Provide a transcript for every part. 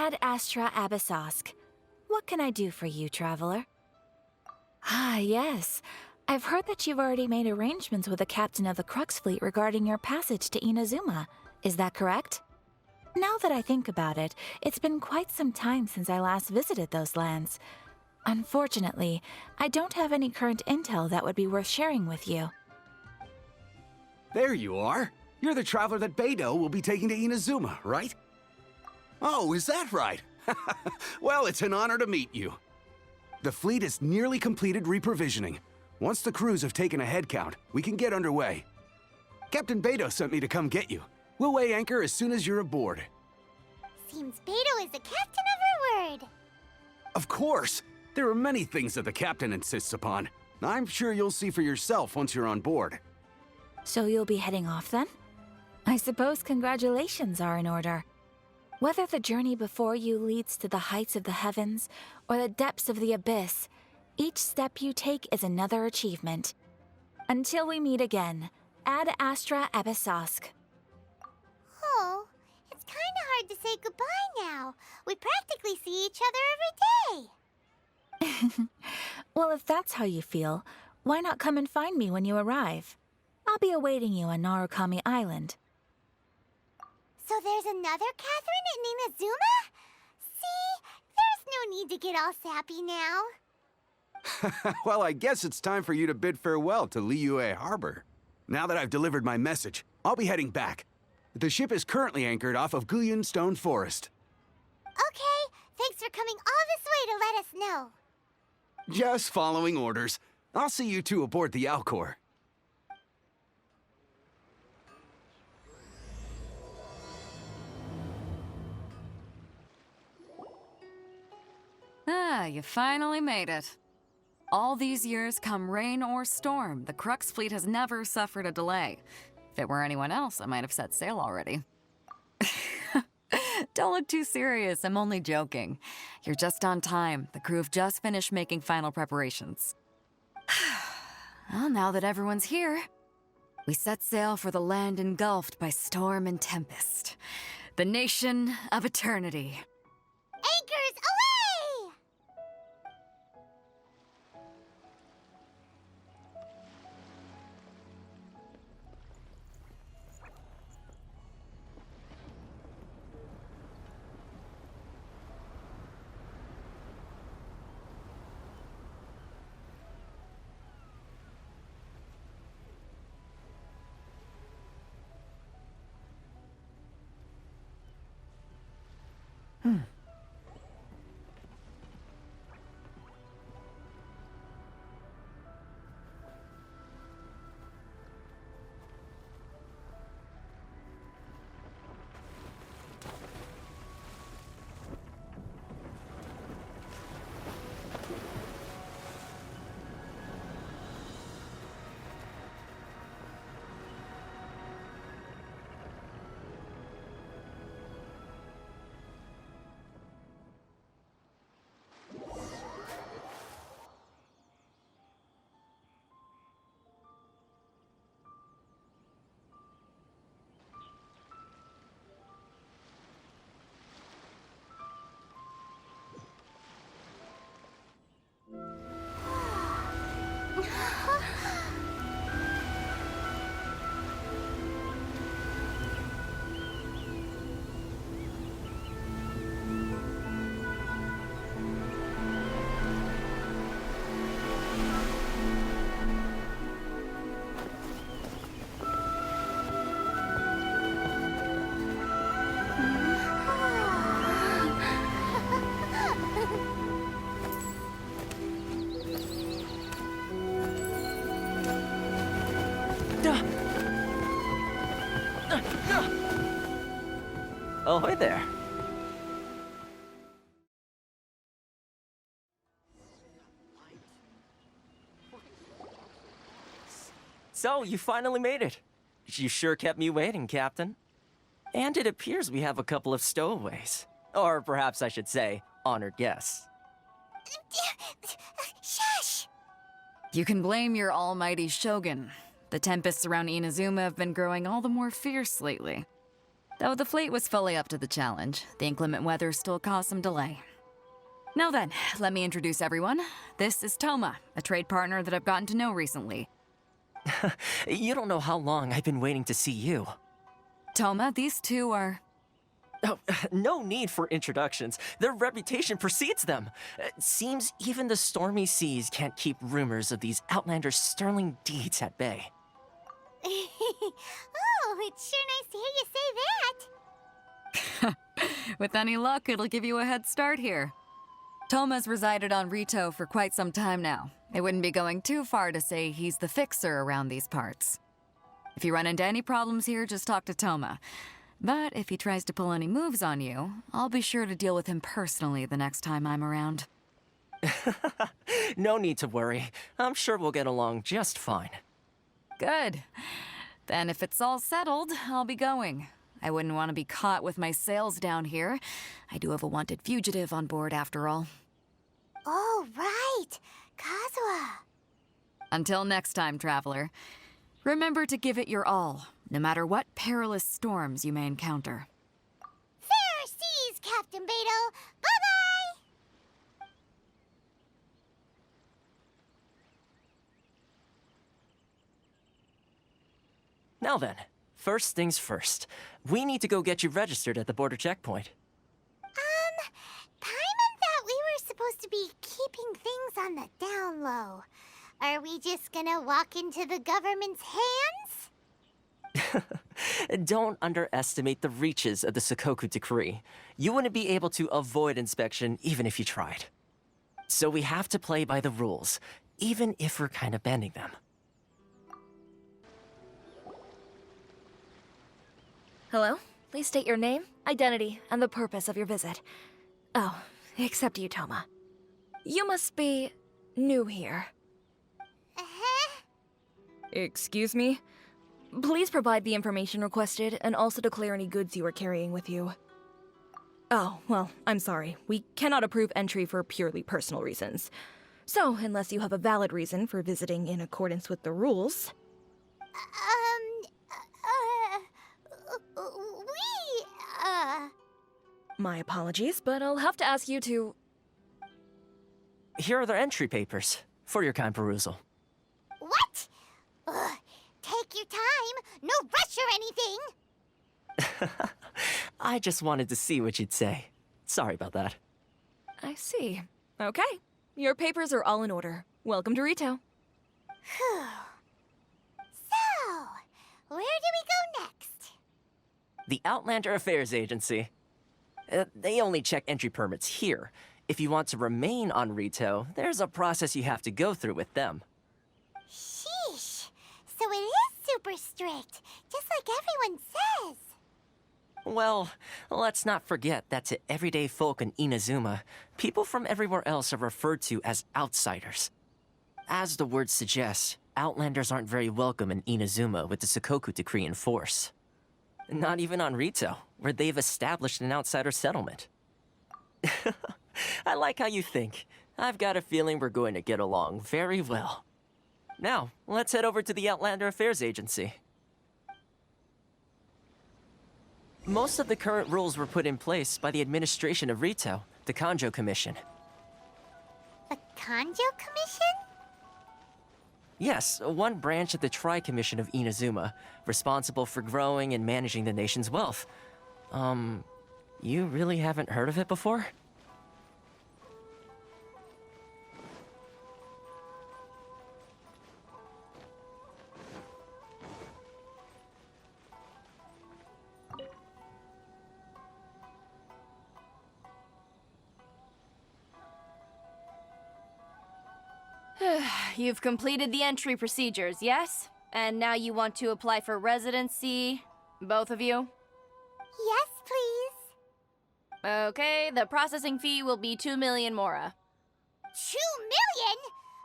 Ad Astra Abyssosk. What can I do for you, traveler? Ah, yes. I've heard that you've already made arrangements with the captain of the Crux fleet regarding your passage to Inazuma. Is that correct? Now that I think about it, it's been quite some time since I last visited those lands. Unfortunately, I don't have any current intel that would be worth sharing with you. There you are. You're the traveler that Beidou will be taking to Inazuma, right? Oh, is that right? Well, it's an honor to meet you. The fleet has nearly completed reprovisioning. Once the crews have taken a head count, we can get underway. Captain Beidou sent me to come get you. We'll weigh anchor as soon as you're aboard. Seems Beidou is the captain of her word. Of course! There are many things that the captain insists upon. I'm sure you'll see for yourself once you're on board. So you'll be heading off then? I suppose congratulations are in order. Whether the journey before you leads to the heights of the heavens or the depths of the abyss, each step you take is another achievement. Until we meet again, Ad Astra Abyssosk. Oh, it's kinda hard to say goodbye now. We practically see each other every day. Well, if that's how you feel, why not come and find me when you arrive? I'll be awaiting you on Narukami Island. So there's another Catherine in Inazuma? See? There's no need to get all sappy now. Well, I guess it's time for you to bid farewell to Liyue Harbor. Now that I've delivered my message, I'll be heading back. The ship is currently anchored off of Guyun Stone Forest. Okay, thanks for coming all this way to let us know. Just following orders. I'll see you two aboard the Alcor. Ah, you finally made it. All these years, come rain or storm, the Crux fleet has never suffered a delay. If it were anyone else, I might have set sail already. Don't look too serious, I'm only joking. You're just on time. The crew have just finished making final preparations. Well, now that everyone's here, we set sail for the land engulfed by storm and tempest. The nation of eternity. Anchors away! Ahoy there. So, you finally made it. You sure kept me waiting, Captain. And it appears we have a couple of stowaways. Or perhaps I should say, honored guests. Shush! You can blame your almighty shogun. The tempests around Inazuma have been growing all the more fierce lately. Though the fleet was fully up to the challenge, the inclement weather still caused some delay. Now then, let me introduce everyone. This is Toma, a trade partner that I've gotten to know recently. You don't know how long I've been waiting to see you. Toma, these two are... Oh, no need for introductions. Their reputation precedes them. It seems even the stormy seas can't keep rumors of these Outlanders' sterling deeds at bay. Oh, it's sure nice to hear you say that. With any luck, it'll give you a head start here. Toma's resided on Rito for quite some time now. It wouldn't be going too far to say he's the fixer around these parts. If you run into any problems here, just talk to Toma. But if he tries to pull any moves on you, I'll be sure to deal with him personally the next time I'm around. No need to worry. I'm sure we'll get along just fine. Good. Then if it's all settled, I'll be going. I wouldn't want to be caught with my sails down here. I do have a wanted fugitive on board after all. Oh, right. Kazuha. Until next time, traveler. Remember to give it your all, no matter what perilous storms you may encounter. Fair seas, Captain Beidou. Bye-bye! Now then, first things first. We need to go get you registered at the border checkpoint. Paimon thought we were supposed to be keeping things on the down low. Are we just gonna walk into the government's hands? Don't underestimate the reaches of the Sakoku Decree. You wouldn't be able to avoid inspection even if you tried. So we have to play by the rules, even if we're kind of bending them. Hello? Please state your name, identity, and the purpose of your visit. Oh, except you, Toma. You must be new here. Uh-huh. Excuse me? Please provide the information requested and also declare any goods you are carrying with you. Oh, well, I'm sorry. We cannot approve entry for purely personal reasons. So, unless you have a valid reason for visiting in accordance with the rules... My apologies, but I'll have to ask you to... Here are the entry papers for your kind perusal. What? Ugh, take your time. No rush or anything. I just wanted to see what you'd say. Sorry about that. I see. Okay. Your papers are all in order. Welcome to Rito. Whew. So, where do we go next? The Outlander Affairs Agency. They only check entry permits here. If you want to remain on Rito, there's a process you have to go through with them. Sheesh. So it is super strict, just like everyone says. Well, let's not forget that to everyday folk in Inazuma, people from everywhere else are referred to as outsiders. As the word suggests, Outlanders aren't very welcome in Inazuma with the Sakoku Decree in force. Not even on Rito, where they've established an outsider settlement. I like how you think. I've got a feeling we're going to get along very well. Now, let's head over to the Outlander Affairs Agency. Most of the current rules were put in place by the administration of Rito, the Kanjo Commission. The Kanjo Commission? Yes, one branch of the Tri-Commission of Inazuma, responsible for growing and managing the nation's wealth. You really haven't heard of it before? You've completed the entry procedures, yes? And now you want to apply for residency? Both of you? Yes, please. Okay, the processing fee will be 2 million mora. 2 million?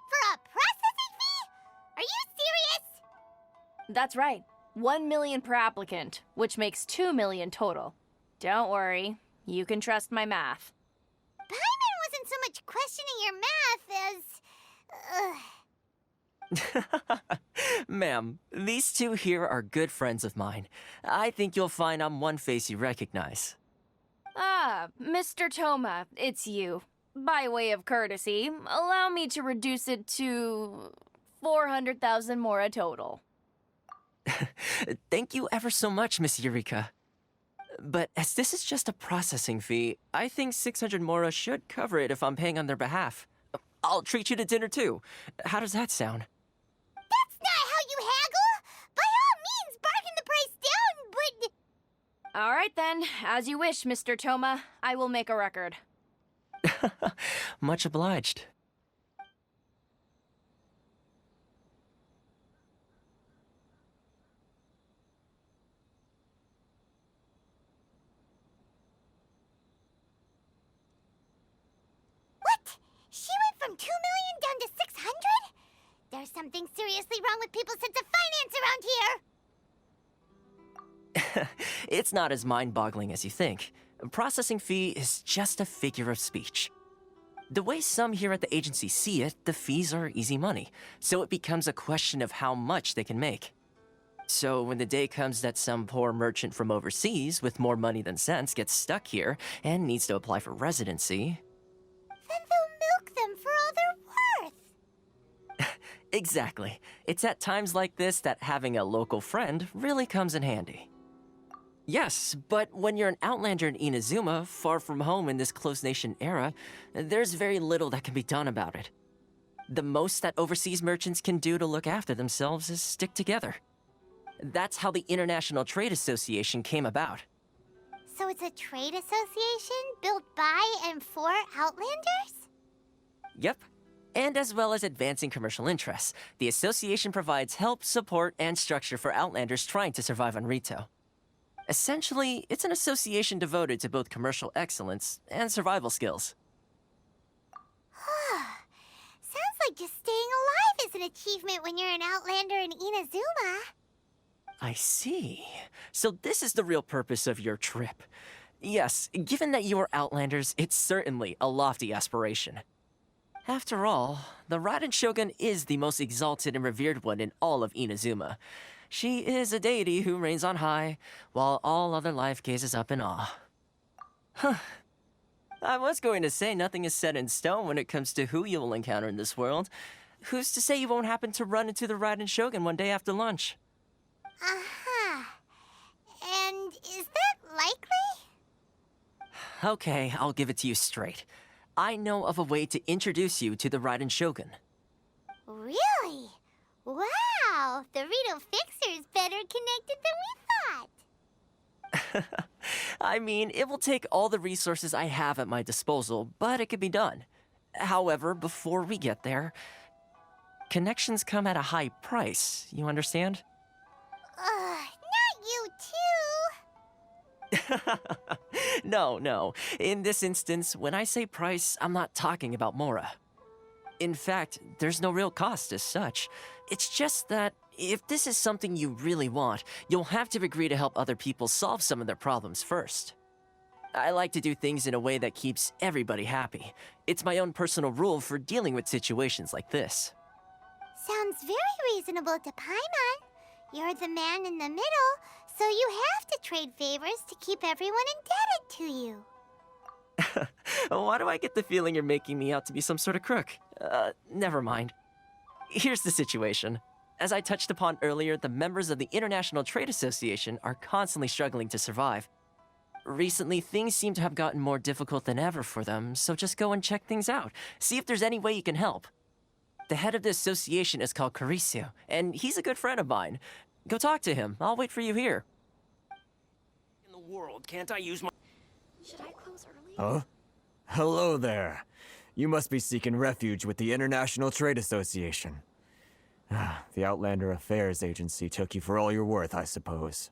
For a processing fee? Are you serious? That's right. 1 million per applicant, which makes 2 million total. Don't worry, you can trust my math. Paimon wasn't so much questioning your math as... Ma'am, these two here are good friends of mine. I think you'll find I'm one face you recognize. Ah, Mr. Toma, it's you. By way of courtesy, allow me to reduce it to 400,000 mora total. Thank you ever so much, Miss Eureka. But as this is just a processing fee, I think 600 mora should cover it if I'm paying on their behalf. I'll treat you to dinner too. How does that sound? That's not how you haggle! By all means, bargain the price down, but... All right then, as you wish, Mr. Toma. I will make a record. Much obliged. What? She went from 2 million down to 600? There's something seriously wrong with people's sense of finance around here! It's not as mind-boggling as you think. A processing fee is just a figure of speech. The way some here at the agency see it, the fees are easy money, so it becomes a question of how much they can make. So when the day comes that some poor merchant from overseas with more money than sense gets stuck here and needs to apply for residency... Then they'll milk them for all they're worth! Exactly. It's at times like this that having a local friend really comes in handy. Yes, but when you're an outlander in Inazuma, far from home in this closed nation era, there's very little that can be done about it. The most that overseas merchants can do to look after themselves is stick together. That's how the International Trade Association came about. So it's a trade association built by and for Outlanders? Yep. And as well as advancing commercial interests, the association provides help, support, and structure for Outlanders trying to survive on Rito. Essentially, it's an association devoted to both commercial excellence and survival skills. Sounds like just staying alive is an achievement when you're an Outlander in Inazuma. I see. So this is the real purpose of your trip. Yes, given that you are Outlanders, it's certainly a lofty aspiration. After all, the Raiden Shogun is the most exalted and revered one in all of Inazuma. She is a deity who reigns on high, while all other life gazes up in awe. Huh. I was going to say nothing is set in stone when it comes to who you will encounter in this world. Who's to say you won't happen to run into the Raiden Shogun one day after lunch? Uh-huh. And is that likely? Okay, I'll give it to you straight. I know of a way to introduce you to the Raiden Shogun. Really? Wow! The Rito Fixer's better connected than we thought! I mean, it will take all the resources I have at my disposal, but it can be done. However, before we get there, connections come at a high price, you understand? Not you too! No. In this instance, when I say price, I'm not talking about Mora. In fact, there's no real cost as such. It's just that if this is something you really want, you'll have to agree to help other people solve some of their problems first. I like to do things in a way that keeps everybody happy. It's my own personal rule for dealing with situations like this. Sounds very reasonable to Paimon. You're the man in the middle, so you have to trade favors to keep everyone indebted to you. Why do I get the feeling you're making me out to be some sort of crook? Never mind. Here's the situation. As I touched upon earlier, the members of the International Trade Association are constantly struggling to survive. Recently, things seem to have gotten more difficult than ever for them, so just go and check things out. See if there's any way you can help. The head of the association is called Carisio, and he's a good friend of mine. Go talk to him. I'll wait for you here. In the world, can't I use my... Should I close early? Huh? Hello there. You must be seeking refuge with the International Trade Association. The Outlander Affairs Agency took you for all you're worth, I suppose.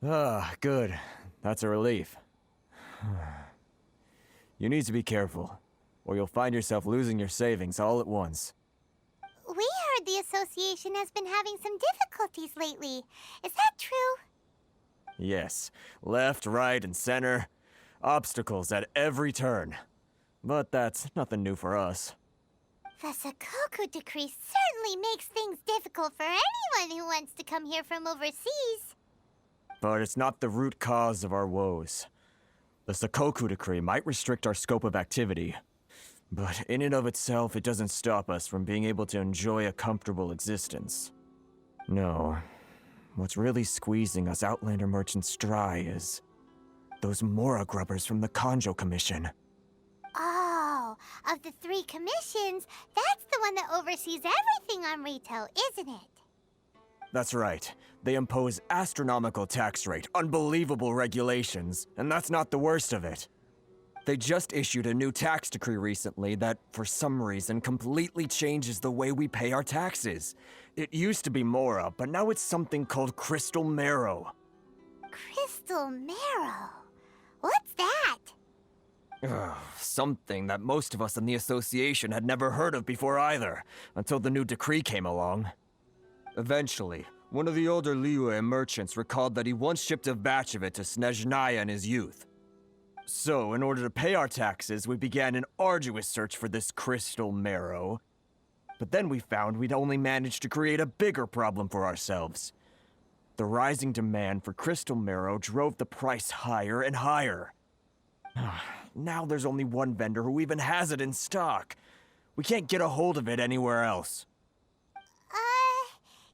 Good. That's a relief. You need to be careful, or you'll find yourself losing your savings all at once. We heard the association has been having some difficulties lately. Is that true? Yes. Left, right, and center. Obstacles at every turn. But that's nothing new for us. The Sakoku decree certainly makes things difficult for anyone who wants to come here from overseas. But it's not the root cause of our woes. The Sakoku decree might restrict our scope of activity, but in and of itself, it doesn't stop us from being able to enjoy a comfortable existence. No, what's really squeezing us Outlander merchants dry is those Mora grubbers from the Kanjo Commission. Oh, of the 3 commissions, that's the one that oversees everything on Rito, isn't it? That's right. They impose astronomical tax rate, unbelievable regulations, and that's not the worst of it. They just issued a new tax decree recently that, for some reason, completely changes the way we pay our taxes. It used to be Mora, but now it's something called Crystal Marrow. Crystal Marrow? What's that? Something that most of us in the association had never heard of before either, until the new decree came along. Eventually, one of the older Liyue merchants recalled that he once shipped a batch of it to Snezhnaya in his youth. So, in order to pay our taxes, we began an arduous search for this crystal marrow. But then we found we'd only managed to create a bigger problem for ourselves. The rising demand for crystal marrow drove the price higher and higher. Now there's only one vendor who even has it in stock. We can't get a hold of it anywhere else.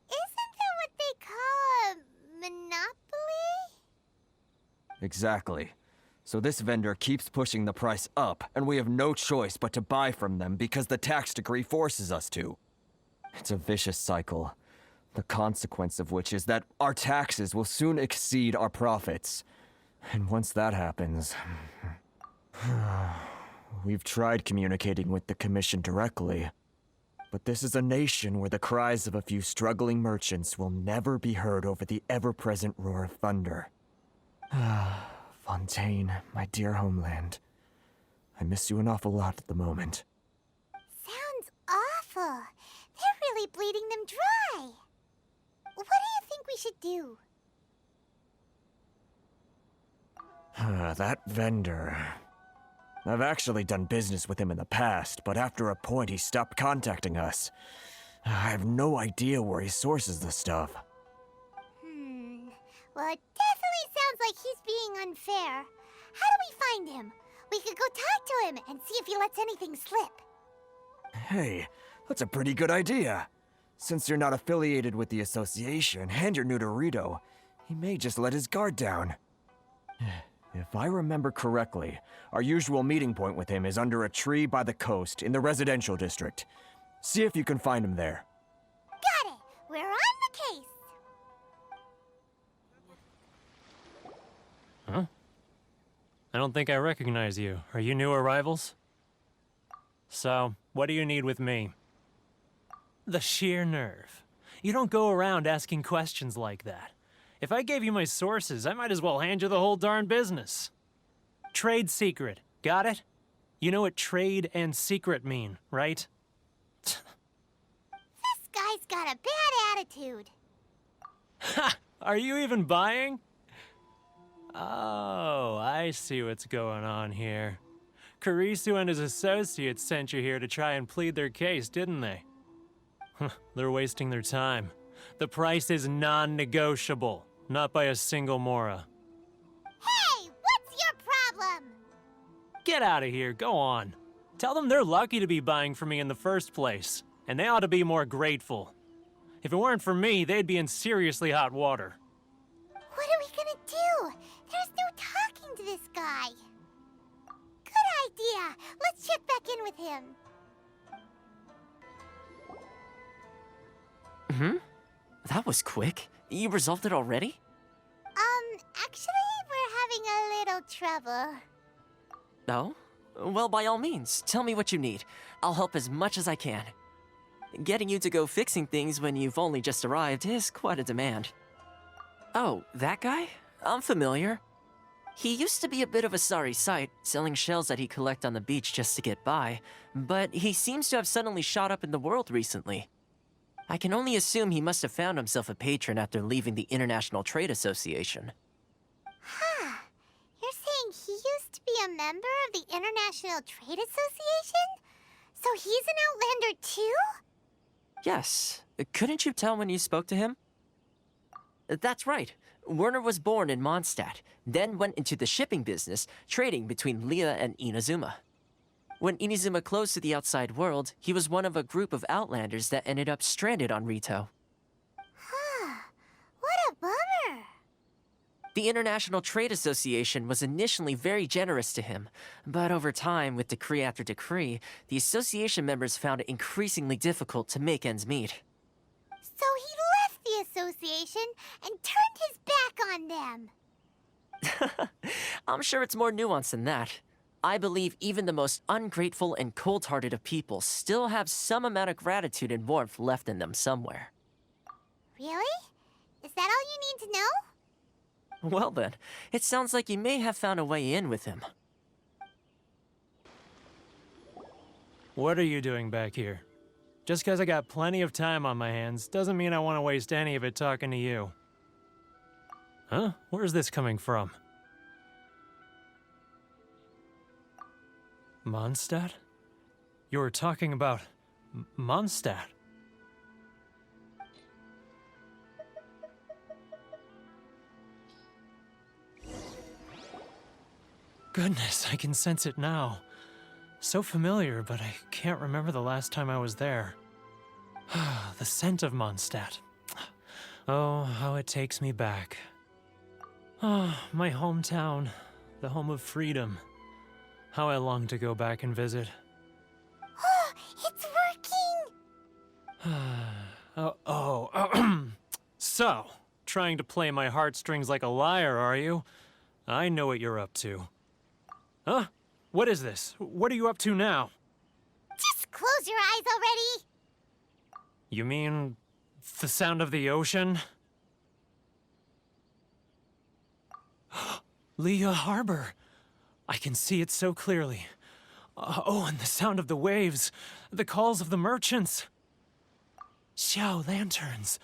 Isn't that what they call a monopoly? Exactly. So this vendor keeps pushing the price up, and we have no choice but to buy from them because the tax decree forces us to. It's a vicious cycle, the consequence of which is that our taxes will soon exceed our profits. And once that happens... We've tried communicating with the Commission directly, but this is a nation where the cries of a few struggling merchants will never be heard over the ever-present roar of thunder. Fontaine, my dear homeland. I miss you an awful lot at the moment. Sounds awful. They're really bleeding them dry. What do you think we should do? That vendor... I've actually done business with him in the past, but after a point he stopped contacting us. I have no idea where he sources the stuff. Well, it definitely sounds like he's being unfair. How do we find him? We could go talk to him and see if he lets anything slip. Hey, that's a pretty good idea. Since you're not affiliated with the association and you're new to Rito, he may just let his guard down. If I remember correctly, our usual meeting point with him is under a tree by the coast in the residential district. See if you can find him there. Got it! We're on the case! Huh? I don't think I recognize you. Are you new arrivals? So, what do you need with me? The sheer nerve. You don't go around asking questions like that. If I gave you my sources, I might as well hand you the whole darn business. Trade secret. Got it? You know what trade and secret mean, right? This guy's got a bad attitude. Ha! Are you even buying? Oh, I see what's going on here. Kurisu and his associates sent you here to try and plead their case, didn't they? They're wasting their time. The price is non-negotiable, not by a single Mora. Hey, what's your problem? Get out of here, go on. Tell them they're lucky to be buying from me in the first place, and they ought to be more grateful. If it weren't for me, they'd be in seriously hot water. What are we gonna do? There's no talking to this guy. Good idea. Let's check back in with him. That was quick. You resolved it already? Actually, we're having a little trouble. No? Well, by all means, tell me what you need. I'll help as much as I can. Getting you to go fixing things when you've only just arrived is quite a demand. Oh, that guy? I'm familiar. He used to be a bit of a sorry sight, selling shells that he'd collect on the beach just to get by, but he seems to have suddenly shot up in the world recently. I can only assume he must have found himself a patron after leaving the International Trade Association. Huh. You're saying he used to be a member of the International Trade Association? So So he's an Outlander too? Yes. Couldn't you tell when you spoke to him? That's right. Werner was born in Mondstadt, then went into the shipping business, trading between Leah and Inazuma. When Inazuma closed to the outside world, he was one of a group of Outlanders that ended up stranded on Rito. What a bummer. The International Trade Association was initially very generous to him, but over time, with decree after decree, the association members found it increasingly difficult to make ends meet. So he left the association and turned his back on them. I'm sure it's more nuanced than that. I believe even the most ungrateful and cold-hearted of people still have some amount of gratitude and warmth left in them somewhere. Really? Is that all you need to know? Well then, it sounds like you may have found a way in with him. What are you doing back here? Just because I got plenty of time on my hands doesn't mean I want to waste any of it talking to you. Huh? Where's this coming from? Mondstadt? You were talking about Mondstadt. Goodness, I can sense it now. So familiar, but I can't remember the last time I was there. The scent of Mondstadt. Oh, how it takes me back. Oh, my hometown, the home of freedom. How I long to go back and visit. Oh, it's working! So, trying to play my heartstrings like a liar, are you? I know what you're up to. Huh? What is this? What are you up to now? Just close your eyes already! You mean the sound of the ocean? Leah Harbor. I can see it so clearly. Oh, and the sound of the waves. The calls of the merchants. Xiao lanterns.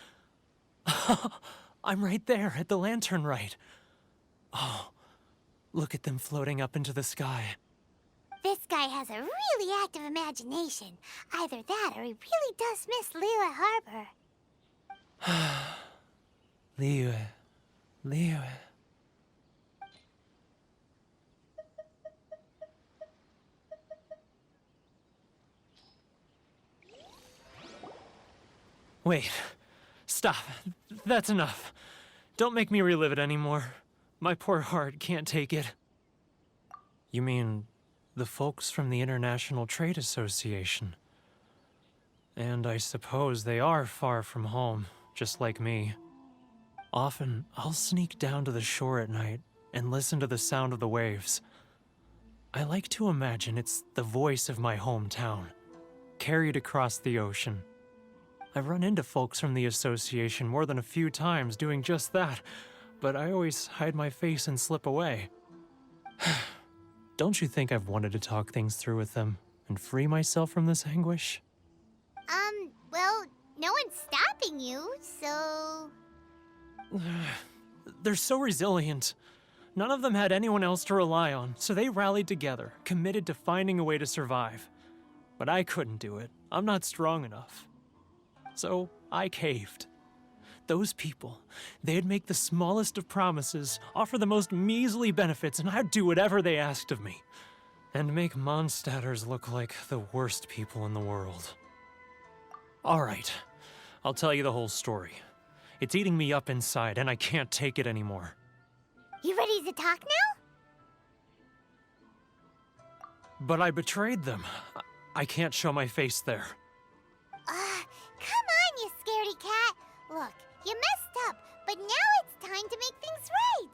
I'm right there at the lantern right. Oh, look at them floating up into the sky. This guy has a really active imagination. Either that or he really does miss Liyue Harbor. Liyue. Wait. Stop. That's enough. Don't make me relive it anymore. My poor heart can't take it. You mean the folks from the International Trade Association? And I suppose they are far from home, just like me. Often, I'll sneak down to the shore at night and listen to the sound of the waves. I like to imagine it's the voice of my hometown, carried across the ocean. I've run into folks from the association more than a few times doing just that, but I always hide my face and slip away. Don't you think I've wanted to talk things through with them and free myself from this anguish? Well, no one's stopping you, so... They're so resilient. None of them had anyone else to rely on, so they rallied together, committed to finding a way to survive. But I couldn't do it. I'm not strong enough. So I caved. Those people, they'd make the smallest of promises, offer the most measly benefits, and I'd do whatever they asked of me. And make Mondstadters look like the worst people in the world. All right, I'll tell you the whole story. It's eating me up inside, and I can't take it anymore. You ready to talk now? But I betrayed them. I can't show my face there. Come on, you scaredy cat. Look, you messed up, but now it's time to make things right.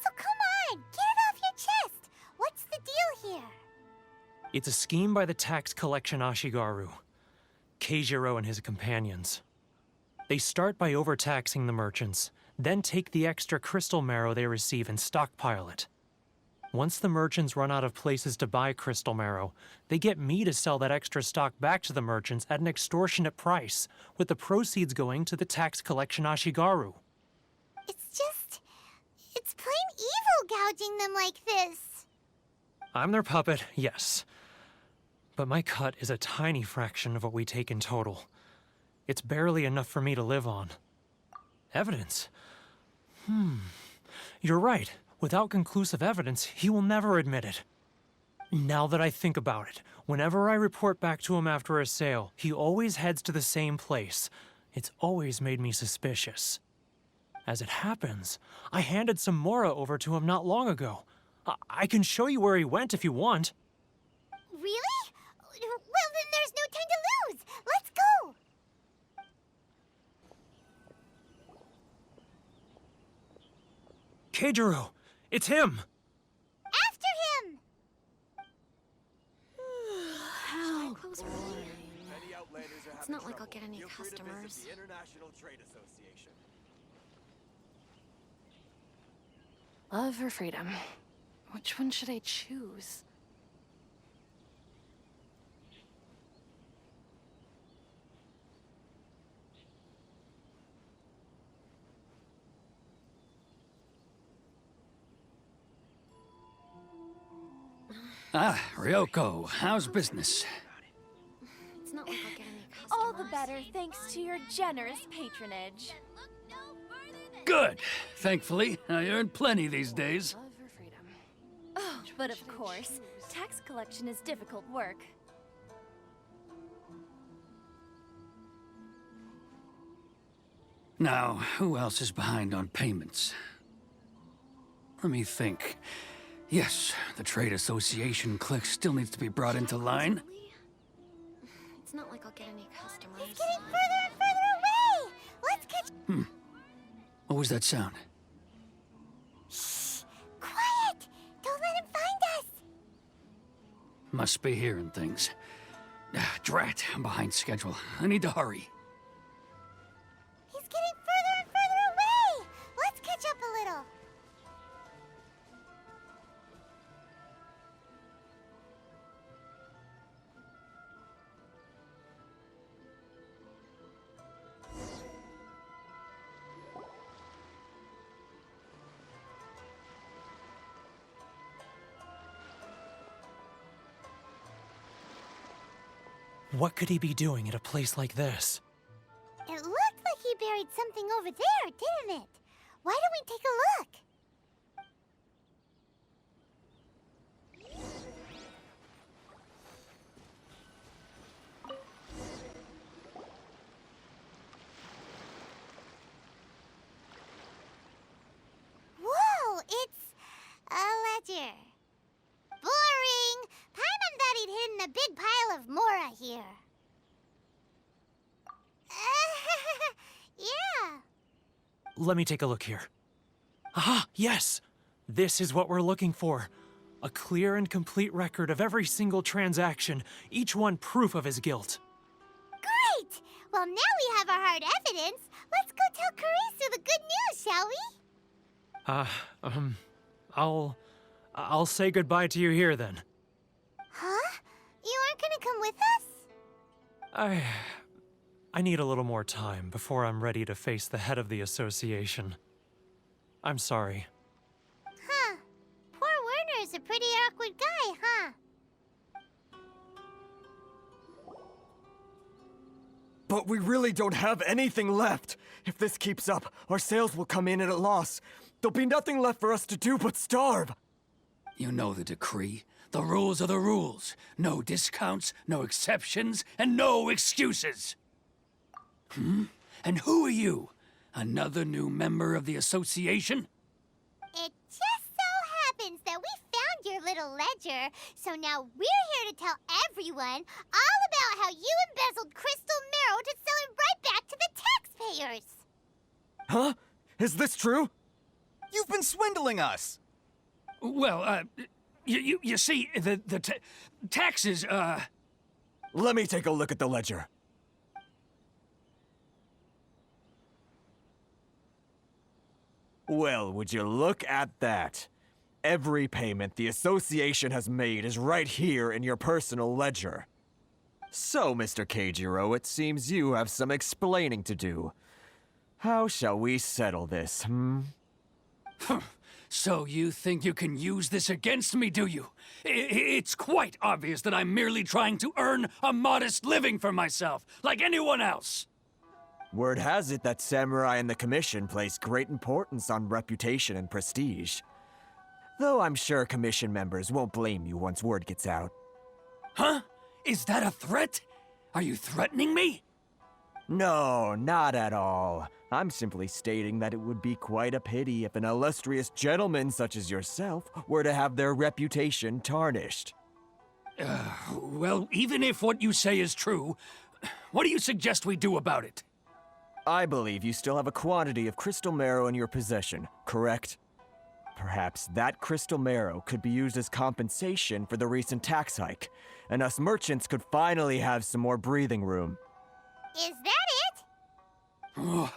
So come on, get it off your chest. What's the deal here? It's a scheme by the tax collection Ashigaru, Keijiro and his companions. They start by overtaxing the merchants, then take the extra crystal marrow they receive and stockpile it. Once the merchants run out of places to buy crystal marrow, they get me to sell that extra stock back to the merchants at an extortionate price, with the proceeds going to the tax collection Ashigaru. It's plain evil gouging them like this. I'm their puppet, yes. but my cut is a tiny fraction of what we take in total. It's barely enough for me to live on. Evidence? You're right. Without conclusive evidence, he will never admit it. Now that I think about it, whenever I report back to him after a sale, he always heads to the same place. It's always made me suspicious. As it happens, I handed some Mora over to him not long ago. I can show you where he went if you want. Really? Well, then there's no time to lose. Let's go. Keijiro! It's him! After him. It's not like I'll get any customers. Love or freedom? Which one should I choose? Ah, Ryoko, how's business? It's not like I'll get any customers. All the better thanks to your generous patronage. Good. Thankfully, I earn plenty these days. Love or freedom? Oh, but of course, tax collection is difficult work. Now, who else is behind on payments? Let me think. Yes, the Trade Association clique still needs to be brought into line. It's not like I'll get any customers. He's getting further and further away. Let's catch. What was that sound? Shh! Quiet! Don't let him find us. Must be hearing things. Drat, I'm behind schedule. I need to hurry. He's getting further and further away. Let's catch up a little. What could he be doing at a place like this? It looked like he buried something over there, didn't it? Why don't we take a look? Whoa, it's a ledger. Boring! Paimon thought he'd hidden a big pile of Mora here. Yeah. Let me take a look here. Ah, yes! This is what we're looking for. A clear and complete record of every single transaction, each one proof of his guilt. Great! Well, now we have our hard evidence. Let's go tell Karisu the good news, shall we? I'll say goodbye to you here then. Huh? You aren't gonna come with us? I need a little more time before I'm ready to face the head of the association. I'm sorry. Huh. Poor Werner's a pretty awkward guy, huh? But we really don't have anything left. If this keeps up, our sales will come in at a loss. There'll be nothing left for us to do but starve. You know the decree. The rules are the rules. No discounts, no exceptions, and no excuses. And who are you? Another new member of the association? It just so happens that we found your little ledger, so now we're here to tell everyone all about how you embezzled crystal marrow to sell it right back to the taxpayers. Huh? Is this true? You've been swindling us! Well, you see, the taxes, Let me take a look at the ledger. Well, would you look at that? Every payment the association has made is right here in your personal ledger. So, Mr. Keijiro, it seems you have some explaining to do. How shall we settle this, So you think you can use this against me, do you? It's quite obvious that I'm merely trying to earn a modest living for myself, like anyone else. Word has it that Samurai and the Commission place great importance on reputation and prestige. Though I'm sure Commission members won't blame you once word gets out. Huh? Is that a threat? Are you threatening me? No, not at all. I'm simply stating that it would be quite a pity if an illustrious gentleman such as yourself were to have their reputation tarnished. Well, even if what you say is true, what do you suggest we do about it? I believe you still have a quantity of crystal marrow in your possession, correct? Perhaps that crystal marrow could be used as compensation for the recent tax hike, and us merchants could finally have some more breathing room. Is that it? Oh,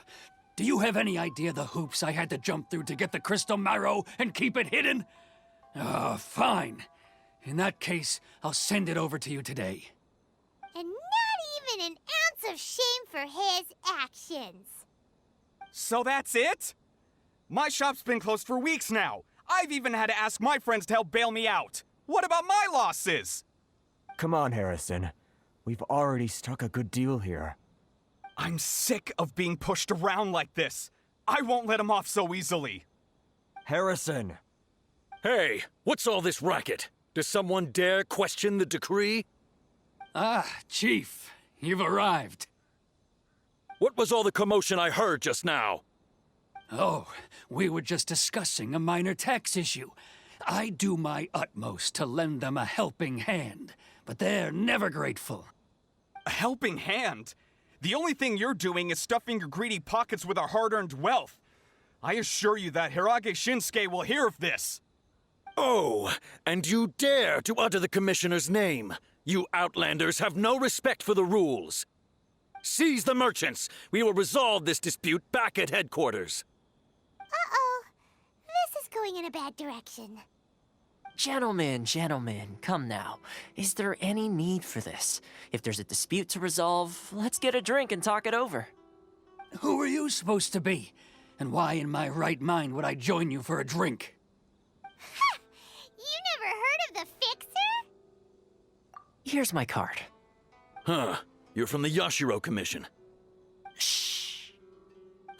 do you have any idea the hoops I had to jump through to get the crystal marrow and keep it hidden? Fine. In that case, I'll send it over to you today. And not even an ounce of shame for his actions. So that's it? My shop's been closed for weeks now. I've even had to ask my friends to help bail me out. What about my losses? Come on, Harrison. We've already struck a good deal here. I'm sick of being pushed around like this. I won't let him off so easily. Harrison! Hey, what's all this racket? Does someone dare question the decree? Ah, Chief, you've arrived. What was all the commotion I heard just now? Oh, we were just discussing a minor tax issue. I do my utmost to lend them a helping hand, but they're never grateful. A helping hand? The only thing you're doing is stuffing your greedy pockets with our hard-earned wealth. I assure you that Hirage Shinsuke will hear of this. Oh, and you dare to utter the Commissioner's name. You Outlanders have no respect for the rules. Seize the merchants. We will resolve this dispute back at headquarters. Uh-oh. This is going in a bad direction. Gentlemen, come now. Is there any need for this? If there's a dispute to resolve, let's get a drink and talk it over. Who are you supposed to be? And why in my right mind would I join you for a drink? Ha! You never heard of the Fixer? Here's my card. Huh. You're from the Yashiro Commission. Shh.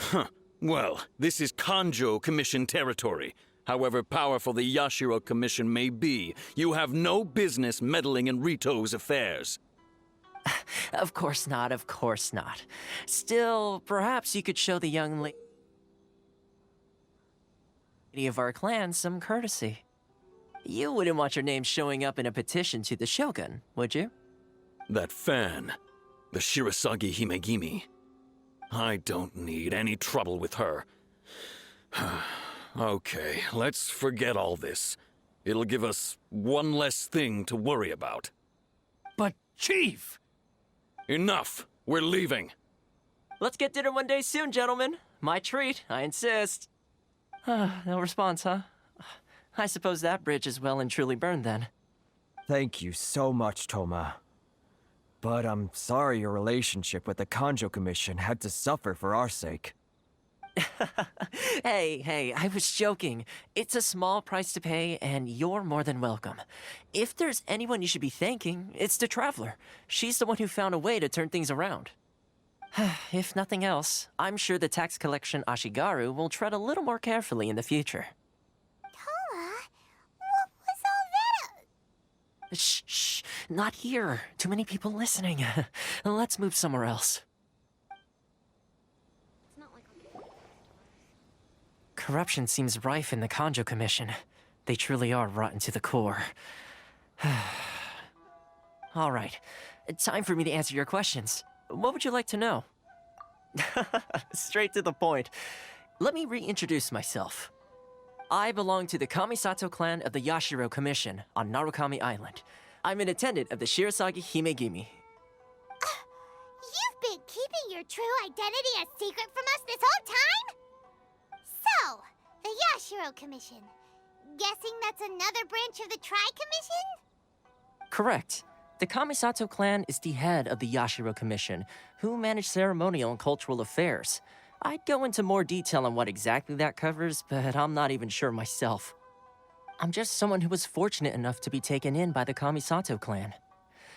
Huh. Well, this is Kanjo Commission territory. However powerful the Yashiro Commission may be, you have no business meddling in Rito's affairs. Of course not, of course not. Still, perhaps you could show the young lady of our clan some courtesy. You wouldn't want your name showing up in a petition to the Shogun, would you? That fan, the Shirasagi Himegimi. I don't need any trouble with her. Okay, let's forget all this. It'll give us one less thing to worry about. But, Chief! Enough! We're leaving. Let's get dinner one day soon, gentlemen. My treat, I insist. No response, huh? I suppose that bridge is well and truly burned then. Thank you so much, Toma. But I'm sorry your relationship with the Kanjo Commission had to suffer for our sake. Hey, I was joking. It's a small price to pay, and you're more than welcome. If there's anyone you should be thanking, it's the Traveler. She's the one who found a way to turn things around. If nothing else, I'm sure the tax collection Ashigaru will tread a little more carefully in the future. Toma, what was all that? Shh, not here. Too many people listening. Let's move somewhere else. Corruption seems rife in the Kanjo Commission. They truly are rotten to the core. All right, time for me to answer your questions. What would you like to know? Straight to the point. Let me reintroduce myself. I belong to the Kamisato clan of the Yashiro Commission on Narukami Island. I'm an attendant of the Shirasagi Himegimi. You've been keeping your true identity a secret from us this whole time? So, the Yashiro Commission. Guessing that's another branch of the Tri-Commission? Correct. The Kamisato clan is the head of the Yashiro Commission, who manage ceremonial and cultural affairs. I'd go into more detail on what exactly that covers, but I'm not even sure myself. I'm just someone who was fortunate enough to be taken in by the Kamisato clan.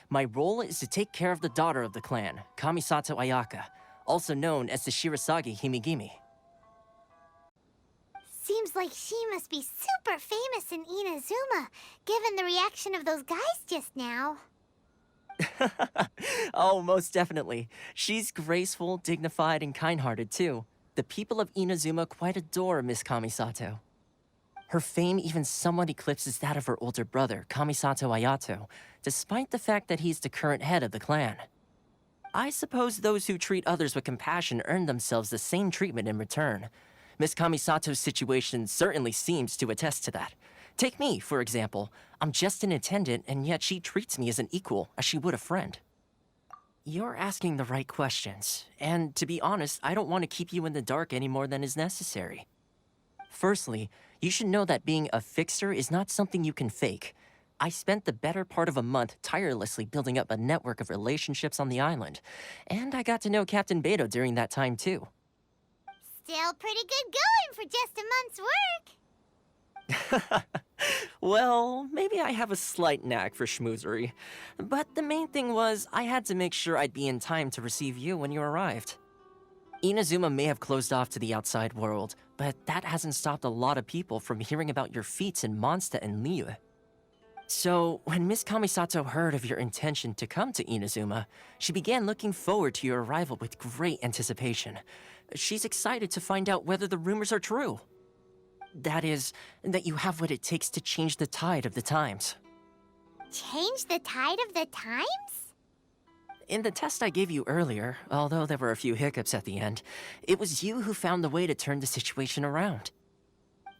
My role is to take care of the daughter of the clan, Kamisato Ayaka, also known as the Shirasagi Himigimi. Seems like she must be super famous in Inazuma, given the reaction of those guys just now. Oh, most definitely. She's graceful, dignified, and kind-hearted, too. The people of Inazuma quite adore Miss Kamisato. Her fame even somewhat eclipses that of her older brother, Kamisato Ayato, despite the fact that he's the current head of the clan. I suppose those who treat others with compassion earn themselves the same treatment in return. Miss Kamisato's situation certainly seems to attest to that. Take me, for example. I'm just an attendant, and yet she treats me as an equal, as she would a friend. You're asking the right questions, and to be honest, I don't want to keep you in the dark any more than is necessary. Firstly, you should know that being a fixer is not something you can fake. I spent the better part of a month tirelessly building up a network of relationships on the island, and I got to know Captain Beto during that time too. Still pretty good going for just a month's work. Well, maybe I have a slight knack for schmoozery, but the main thing was I had to make sure I'd be in time to receive you when you arrived. Inazuma may have closed off to the outside world, but that hasn't stopped a lot of people from hearing about your feats in Mondstadt and Liyue. So, when Miss Kamisato heard of your intention to come to Inazuma, she began looking forward to your arrival with great anticipation. She's excited to find out whether the rumors are true. That is, that you have what it takes to change the tide of the times. Change the tide of the times? In the test I gave you earlier, although there were a few hiccups at the end, it was you who found the way to turn the situation around.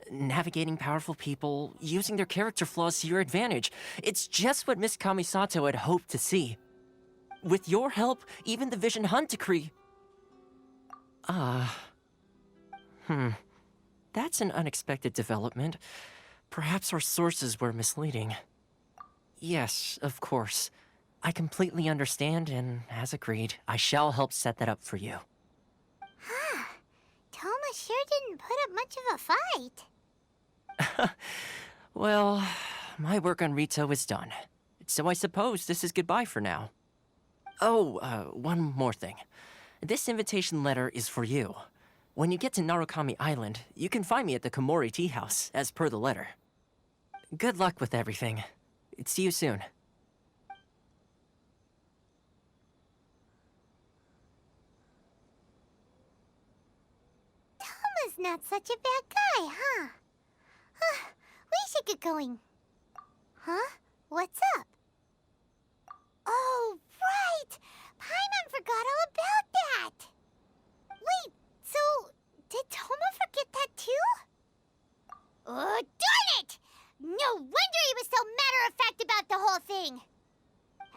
Navigating powerful people, using their character flaws to your advantage. It's just what Miss Kamisato had hoped to see. With your help, even the Vision Hunt decree... That's an unexpected development. Perhaps our sources were misleading. Yes, of course. I completely understand, and as agreed, I shall help set that up for you. Huh. Toma sure didn't put up much of a fight. Well, my work on Rito is done. So I suppose this is goodbye for now. Oh, one more thing. This invitation letter is for you. When you get to Narukami Island, you can find me at the Komori Tea House, as per the letter. Good luck with everything. See you soon. Toma's not such a bad guy, huh? We should get going. Huh? What's up? Oh, right! Paimon forgot all about that! Wait, so did Toma forget that too? Oh, darn it! No wonder he was so matter-of-fact about the whole thing!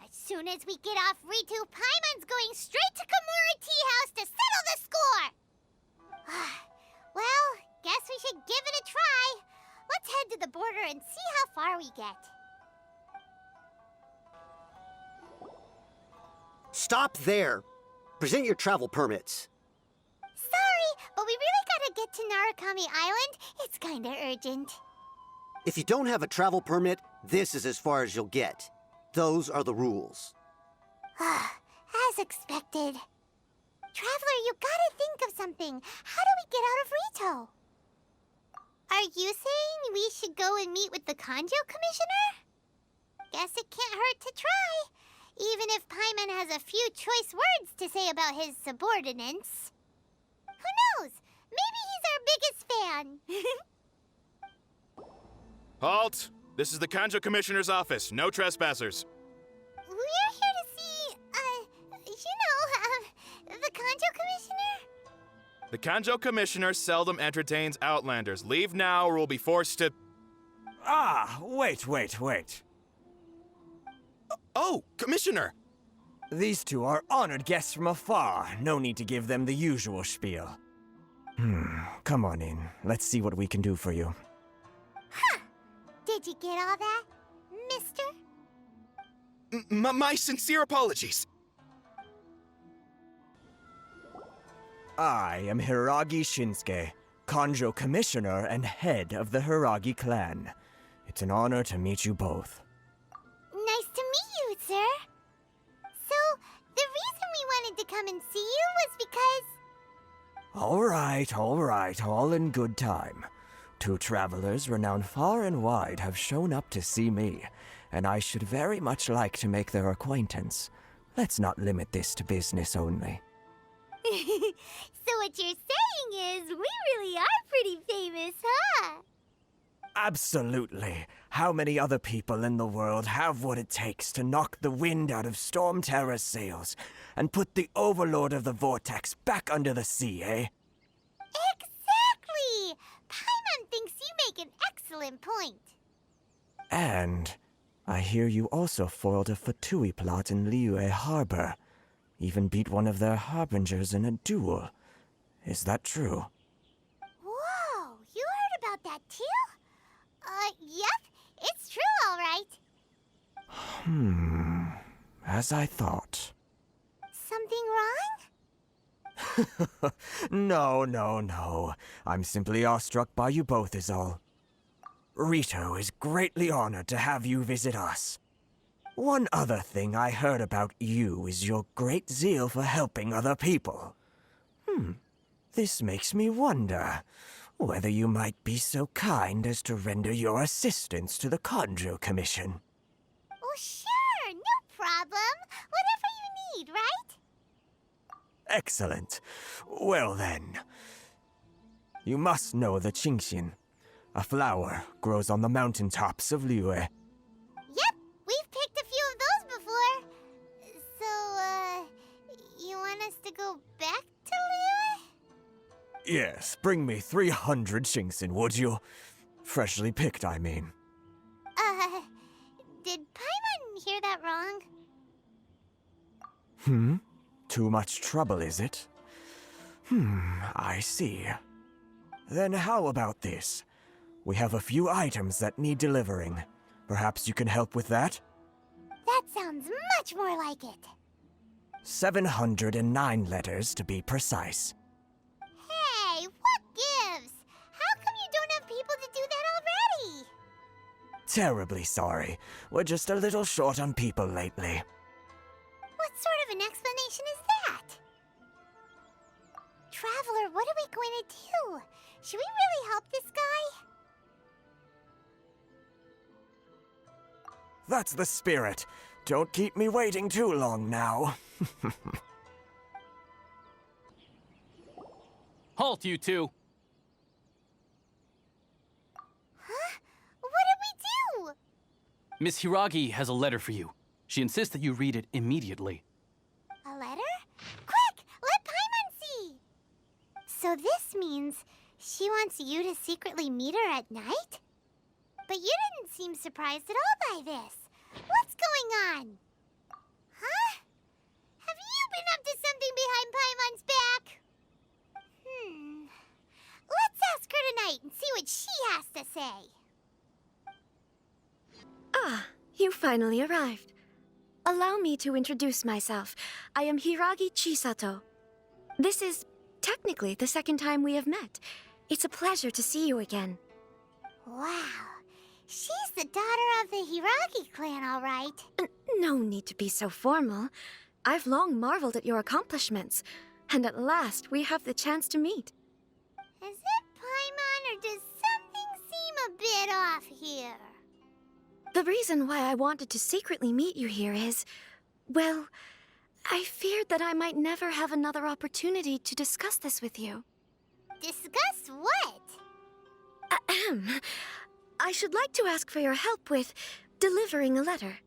As soon as we get off Ritu, Paimon's going straight to Komori Tea House to settle the score! Well, guess we should give it a try. Let's head to the border and see how far we get. Stop there! Present your travel permits. Sorry, but we really gotta get to Narukami Island. It's kinda urgent. If you don't have a travel permit, this is as far as you'll get. Those are the rules. As expected. Traveler, you gotta think of something. How do we get out of Rito? Are you saying we should go and meet with the Kanjo Commissioner? Guess it can't hurt to try. Even if Paimon has a few choice words to say about his subordinates. Who knows? Maybe he's our biggest fan. Halt! This is the Kanjo Commissioner's office. No trespassers. We're here to see, the Kanjo Commissioner? The Kanjo Commissioner seldom entertains Outlanders. Leave now or we'll be forced to... Wait. Oh, Commissioner! These two are honored guests from afar. No need to give them the usual spiel. Come on in. Let's see what we can do for you. Huh. Did you get all that, mister? My sincere apologies. I am Hiragi Shinsuke, Kanjo Commissioner and head of the Hiragi clan. It's an honor to meet you both. Nice to meet you, sir. So, the reason we wanted to come and see you was because... All right, all in good time. 2 travelers renowned far and wide have shown up to see me, and I should very much like to make their acquaintance. Let's not limit this to business only. So what you're saying is, we really are pretty famous, huh? Absolutely. How many other people in the world have what it takes to knock the wind out of Storm Terror's sails and put the Overlord of the Vortex back under the sea, eh? Exactly! Paimon thinks you make an excellent point. And I hear you also foiled a Fatui plot in Liyue Harbor. Even beat one of their harbingers in a duel. Is that true? Whoa, you heard about that too? Yep, it's true, all right. As I thought. Something wrong? No. I'm simply awestruck by you both is all. Rito is greatly honored to have you visit us. One other thing I heard about you is your great zeal for helping other people. This makes me wonder whether you might be so kind as to render your assistance to the Kanjo Commission. Oh, sure, no problem. Whatever you need, right? Excellent. Well then, you must know the Qingshin. A flower grows on the mountaintops of Liyue. Yep, we've picked a few of those before. So, you want us to go back to Liyue? Yes, bring me 300 Qingshin, would you? Freshly picked, I mean. Did Paimon hear that wrong? Too much trouble, is it? I see. Then how about this? We have a few items that need delivering. Perhaps you can help with that? That sounds much more like it. 709 letters, to be precise. Hey, what gives? How come you don't have people to do that already? Terribly sorry. We're just a little short on people lately. What sort of an explanation is that? Traveler, what are we going to do? Should we really help this guy? That's the spirit. Don't keep me waiting too long now. Halt, you two! Huh? What did we do? Miss Hiragi has a letter for you. She insists that you read it immediately. A letter? Quick! Let Paimon see! So this means she wants you to secretly meet her at night? But you didn't seem surprised at all by this. What's going on? Huh? Have you been up to something behind Paimon's back? Let's ask her tonight and see what she has to say. Ah, you finally arrived. Allow me to introduce myself. I am Hiragi Chisato. This is technically the second time we have met. It's a pleasure to see you again. Wow. She's the daughter of the Hiragi clan, all right. No need to be so formal. I've long marveled at your accomplishments, and at last we have the chance to meet. Is it Paimon, or does something seem a bit off here? The reason why I wanted to secretly meet you here is, well, I feared that I might never have another opportunity to discuss this with you. Discuss what? Ahem. I should like to ask for your help with delivering a letter.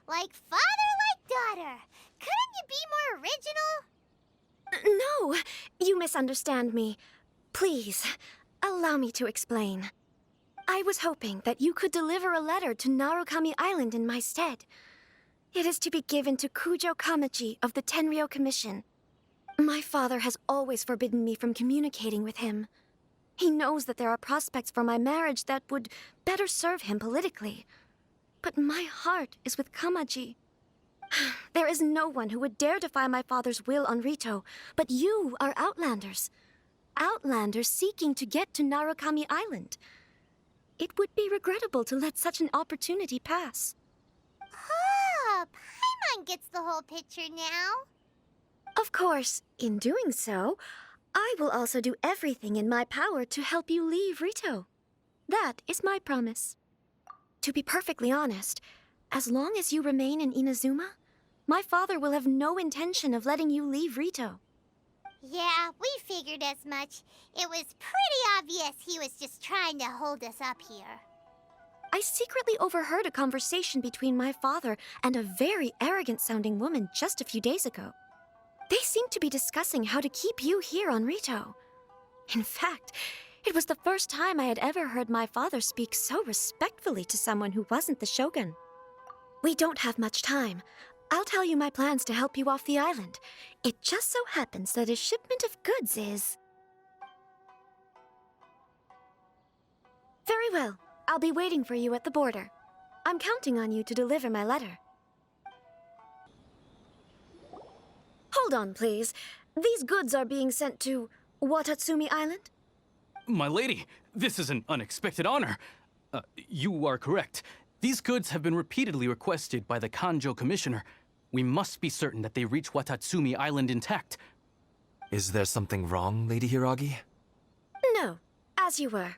Like father, like daughter. Couldn't you be more original? No, you misunderstand me. Please, allow me to explain. I was hoping that you could deliver a letter to Narukami Island in my stead. It is to be given to Kujo Kamachi of the Tenryou Commission. My father has always forbidden me from communicating with him. He knows that there are prospects for my marriage that would better serve him politically. But my heart is with Kamaji. There is no one who would dare defy my father's will on Rito, but you are Outlanders. Outlanders seeking to get to Narukami Island. It would be regrettable to let such an opportunity pass. Oh, Paimon gets the whole picture now. Of course, in doing so, I will also do everything in my power to help you leave Rito. That is my promise. To be perfectly honest, as long as you remain in Inazuma, my father will have no intention of letting you leave Rito. Yeah, we figured as much. It was pretty obvious he was just trying to hold us up here. I secretly overheard a conversation between my father and a very arrogant-sounding woman just a few days ago. They seemed to be discussing how to keep you here on Rito. In fact, it was the first time I had ever heard my father speak so respectfully to someone who wasn't the Shogun. We don't have much time. I'll tell you my plans to help you off the island. It just so happens that a shipment of goods is... Very well. I'll be waiting for you at the border. I'm counting on you to deliver my letter. Hold on, please. These goods are being sent to Watatsumi Island? My lady, this is an unexpected honor. You are correct. These goods have been repeatedly requested by the Kanjo Commissioner. We must be certain that they reach Watatsumi Island intact. Is there something wrong, Lady Hiragi? No, as you were.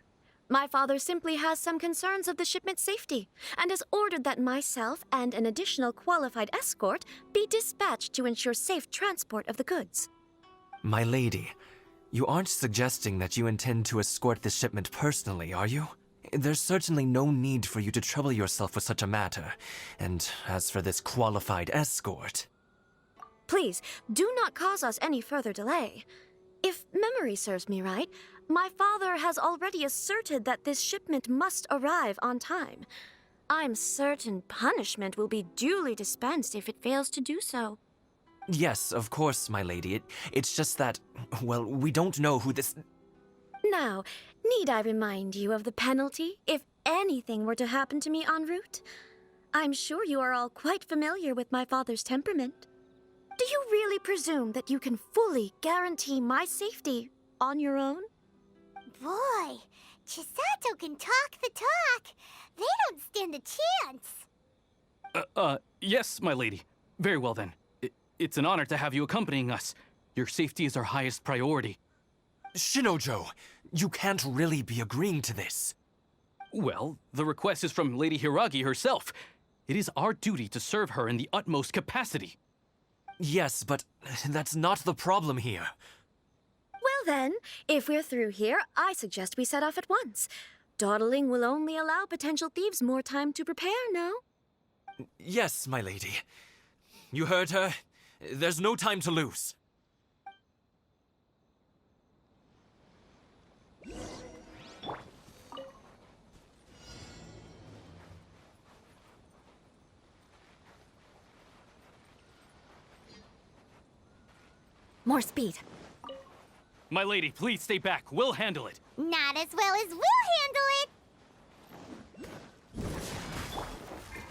My father simply has some concerns of the shipment's safety, and has ordered that myself and an additional qualified escort be dispatched to ensure safe transport of the goods. My lady, you aren't suggesting that you intend to escort this shipment personally, are you? There's certainly no need for you to trouble yourself with such a matter. And as for this qualified escort... Please, do not cause us any further delay. If memory serves me right, my father has already asserted that this shipment must arrive on time. I'm certain punishment will be duly dispensed if it fails to do so. Yes, of course, my lady. It's just that, well, we don't know who this... Now, need I remind you of the penalty if anything were to happen to me en route? I'm sure you are all quite familiar with my father's temperament. Do you really presume that you can fully guarantee my safety on your own? Boy, Chisato can talk the talk. They don't stand a chance. Yes, my lady. Very well then. It's an honor to have you accompanying us. Your safety is our highest priority. Shinojo, you can't really be agreeing to this. Well, the request is from Lady Hiragi herself. It is our duty to serve her in the utmost capacity. Yes, but that's not the problem here. Well then, if we're through here, I suggest we set off at once. Dawdling will only allow potential thieves more time to prepare, no? Yes, my lady. You heard her. There's no time to lose. More speed. My lady, please stay back. We'll handle it. Not as well as we'll handle it.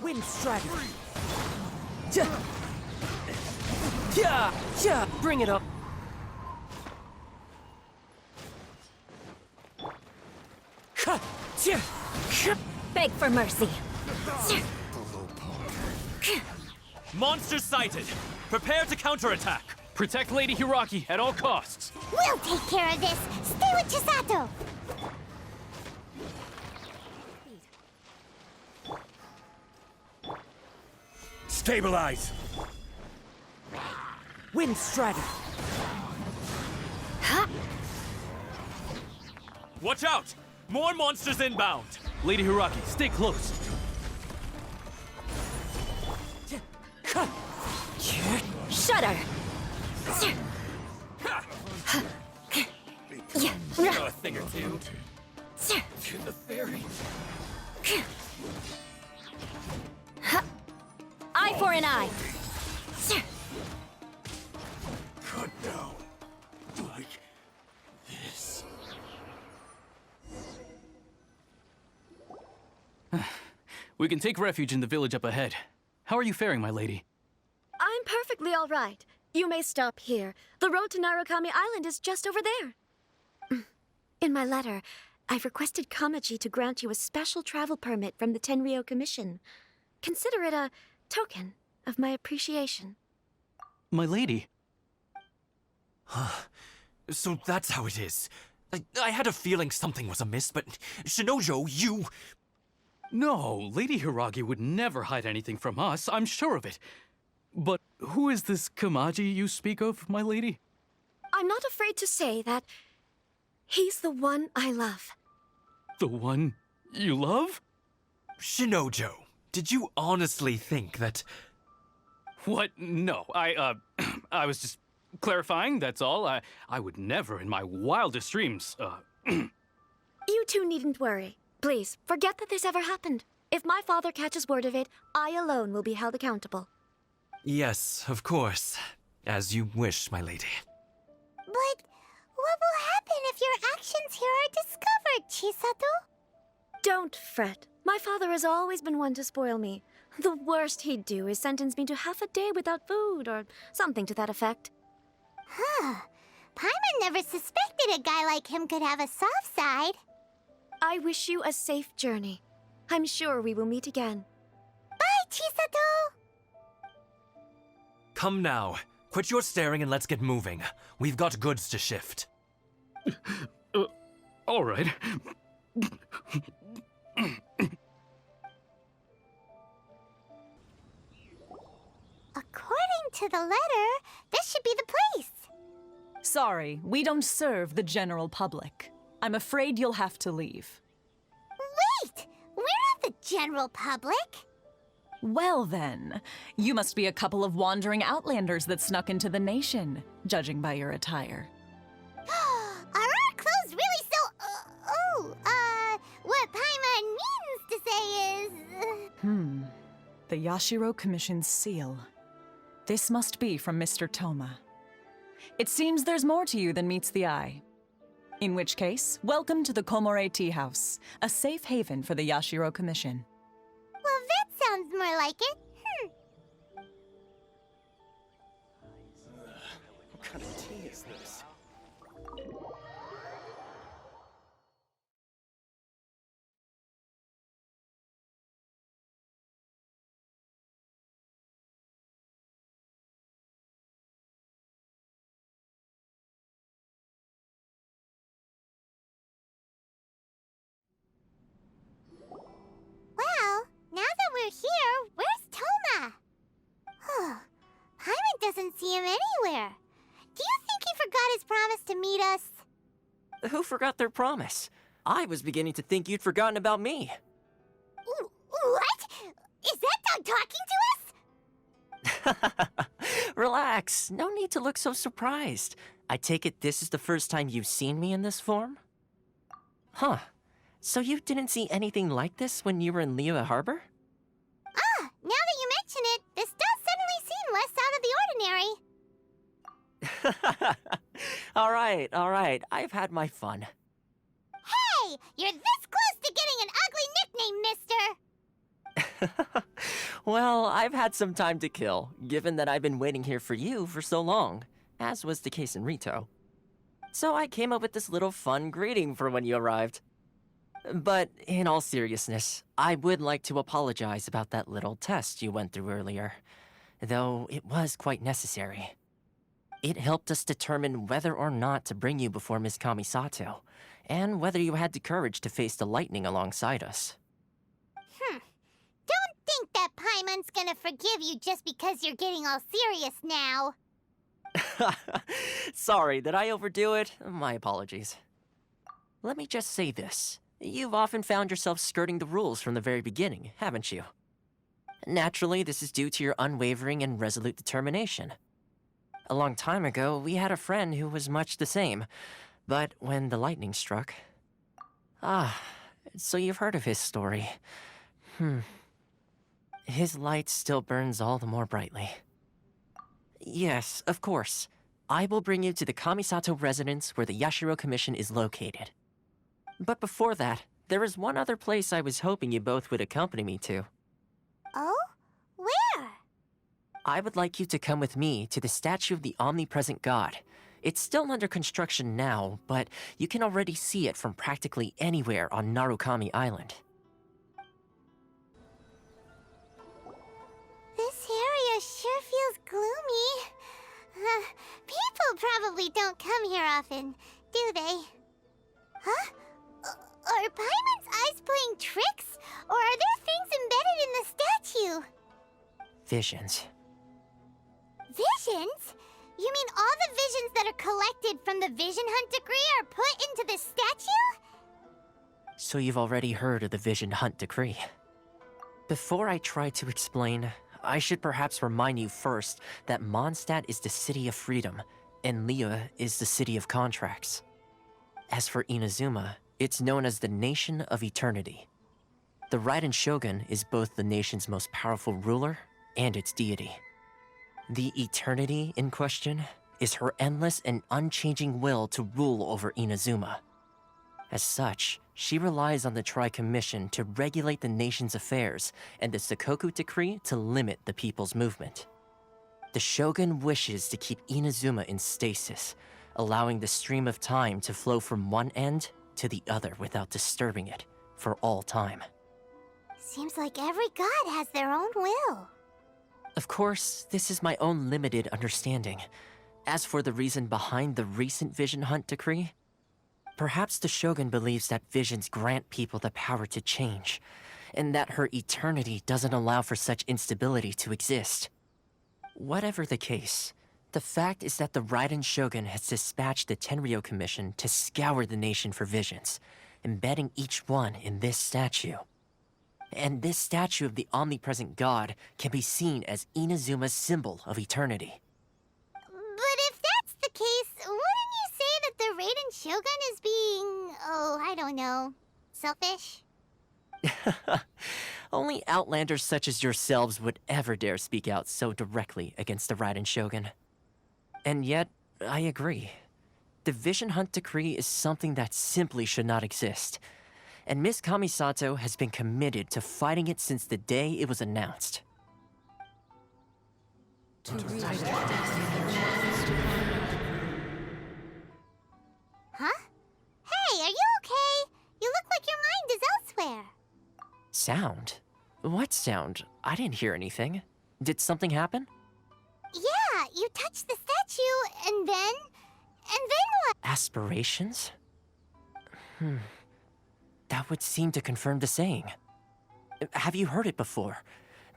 Wind Strider. Yeah, bring it up. Beg for mercy. Monsters sighted. Prepare to counterattack. Protect Lady Hiragi at all costs. We'll take care of this. Stay with Chisato. Stabilize. Wind Strider. Watch out! More monsters inbound! Lady Hiragi, stay close. Shudder! Know a thing or two. To the fairy. Eye for an eye. Cut down. Like this. We can take refuge in the village up ahead. How are you faring, my lady? perfectly all right. You may stop here. The road to Narukami Island is just over there. In my letter, I've requested Kamaji to grant you a special travel permit from the Tenryou Commission. Consider it a token of my appreciation. My lady. So that's how it is. I had a feeling something was amiss, but Shinojo, you... No, Lady Hiragi would never hide anything from us, I'm sure of it. But who is this Kamaji you speak of, my lady? I'm not afraid to say that he's the one I love. The one you love? Shinojo, did you honestly think that... What? No, I was just clarifying, that's all. I would never in my wildest dreams, You two needn't worry. Please, forget that this ever happened. If my father catches word of it, I alone will be held accountable. Yes, of course. As you wish, my lady. But what will happen if your actions here are discovered, Chisato? Don't fret. My father has always been one to spoil me. The worst he'd do is sentence me to half a day without food, or something to that effect. Huh. Paimon never suspected a guy like him could have a soft side. I wish you a safe journey. I'm sure we will meet again. Bye, Chisato! Come now. Quit your staring and let's get moving. We've got goods to shift. All right. According to the letter, this should be the place. Sorry, we don't serve the general public. I'm afraid you'll have to leave. Wait! We're not the general public. Well then, you must be a couple of wandering outlanders that snuck into the nation, judging by your attire. Are our clothes really so... what Paimon means to say is... The Yashiro Commission's seal. This must be from Mr. Toma. It seems there's more to you than meets the eye. In which case, welcome to the Komore Tea House, a safe haven for the Yashiro Commission. Well, that sounds more like it. What kind of tea is this? Well, now that we're here, where's Toma? Paimon doesn't see him anywhere. Do you think he forgot his promise to meet us? Who forgot their promise? I was beginning to think you'd forgotten about me. What? Is that dog talking to us? Relax. No need to look so surprised. I take it this is the first time you've seen me in this form? Huh. So you didn't see anything like this when you were in Liyue Harbor? Now that you mention it, this does suddenly seem less out of the ordinary. All right. I've had my fun. Hey! You're this close to getting an ugly nickname, mister! Well, I've had some time to kill, given that I've been waiting here for you for so long, as was the case in Rito. So I came up with this little fun greeting for when you arrived. But in all seriousness, I would like to apologize about that little test you went through earlier, though it was quite necessary. It helped us determine whether or not to bring you before Miss Kamisato, and whether you had the courage to face the lightning alongside us. Don't think that Paimon's gonna forgive you just because you're getting all serious now. Sorry, did I overdo it? My apologies. Let me just say this. You've often found yourself skirting the rules from the very beginning, haven't you? Naturally, this is due to your unwavering and resolute determination. A long time ago, we had a friend who was much the same, but when the lightning struck... so you've heard of his story. His light still burns all the more brightly. Yes, of course. I will bring you to the Kamisato residence where the Yashiro Commission is located. But before that, there is one other place I was hoping you both would accompany me to. Oh? Where? I would like you to come with me to the statue of the omnipresent god. It's still under construction now, but you can already see it from practically anywhere on Narukami Island. This area sure feels gloomy. People probably don't come here often, do they? Huh? Are Paimon's eyes playing tricks? Or are there things embedded in the statue? Visions. Visions? You mean all the visions that are collected from the Vision Hunt decree are put into the statue? So you've already heard of the Vision Hunt decree. Before I try to explain, I should perhaps remind you first that Mondstadt is the city of freedom, and Liyue is the city of contracts. As for Inazuma, it's known as the Nation of Eternity. The Raiden Shogun is both the nation's most powerful ruler and its deity. The Eternity in question is her endless and unchanging will to rule over Inazuma. As such, she relies on the Tri-Commission to regulate the nation's affairs and the Sakoku Decree to limit the people's movement. The Shogun wishes to keep Inazuma in stasis, allowing the stream of time to flow from one end to the other without disturbing it for all time. Seems like every god has their own will. Of course, this is my own limited understanding. As for the reason behind the recent Vision Hunt decree, perhaps the Shogun believes that visions grant people the power to change, and that her eternity doesn't allow for such instability to exist. Whatever the case, the fact is that the Raiden Shogun has dispatched the Tenryou Commission to scour the nation for visions, embedding each one in this statue. And this statue of the omnipresent god can be seen as Inazuma's symbol of eternity. But if that's the case, wouldn't you say that the Raiden Shogun is being, I don't know, selfish? Only outlanders such as yourselves would ever dare speak out so directly against the Raiden Shogun. And yet, I agree. The Vision Hunt decree is something that simply should not exist. And Miss Kamisato has been committed to fighting it since the day it was announced. Huh? Hey, are you okay? You look like your mind is elsewhere. Sound? What sound? I didn't hear anything. Did something happen? Yeah, you touched the statue, and then what? Aspirations? That would seem to confirm the saying. Have you heard it before?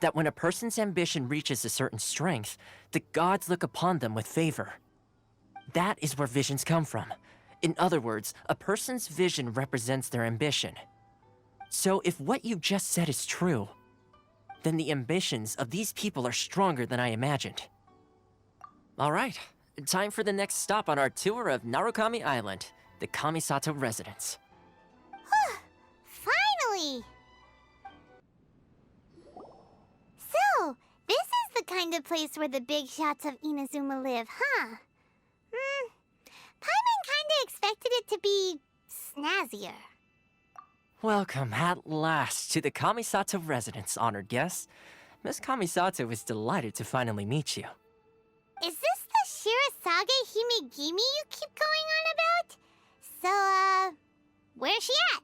That when a person's ambition reaches a certain strength, the gods look upon them with favor. That is where visions come from. In other words, a person's vision represents their ambition. So if what you just said is true, then the ambitions of these people are stronger than I imagined. All right, time for the next stop on our tour of Narukami Island, the Kamisato residence. Finally! So, this is the kind of place where the big shots of Inazuma live, huh? Paimon kinda expected it to be snazzier. Welcome at last to the Kamisato residence, honored guests. Miss Kamisato is delighted to finally meet you. Is this the Shirasage Himegimi you keep going on about? So, where's she at?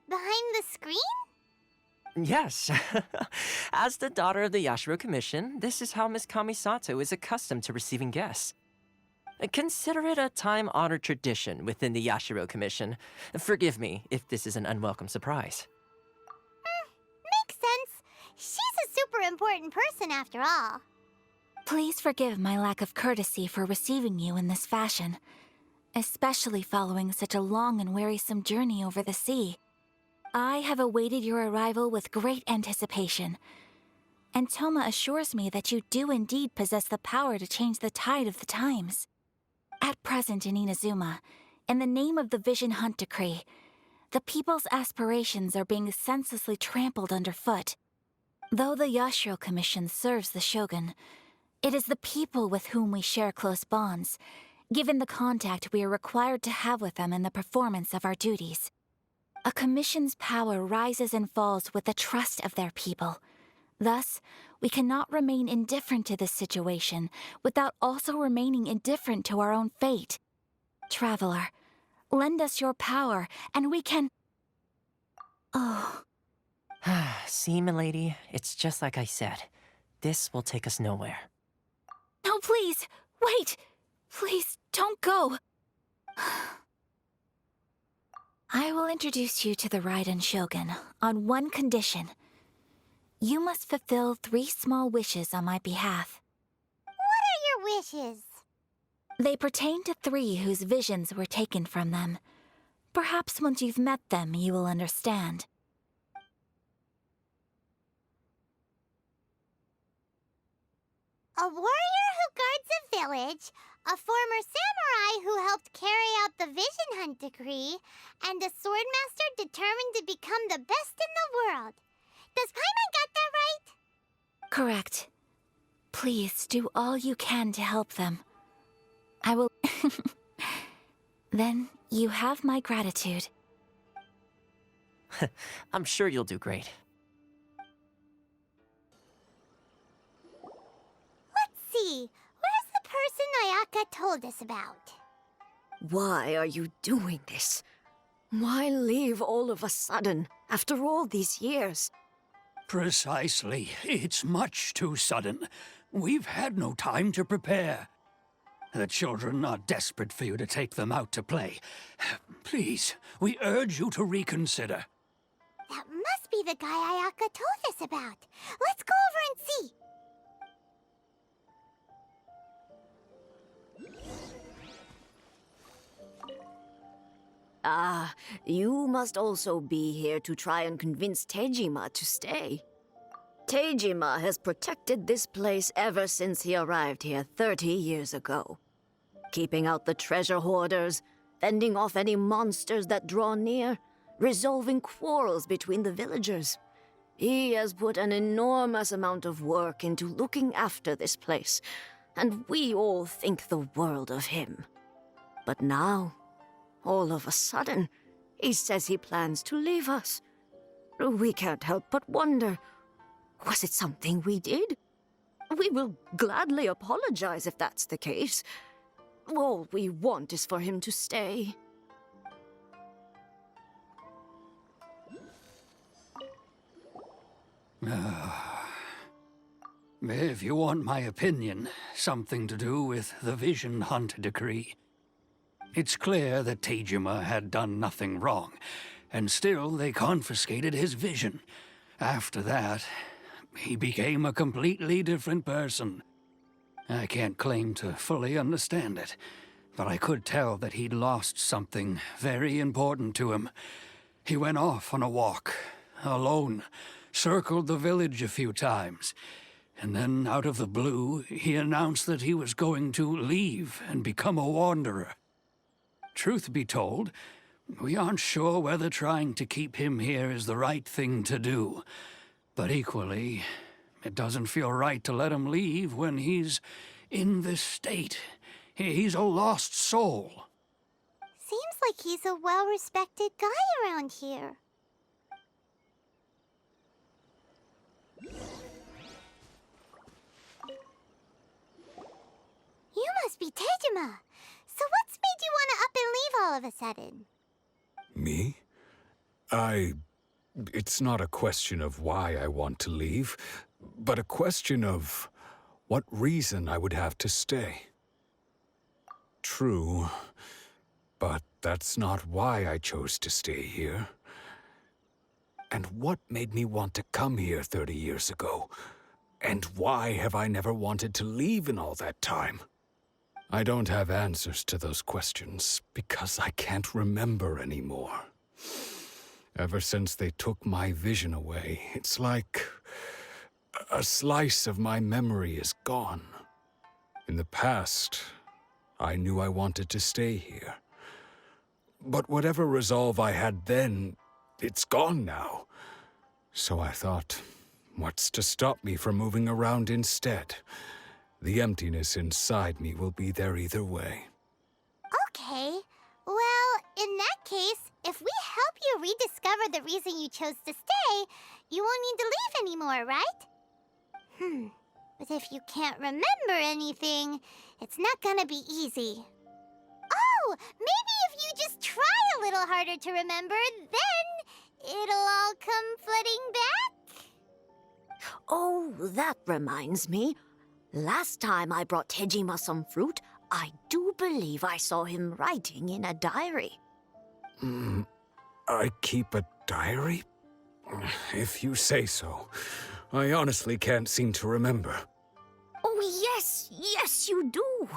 Behind the screen? Yes. As the daughter of the Yashiro Commission, this is how Miss Kamisato is accustomed to receiving guests. Consider it a time-honored tradition within the Yashiro Commission. Forgive me if this is an unwelcome surprise. Makes sense. She's a super important person after all. Please forgive my lack of courtesy for receiving you in this fashion, especially following such a long and wearisome journey over the sea. I have awaited your arrival with great anticipation, and Toma assures me that you do indeed possess the power to change the tide of the times. At present in Inazuma, in the name of the Vision Hunt decree, the people's aspirations are being senselessly trampled underfoot. Though the Yashiro Commission serves the Shogun, it is the people with whom we share close bonds, given the contact we are required to have with them in the performance of our duties. A commission's power rises and falls with the trust of their people, Thus, we cannot remain indifferent to this situation without also remaining indifferent to our own fate. Traveler, lend us your power, and we can... Oh. See, milady, it's just like I said. This will take us nowhere. No, please! Wait! Please, don't go! I will introduce you to the Raiden Shogun on one condition. You must fulfill 3 small wishes on my behalf. What are your wishes? They pertain to 3 whose visions were taken from them. Perhaps once you've met them, you will understand. A warrior who guards a village, a former samurai who helped carry out the Vision Hunt decree, and a swordmaster determined to become the best in the world. Does Paimon got that right? Correct. Please do all you can to help them. I will... Then you have my gratitude. I'm sure you'll do great. Let's see. Where's the person Ayaka told us about? Why are you doing this? Why leave all of a sudden, after all these years? Precisely. It's much too sudden. We've had no time to prepare. The children are desperate for you to take them out to play. Please, we urge you to reconsider. That must be the guy Ayaka told us about. Let's go over and see. Ah, you must also be here to try and convince Tejima to stay. Tejima has protected this place ever since he arrived here 30 years ago. Keeping out the treasure hoarders, fending off any monsters that draw near, resolving quarrels between the villagers. He has put an enormous amount of work into looking after this place, and we all think the world of him. But now, all of a sudden, he says he plans to leave us. We can't help but wonder, was it something we did? We will gladly apologize if that's the case. All we want is for him to stay. If you want my opinion, something to do with the Vision Hunt decree. It's clear that Tejima had done nothing wrong, and still they confiscated his vision. After that, he became a completely different person. I can't claim to fully understand it, but I could tell that he'd lost something very important to him. He went off on a walk, alone, circled the village a few times, and then out of the blue, he announced that he was going to leave and become a wanderer. Truth be told, we aren't sure whether trying to keep him here is the right thing to do. But equally, it doesn't feel right to let him leave when he's in this state. He's a lost soul. Seems like he's a well-respected guy around here. You must be Tejima. So what's made you want to up and leave all of a sudden? Me? It's not a question of why I want to leave, but a question of what reason I would have to stay. True, but that's not why I chose to stay here. And what made me want to come here 30 years ago? And why have I never wanted to leave in all that time? I don't have answers to those questions because I can't remember anymore. Ever since they took my vision away, it's like a slice of my memory is gone. In the past, I knew I wanted to stay here. But whatever resolve I had then, it's gone now. So I thought, what's to stop me from moving around instead? The emptiness inside me will be there either way. Okay. Well, in that case, if we help you rediscover the reason you chose to stay, you won't need to leave anymore, right? But if you can't remember anything, it's not gonna be easy. Oh, maybe if you just try a little harder to remember, then it'll all come flooding back? Oh, that reminds me. Last time I brought Tejima some fruit, I do believe I saw him writing in a diary. I keep a diary? If you say so. I honestly can't seem to remember. Oh, yes, you do.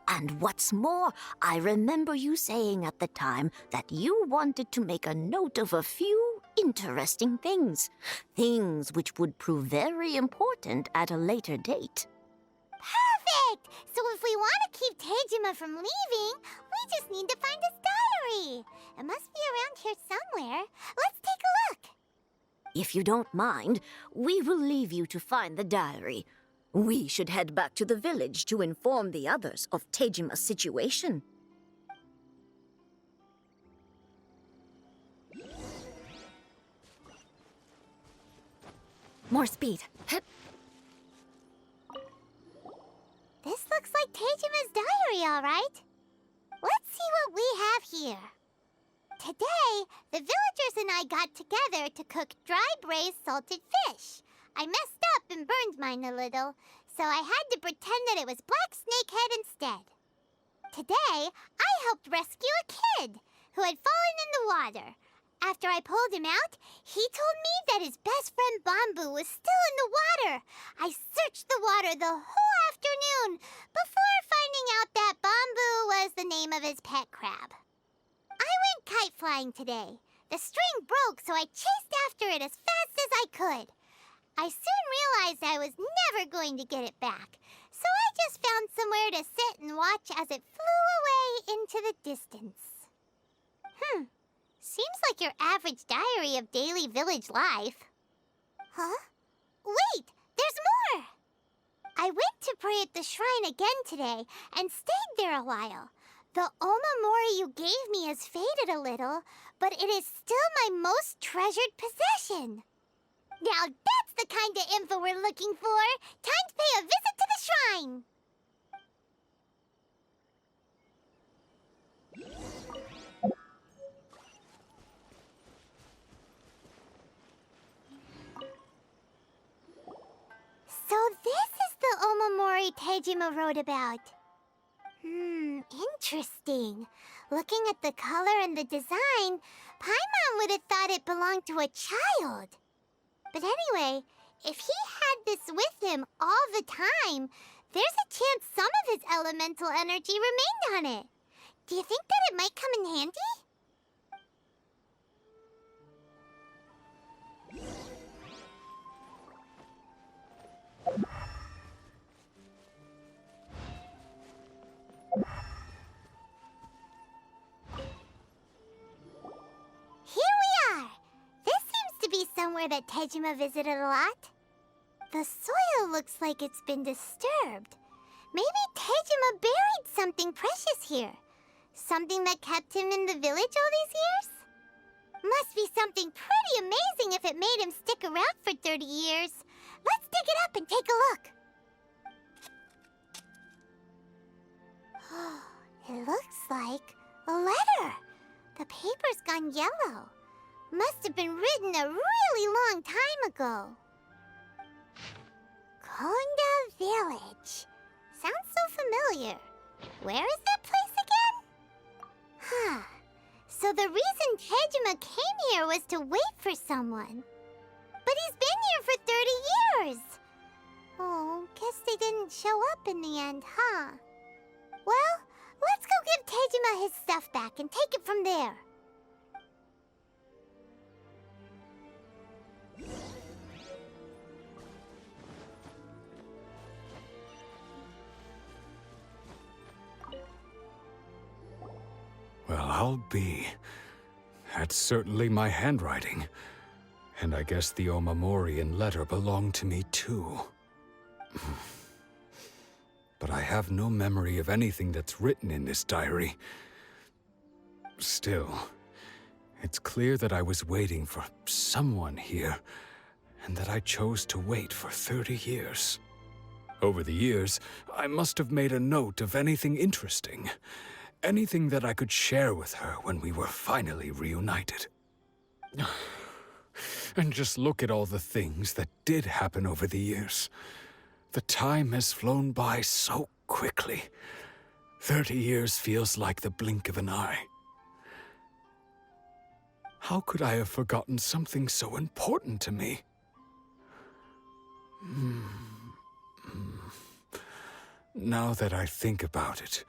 And what's more, I remember you saying at the time that you wanted to make a note of a few interesting things. Things which would prove very important at a later date. Perfect! So if we want to keep Tejima from leaving, we just need to find his diary. It must be around here somewhere. Let's take a look. If you don't mind, we will leave you to find the diary. We should head back to the village to inform the others of Tejima's situation. More speed. This looks like Tejima's diary, all right. Let's see what we have here. Today, the villagers and I got together to cook dry braised salted fish. I messed up and burned mine a little, so I had to pretend that it was black snakehead instead. Today, I helped rescue a kid who had fallen in the water. After I pulled him out, he told me that his best friend Bamboo was still in the water. I searched the water the whole afternoon before finding out that Bamboo was the name of his pet crab. I went kite flying today. The string broke, so I chased after it as fast as I could. I soon realized I was never going to get it back, so I just found somewhere to sit and watch as it flew away into the distance. Seems like your average diary of daily village life. Huh? Wait, there's more! I went to pray at the shrine again today and stayed there a while. The omamori you gave me has faded a little, but it is still my most treasured possession. Now that's the kind of info we're looking for. Time to pay a visit to the shrine. So this is the omamori Tejima wrote about. Interesting. Looking at the color and the design, Paimon would have thought it belonged to a child. But anyway, if he had this with him all the time, there's a chance some of his elemental energy remained on it. Do you think that it might come in handy? Here we are! This seems to be somewhere that Tejima visited a lot. The soil looks like it's been disturbed. Maybe Tejima buried something precious here. Something that kept him in the village all these years? Must be something pretty amazing if it made him stick around for 30 years. Let's dig it up and take a look. It looks like a letter. The paper's gone yellow. Must have been written a really long time ago. Konda Village. Sounds so familiar. Where is that place again? So the reason Tejima came here was to wait for someone. But he's been here for 30 years. Oh, guess they didn't show up in the end, huh? Well, let's go give Tejima his stuff back and take it from there. Well, I'll be. That's certainly my handwriting. And I guess the Omamorian letter belonged to me too. But I have no memory of anything that's written in this diary. Still, it's clear that I was waiting for someone here, and that I chose to wait for 30 years. Over the years, I must have made a note of anything interesting, anything that I could share with her when we were finally reunited. And just look at all the things that did happen over the years. The time has flown by so quickly. 30 years feels like the blink of an eye. How could I have forgotten something so important to me? Now that I think about it,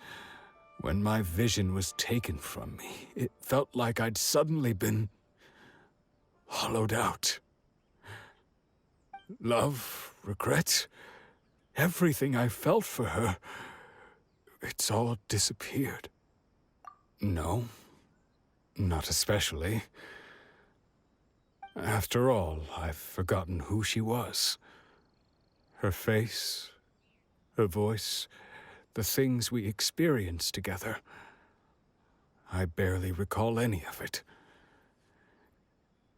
when my vision was taken from me, it felt like I'd suddenly been hollowed out. Love, regret, everything I felt for her, it's all disappeared. No, not especially. After all, I've forgotten who she was. Her face, her voice, the things we experienced together. I barely recall any of it.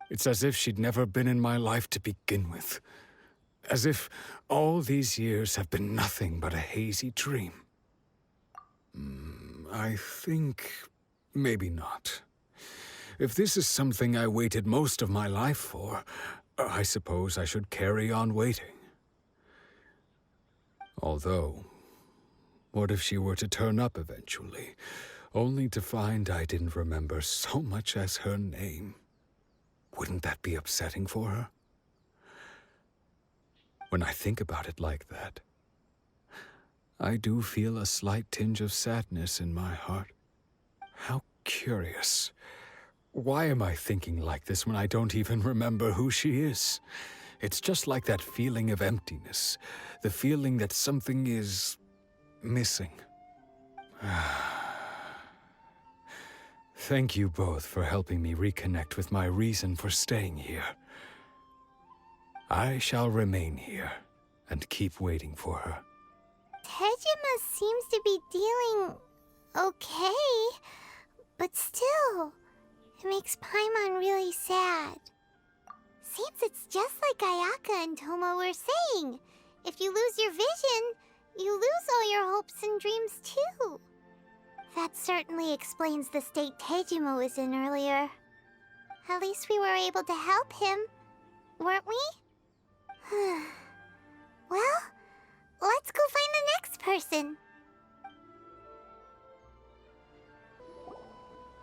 It's as if she'd never been in my life to begin with. As if all these years have been nothing but a hazy dream. I think maybe not. If this is something I waited most of my life for, I suppose I should carry on waiting. Although, what if she were to turn up eventually, only to find I didn't remember so much as her name? Wouldn't that be upsetting for her? When I think about it like that, I do feel a slight tinge of sadness in my heart. How curious. Why am I thinking like this when I don't even remember who she is? It's just like that feeling of emptiness, the feeling that something is missing. Thank you both for helping me reconnect with my reason for staying here. I shall remain here and keep waiting for her. Tejima seems to be dealing okay, but still, it makes Paimon really sad. Seems it's just like Ayaka and Toma were saying. If you lose your vision, you lose all your hopes and dreams too. That certainly explains the state Tejima was in earlier. At least we were able to help him, weren't we? Well, let's go find the next person.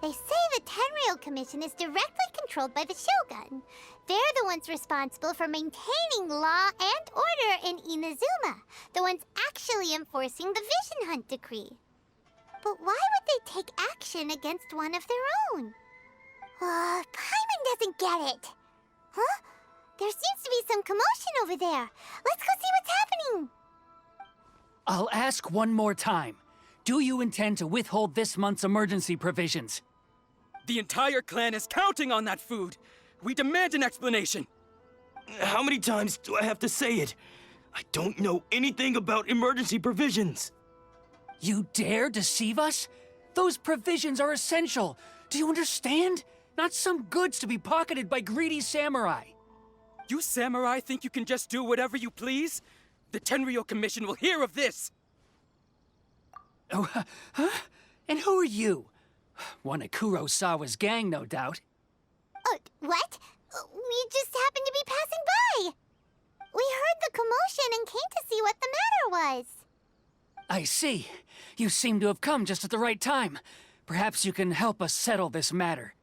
They say the Tenryou Commission is directly controlled by the Shogun. They're the ones responsible for maintaining law and order in Inazuma, the ones actually enforcing the Vision Hunt decree. But why would they take action against one of their own? Paimon doesn't get it. Huh? There seems to be some commotion over there. Let's go see what's happening. I'll ask one more time. Do you intend to withhold this month's emergency provisions? The entire clan is counting on that food. We demand an explanation. How many times do I have to say it? I don't know anything about emergency provisions. You dare deceive us? Those provisions are essential. Do you understand? Not some goods to be pocketed by greedy samurai. You samurai think you can just do whatever you please? The Tenryou Commission will hear of this! Oh, huh? And who are you? One of Kurosawa's gang, no doubt. What? We just happened to be passing by. We heard the commotion and came to see what the matter was. I see. You seem to have come just at the right time. Perhaps you can help us settle this matter.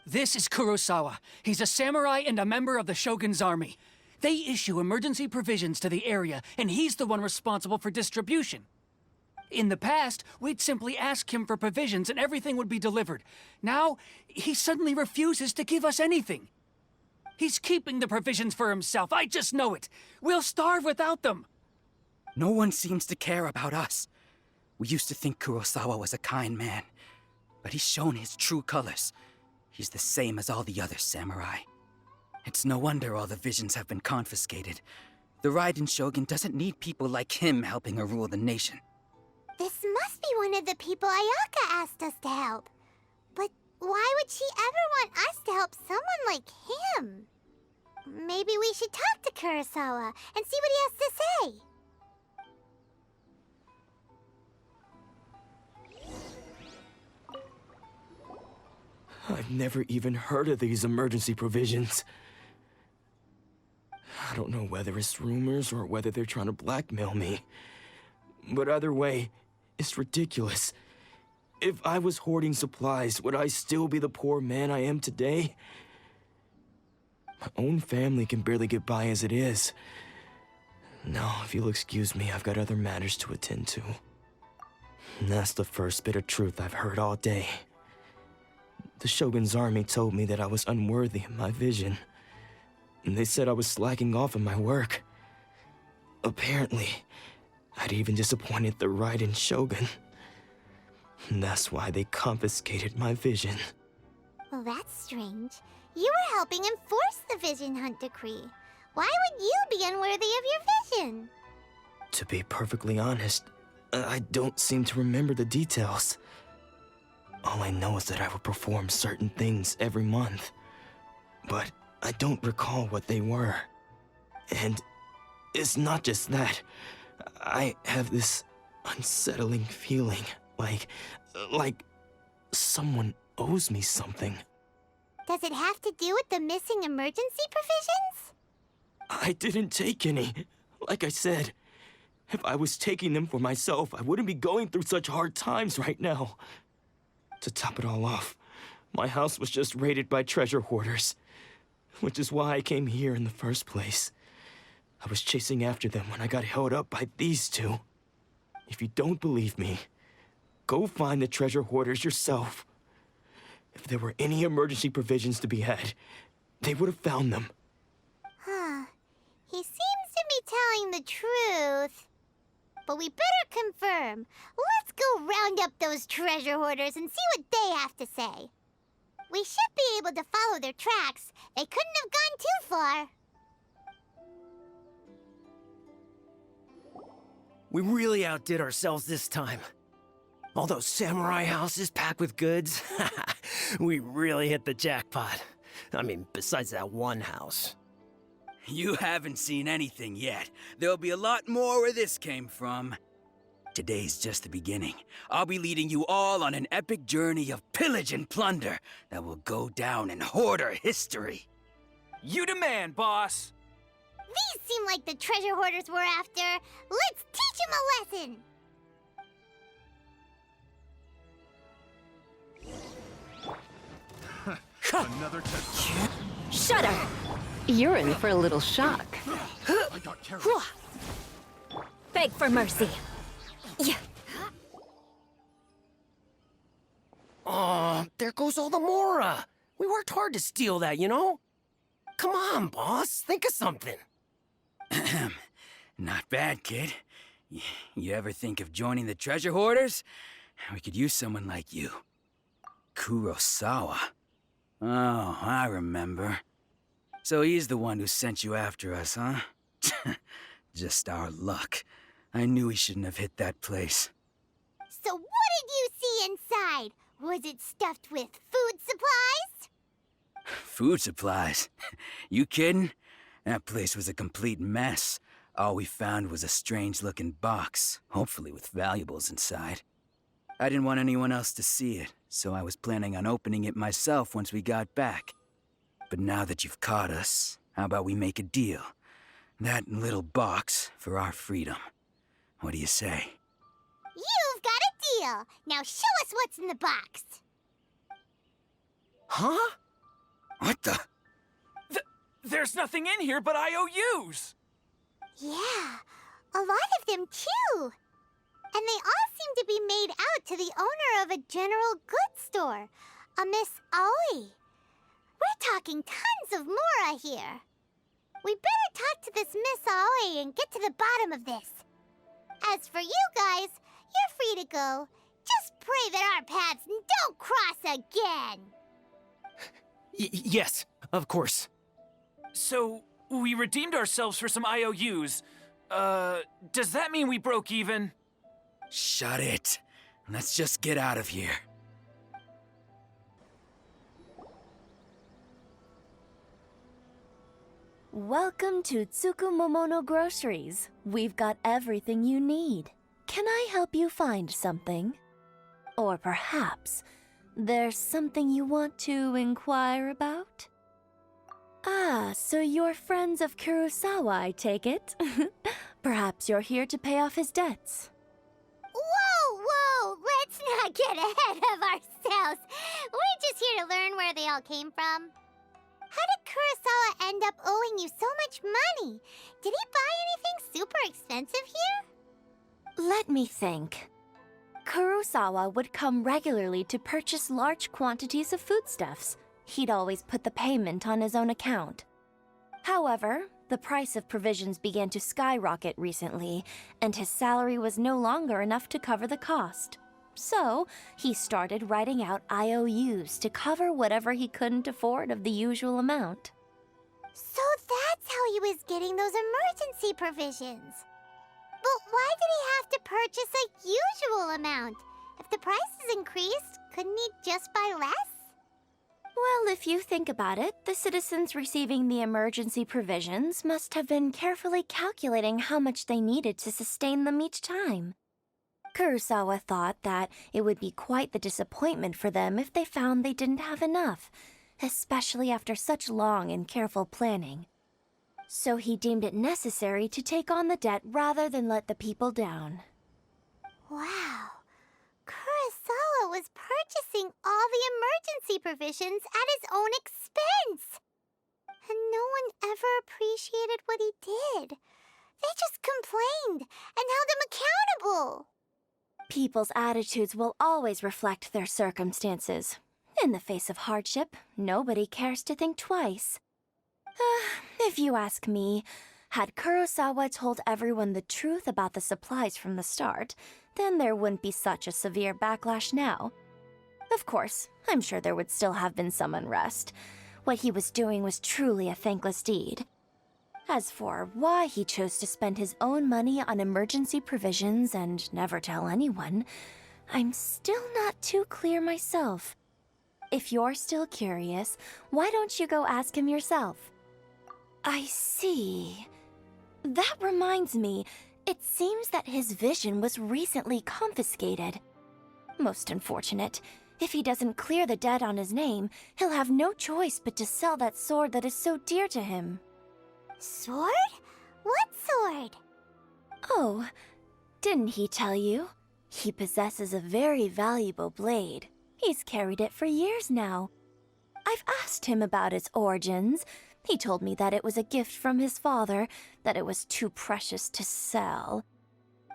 This is Kurosawa. He's a samurai and a member of the Shogun's army. They issue emergency provisions to the area, and he's the one responsible for distribution. In the past, we'd simply ask him for provisions and everything would be delivered. Now, he suddenly refuses to give us anything. He's keeping the provisions for himself, I just know it. We'll starve without them. No one seems to care about us. We used to think Kurosawa was a kind man, but he's shown his true colors. He's the same as all the other samurai. It's no wonder all the visions have been confiscated. The Raiden Shogun doesn't need people like him helping her rule the nation. This must be one of the people Ayaka asked us to help. But why would she ever want us to help someone like him? Maybe we should talk to Kurosawa and see what he has to say. I've never even heard of these emergency provisions. I don't know whether it's rumors or whether they're trying to blackmail me. But either way, it's ridiculous. If I was hoarding supplies, would I still be the poor man I am today? My own family can barely get by as it is. Now, if you'll excuse me, I've got other matters to attend to. And that's the first bit of truth I've heard all day. The Shogun's army told me that I was unworthy of my vision. And they said I was slacking off in my work. Apparently, I'd even disappointed the Raiden Shogun. And that's why they confiscated my vision. Well, that's strange. You were helping enforce the Vision Hunt decree. Why would you be unworthy of your vision? To be perfectly honest, I don't seem to remember the details. All I know is that I would perform certain things every month. But I don't recall what they were. And it's not just that. I have this unsettling feeling, like someone owes me something. Does it have to do with the missing emergency provisions? I didn't take any. Like I said, if I was taking them for myself, I wouldn't be going through such hard times right now. To top it all off, my house was just raided by treasure hoarders, which is why I came here in the first place. I was chasing after them when I got held up by these two. If you don't believe me, go find the treasure hoarders yourself. If there were any emergency provisions to be had, they would have found them. Huh. He seems to be telling the truth. But we better confirm. Let's go round up those treasure hoarders and see what they have to say. We should be able to follow their tracks. They couldn't have gone too far. We really outdid ourselves this time. All those samurai houses packed with goods. We really hit the jackpot. I mean, besides that one house. You haven't seen anything yet. There'll be a lot more where this came from. Today's just the beginning. I'll be leading you all on an epic journey of pillage and plunder that will go down in hoarder history. You demand, boss! These seem like the treasure hoarders we're after. Let's teach them a lesson! Another test. Shut up! You're in for a little shock. I got carried. Beg for mercy. Yeah. Oh, there goes all the Mora. We worked hard to steal that, you know? Come on, boss. Think of something. Not bad, kid. You ever think of joining the treasure hoarders? We could use someone like you. Kurosawa. Oh, I remember. So he's the one who sent you after us, huh? Just our luck. I knew he shouldn't have hit that place. So what did you see inside? Was it stuffed with food supplies? Food supplies? You kidding? That place was a complete mess. All we found was a strange-looking box, hopefully with valuables inside. I didn't want anyone else to see it, so I was planning on opening it myself once we got back. But now that you've caught us, how about we make a deal? That little box for our freedom. What do you say? You've got a deal! Now show us what's in the box! Huh? What the? There's nothing in here but IOUs! Yeah, a lot of them too! And they all seem to be made out to the owner of a general goods store, a Miss Aoi. We're talking tons of Mora here. We better talk to this Miss Aoi and get to the bottom of this. As for you guys, you're free to go. Just pray that our paths don't cross again. Yes, of course. So, we redeemed ourselves for some IOUs. Does that mean we broke even? Shut it. Let's just get out of here. Welcome to Tsukumomono Groceries. We've got everything you need. Can I help you find something? Or perhaps there's something you want to inquire about? Ah, so you're friends of Kurosawa, I take it. Perhaps you're here to pay off his debts. Whoa, whoa! Let's not get ahead of ourselves. We're just here to learn where they all came from. How did Kurosawa end up owing you so much money? Did he buy anything super expensive here? Let me think. Kurosawa would come regularly to purchase large quantities of foodstuffs. He'd always put the payment on his own account. However, the price of provisions began to skyrocket recently, and his salary was no longer enough to cover the cost. So, he started writing out IOUs to cover whatever he couldn't afford of the usual amount. So that's how he was getting those emergency provisions. But why did he have to purchase a usual amount? If the prices increased, couldn't he just buy less? Well, if you think about it, the citizens receiving the emergency provisions must have been carefully calculating how much they needed to sustain them each time. Kurosawa thought that it would be quite the disappointment for them if they found they didn't have enough, especially after such long and careful planning. So he deemed it necessary to take on the debt rather than let the people down. Wow. Kurosawa was purchasing all the emergency provisions at his own expense. And no one ever appreciated what he did. They just complained and held him accountable. People's attitudes will always reflect their circumstances. In the face of hardship, nobody cares to think twice. If you ask me, had Kurosawa told everyone the truth about the supplies from the start, then there wouldn't be such a severe backlash now. Of course, I'm sure there would still have been some unrest. What he was doing was truly a thankless deed. As for why he chose to spend his own money on emergency provisions and never tell anyone, I'm still not too clear myself. If you're still curious, why don't you go ask him yourself? I see. That reminds me, it seems that his vision was recently confiscated. Most unfortunate. If he doesn't clear the debt on his name, he'll have no choice but to sell that sword that is so dear to him. Sword? What sword? Oh, didn't he tell you? He possesses a very valuable blade. He's carried it for years now. I've asked him about its origins. He told me that it was a gift from his father, that it was too precious to sell.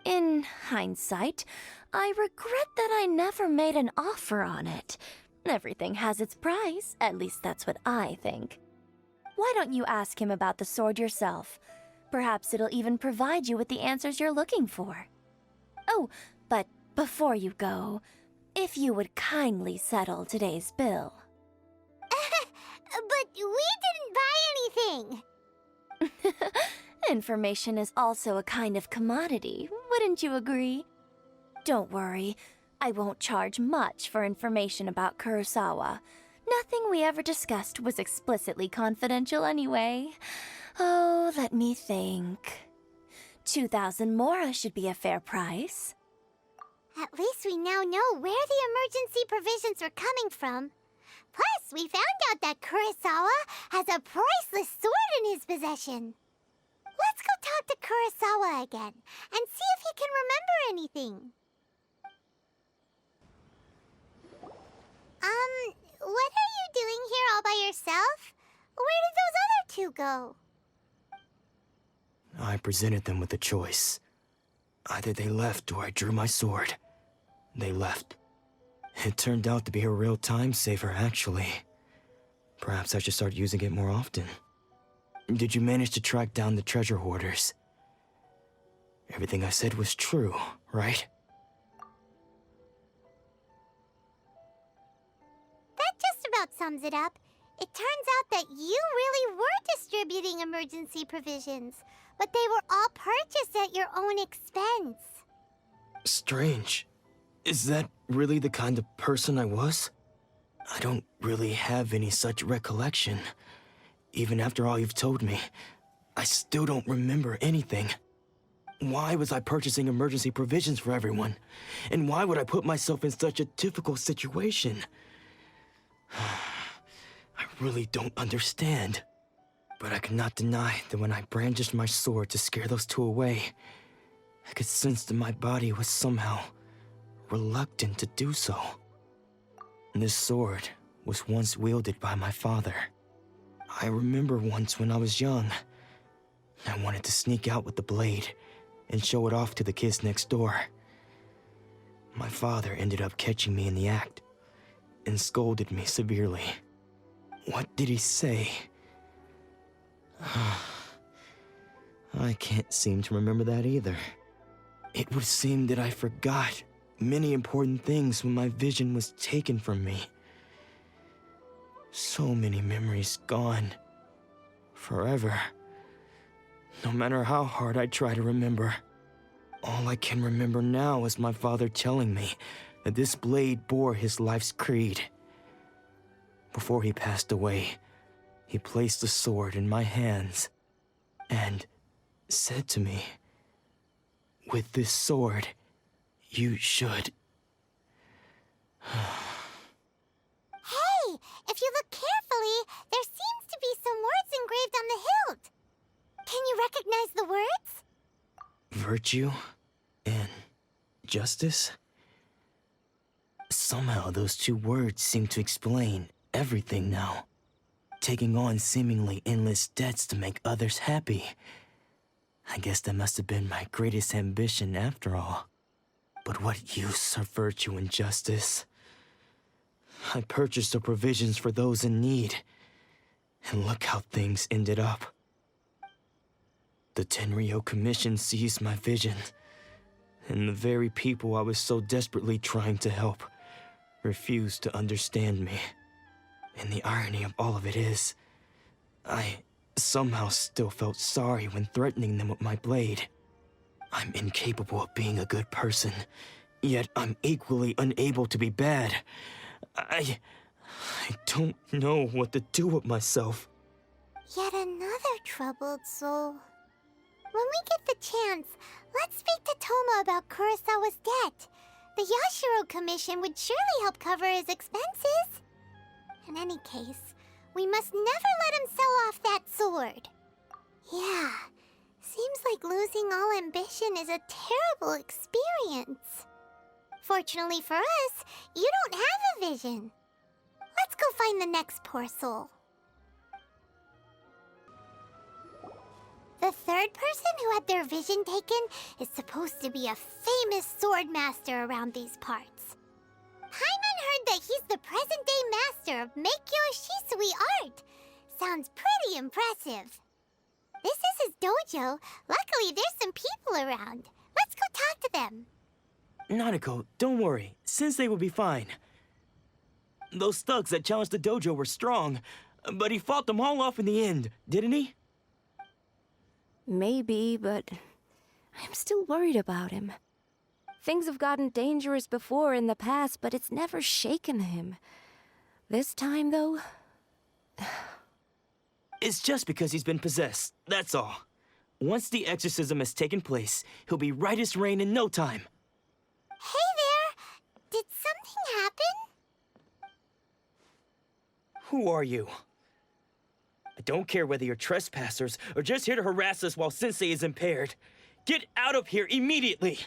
In hindsight, I regret that I never made an offer on it. Everything has its price, at least that's what I think. Why don't you ask him about the sword yourself? Perhaps it'll even provide you with the answers you're looking for. Oh, but before you go, if you would kindly settle today's bill. But we didn't buy anything! Information is also a kind of commodity, wouldn't you agree? Don't worry, I won't charge much for information about Kurosawa. Nothing we ever discussed was explicitly confidential anyway. Oh, let me think. 2,000 mora should be a fair price. At least we now know where the emergency provisions were coming from. Plus, we found out that Kurosawa has a priceless sword in his possession. Let's go talk to Kurosawa again and see if he can remember anything. What are you doing here all by yourself? Where did those other two go? I presented them with a choice. Either they left or I drew my sword. They left. It turned out to be a real time saver, actually. Perhaps I should start using it more often. Did you manage to track down the treasure hoarders? Everything I said was true, right? That just about sums it up. It turns out that you really were distributing emergency provisions, but they were all purchased at your own expense. Strange. Is that really the kind of person I was? I don't really have any such recollection. Even after all you've told me, I still don't remember anything. Why was I purchasing emergency provisions for everyone? And why would I put myself in such a difficult situation? I really don't understand. But I cannot deny that when I brandished my sword to scare those two away, I could sense that my body was somehow reluctant to do so. This sword was once wielded by my father. I remember once when I was young, I wanted to sneak out with the blade and show it off to the kids next door. My father ended up catching me in the act and scolded me severely. What did he say? I can't seem to remember that either. It would seem that I forgot many important things when my vision was taken from me. So many memories gone. Forever. No matter how hard I try to remember. All I can remember now is my father telling me that this blade bore his life's creed. Before he passed away, he placed the sword in my hands and said to me, "With this sword, you should..." Hey, if you look carefully, there seems to be some words engraved on the hilt. Can you recognize the words? Virtue and justice? Somehow those two words seem to explain everything now. Taking on seemingly endless debts to make others happy. I guess that must have been my greatest ambition after all. But what use are virtue and justice? I purchased the provisions for those in need, and look how things ended up. The Tenryo Commission seized my vision, and the very people I was so desperately trying to help refused to understand me. And the irony of all of it is, I somehow still felt sorry when threatening them with my blade. I'm incapable of being a good person, yet I'm equally unable to be bad. I don't know what to do with myself. Yet another troubled soul. When we get the chance, let's speak to Toma about Kurosawa's debt. The Yashiro Commission would surely help cover his expenses. In any case, we must never let him sell off that sword. Yeah, seems like losing all ambition is a terrible experience. Fortunately for us, you don't have a vision. Let's go find the next poor soul. The third person who had their vision taken is supposed to be a famous sword master around these parts. Paimon heard that he's the present-day master of Meikyo Shisui art. Sounds pretty impressive. This is his dojo. Luckily, there's some people around. Let's go talk to them. Nanako, don't worry. Sensei will be fine. Those thugs that challenged the dojo were strong, but he fought them all off in the end, didn't he? Maybe, but I'm still worried about him. Things have gotten dangerous before in the past, but it's never shaken him. This time, though... It's just because he's been possessed, that's all. Once the exorcism has taken place, he'll be right as rain in no time. Hey there! Did something happen? Who are you? I don't care whether you're trespassers or just here to harass us while Sensei is impaired. Get out of here immediately!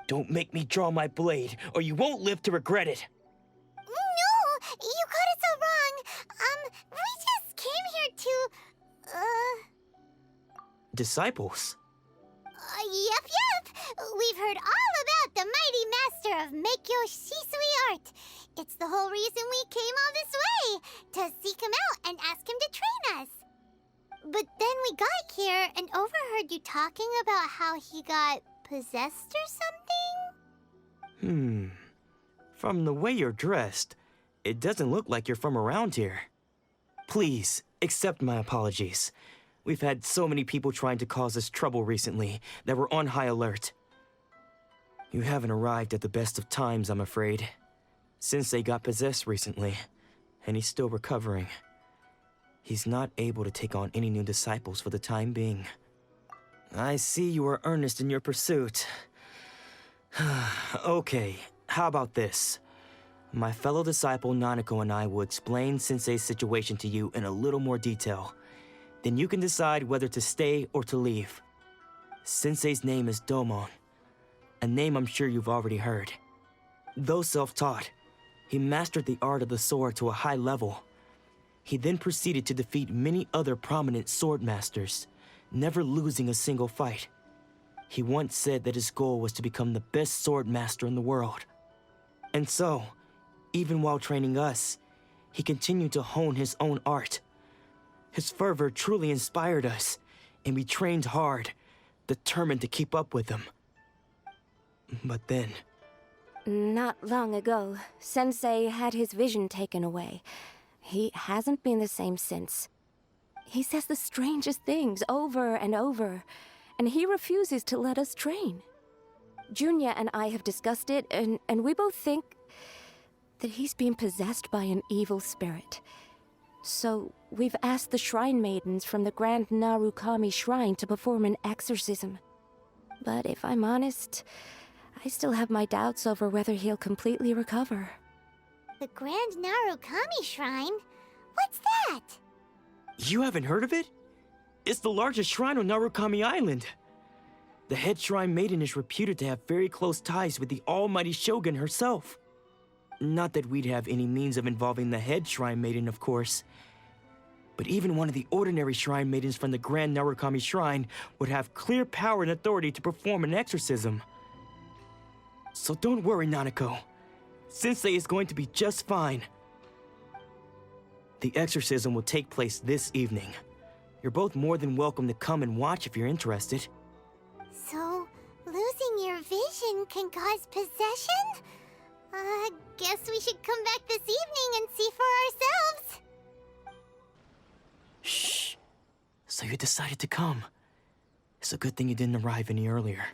Don't make me draw my blade, or you won't live to regret it. No! You got it so wrong! We just came here to... Disciples? Yep! We've heard all about the mighty master of Meikyo Shisui art. It's the whole reason we came all this way, to seek him out and ask him to train us. But then we got here and overheard you talking about how he got possessed or something? From the way you're dressed, it doesn't look like you're from around here. Please, accept my apologies. We've had so many people trying to cause us trouble recently that we're on high alert. You haven't arrived at the best of times, I'm afraid. Sensei got possessed recently, and he's still recovering. He's not able to take on any new disciples for the time being. I see you are earnest in your pursuit. Okay, how about this? My fellow disciple Nanako and I will explain Sensei's situation to you in a little more detail. Then you can decide whether to stay or to leave. Sensei's name is Domon, a name I'm sure you've already heard. Though self-taught, he mastered the art of the sword to a high level. He then proceeded to defeat many other prominent sword masters, never losing a single fight. He once said that his goal was to become the best sword master in the world. And so, even while training us, he continued to hone his own art. His fervor truly inspired us, and we trained hard, determined to keep up with him. But then... Not long ago, Sensei had his vision taken away. He hasn't been the same since. He says the strangest things over and over, and he refuses to let us train. Junya and I have discussed it, and we both think that he's been possessed by an evil spirit. So we've asked the shrine maidens from the Grand Narukami Shrine to perform an exorcism. But if I'm honest, I still have my doubts over whether he'll completely recover. The Grand Narukami Shrine? What's that? You haven't heard of it? It's the largest shrine on Narukami Island. The head shrine maiden is reputed to have very close ties with the almighty Shogun herself. Not that we'd have any means of involving the head shrine maiden, of course. But even one of the ordinary shrine maidens from the Grand Narukami Shrine would have clear power and authority to perform an exorcism. So don't worry, Nanako. Sensei is going to be just fine. The exorcism will take place this evening. You're both more than welcome to come and watch if you're interested. So, losing your vision can cause possession? Guess we should come back this evening and see for ourselves. Shh. So you decided to come. It's a good thing you didn't arrive any earlier.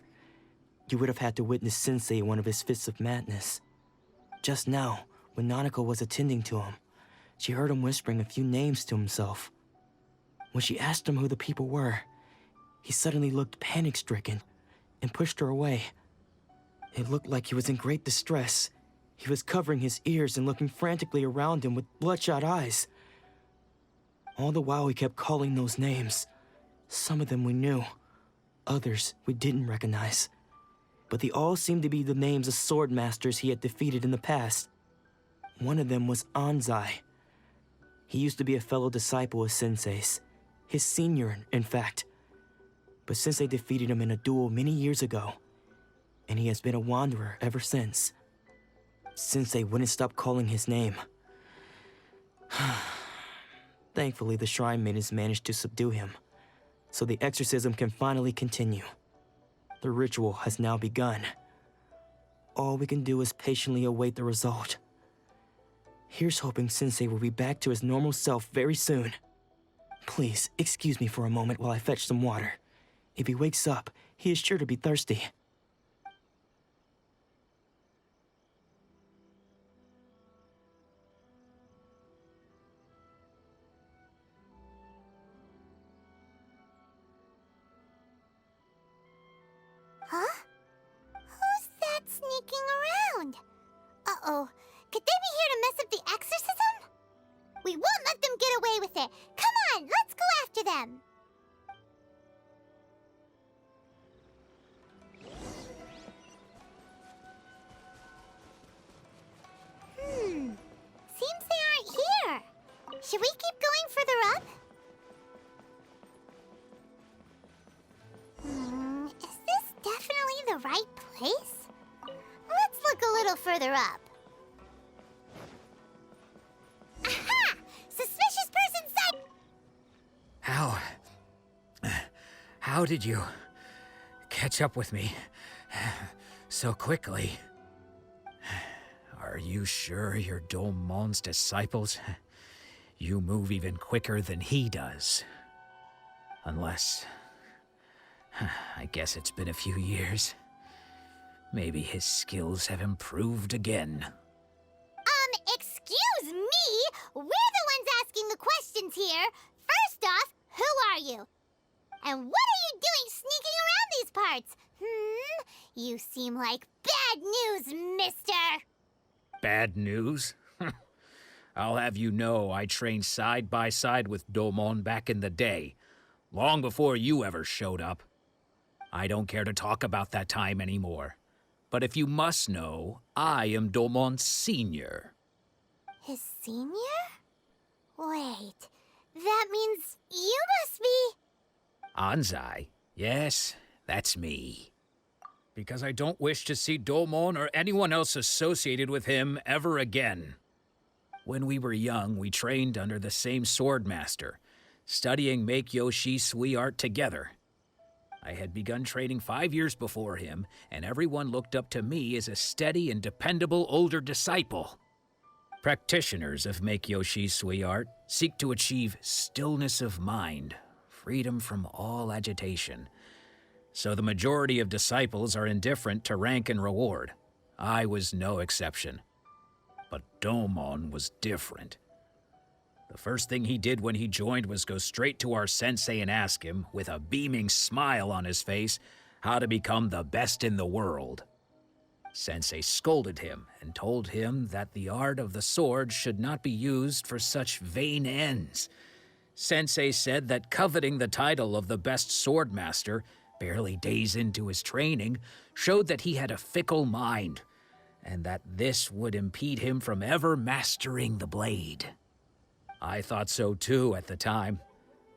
You would have had to witness Sensei in one of his fits of madness. Just now, when Nanako was attending to him, she heard him whispering a few names to himself. When she asked him who the people were, he suddenly looked panic-stricken and pushed her away. It looked like he was in great distress. He was covering his ears and looking frantically around him with bloodshot eyes. All the while he kept calling those names. Some of them we knew, others we didn't recognize. But they all seemed to be the names of sword masters he had defeated in the past. One of them was Anzai. He used to be a fellow disciple of Sensei's, his senior, in fact. But Sensei defeated him in a duel many years ago, and he has been a wanderer ever since. Sensei wouldn't stop calling his name. Thankfully, the shrine maidens managed to subdue him, so the exorcism can finally continue. The ritual has now begun. All we can do is patiently await the result. Here's hoping Sensei will be back to his normal self very soon. Please, excuse me for a moment while I fetch some water. If he wakes up, he is sure to be thirsty. Huh? Who's that sneaking around? Uh-oh. Could they be here to mess up the exorcism? We won't let them get away with it. Come on, let's go after them. Seems they aren't here. Should we keep going further up? Is this definitely the right place? Let's look a little further up. Aha! Suspicious person sight! How did you catch up with me so quickly? Are you sure you're Domon's disciples? You move even quicker than he does. Unless... I guess it's been a few years. Maybe his skills have improved again. Excuse me? We're the ones asking asking the questions here. First off, who are you? And what are you doing sneaking around these parts? You seem like bad news, mister! Bad news? I'll have you know I trained side by side with Domon back in the day, long before you ever showed up. I don't care to talk about that time anymore. But if you must know, I am Domon's senior. His senior? Wait, that means you must be... Anzai? Yes, that's me. Because I don't wish to see Domon or anyone else associated with him ever again. When we were young, we trained under the same swordmaster, studying Make-Yoshi Sui art together. I had begun training 5 years before him, and everyone looked up to me as a steady and dependable older disciple. Practitioners of Make-Yoshi Sui art seek to achieve stillness of mind, freedom from all agitation. So the majority of disciples are indifferent to rank and reward. I was no exception. But Domon was different. The first thing he did when he joined was go straight to our sensei and ask him, with a beaming smile on his face, how to become the best in the world. Sensei scolded him and told him that the art of the sword should not be used for such vain ends. Sensei said that coveting the title of the best swordmaster, barely days into his training, showed that he had a fickle mind, and that this would impede him from ever mastering the blade. I thought so too at the time,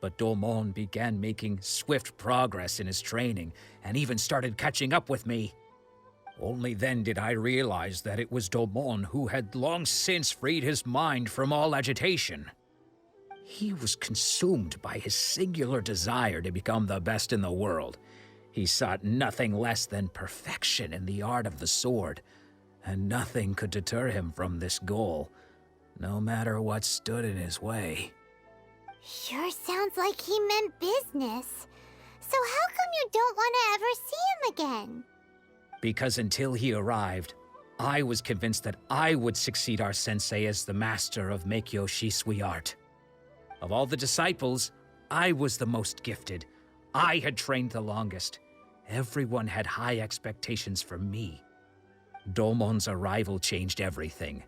but Domon began making swift progress in his training and even started catching up with me. Only then did I realize that it was Domon who had long since freed his mind from all agitation. He was consumed by his singular desire to become the best in the world. He sought nothing less than perfection in the art of the sword, and nothing could deter him from this goal, no matter what stood in his way. Sure sounds like he meant business. So how come you don't want to ever see him again? Because until he arrived, I was convinced that I would succeed our sensei as the master of Make-Yoshi Sui art. Of all the disciples, I was the most gifted. I had trained the longest. Everyone had high expectations for me. Domon's arrival changed everything.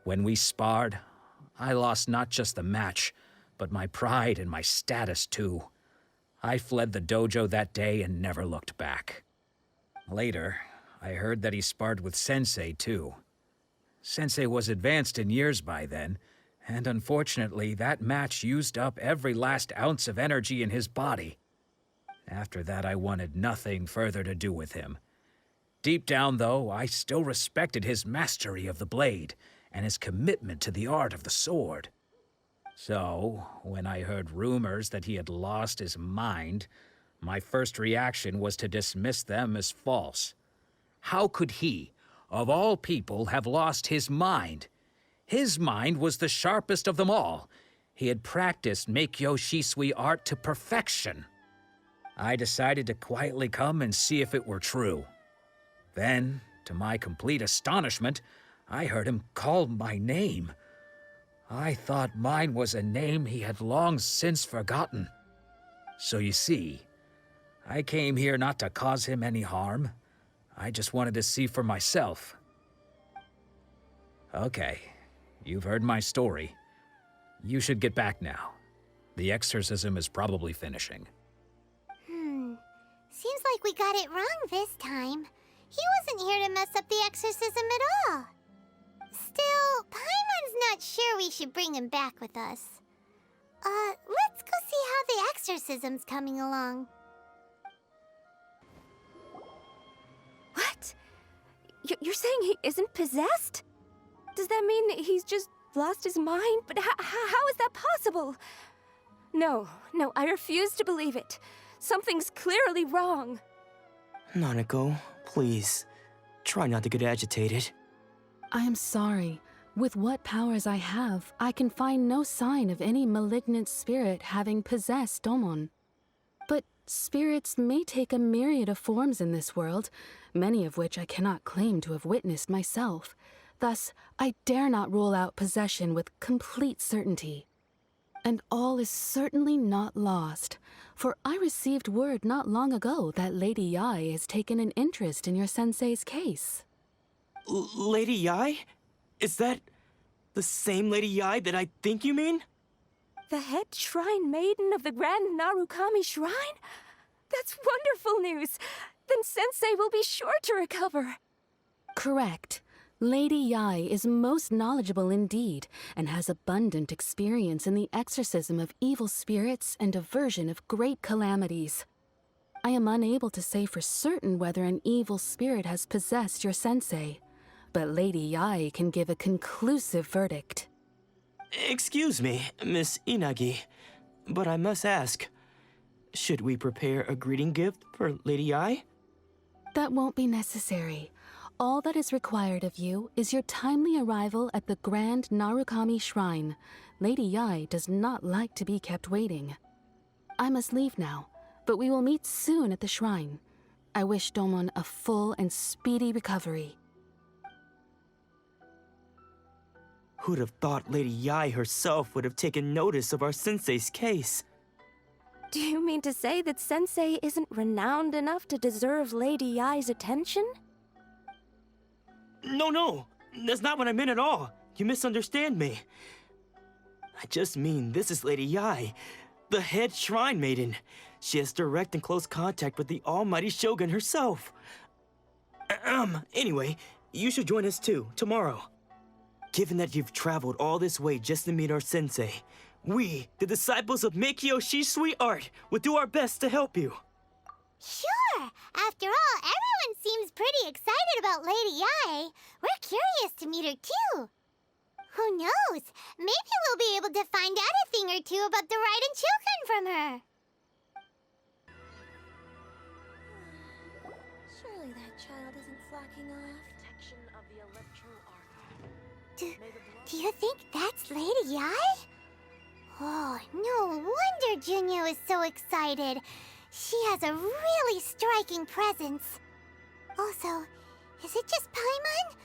When we sparred, I lost not just the match, but my pride and my status too. I fled the dojo that day and never looked back. Later, I heard that he sparred with Sensei too. Sensei was advanced in years by then, and unfortunately that match used up every last ounce of energy in his body. After that, I wanted nothing further to do with him. Deep down, though, I still respected his mastery of the blade and his commitment to the art of the sword. So, when I heard rumors that he had lost his mind, my first reaction was to dismiss them as false. How could he, of all people, have lost his mind? His mind was the sharpest of them all. He had practiced Make-Yoshi Sui art to perfection. I decided to quietly come and see if it were true. Then, to my complete astonishment, I heard him call my name. I thought mine was a name he had long since forgotten. So you see, I came here not to cause him any harm. I just wanted to see for myself. Okay, you've heard my story. You should get back now. The exorcism is probably finishing. Seems like we got it wrong this time. He wasn't here to mess up the exorcism at all. Still, Paimon's not sure we should bring him back with us. Let's go see how the exorcism's coming along. What? You're saying he isn't possessed? Does that mean he's just lost his mind? But how is that possible? No, I refuse to believe it. Something's clearly wrong. Nanako, please, try not to get agitated. I am sorry. With what powers I have, I can find no sign of any malignant spirit having possessed Domon. But spirits may take a myriad of forms in this world, many of which I cannot claim to have witnessed myself. Thus, I dare not rule out possession with complete certainty. And all is certainly not lost, for I received word not long ago that Lady Yai has taken an interest in your sensei's case. Lady Yai? Is that the same Lady Yai that I think you mean? The head shrine maiden of the Grand Narukami Shrine? That's wonderful news! Then Sensei will be sure to recover. Correct. Lady Yai is most knowledgeable indeed, and has abundant experience in the exorcism of evil spirits and aversion of great calamities. I am unable to say for certain whether an evil spirit has possessed your sensei, but Lady Yai can give a conclusive verdict. Excuse me, Miss Inagi, but I must ask, should we prepare a greeting gift for Lady Yai? That won't be necessary. All that is required of you is your timely arrival at the Grand Narukami Shrine. Lady Yai does not like to be kept waiting. I must leave now, but we will meet soon at the shrine. I wish Domon a full and speedy recovery. Who'd have thought Lady Yai herself would have taken notice of our sensei's case? Do you mean to say that Sensei isn't renowned enough to deserve Lady Yai's attention? No, that's not what I meant at all. You misunderstand me. I just mean this is Lady Yai, the head shrine maiden. She has direct and close contact with the almighty Shogun herself. Anyway, you should join us too, tomorrow. Given that you've traveled all this way just to meet our sensei, we, the disciples of Meikyo Shisui Art, will do our best to help you. Sure! After all, everyone seems pretty excited about Lady Yai. We're curious to meet her too. Who knows? Maybe we'll be able to find out a thing or two about the Raiden children from her. Surely that child isn't slacking off. Protection of the Electro Archive. Do you think that's Lady Yai? Oh, no wonder Junyo is so excited. She has a really striking presence. Also, is it just Paimon?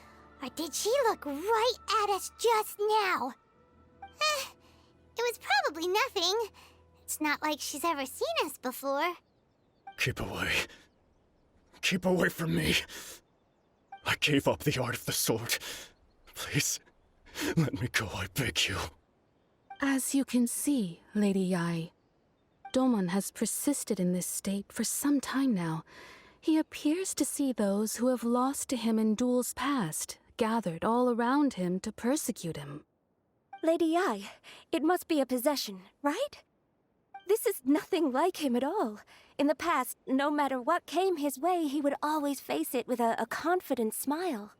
Or did she look right at us just now? It was probably nothing. It's not like she's ever seen us before. Keep away. Keep away from me. I gave up the art of the sword. Please, let me go, I beg you. As you can see, Lady Yai, Domon has persisted in this state for some time now. He appears to see those who have lost to him in duels past, gathered all around him to persecute him. Lady Yai, it must be a possession, right? This is nothing like him at all. In the past, no matter what came his way, he would always face it with a confident smile.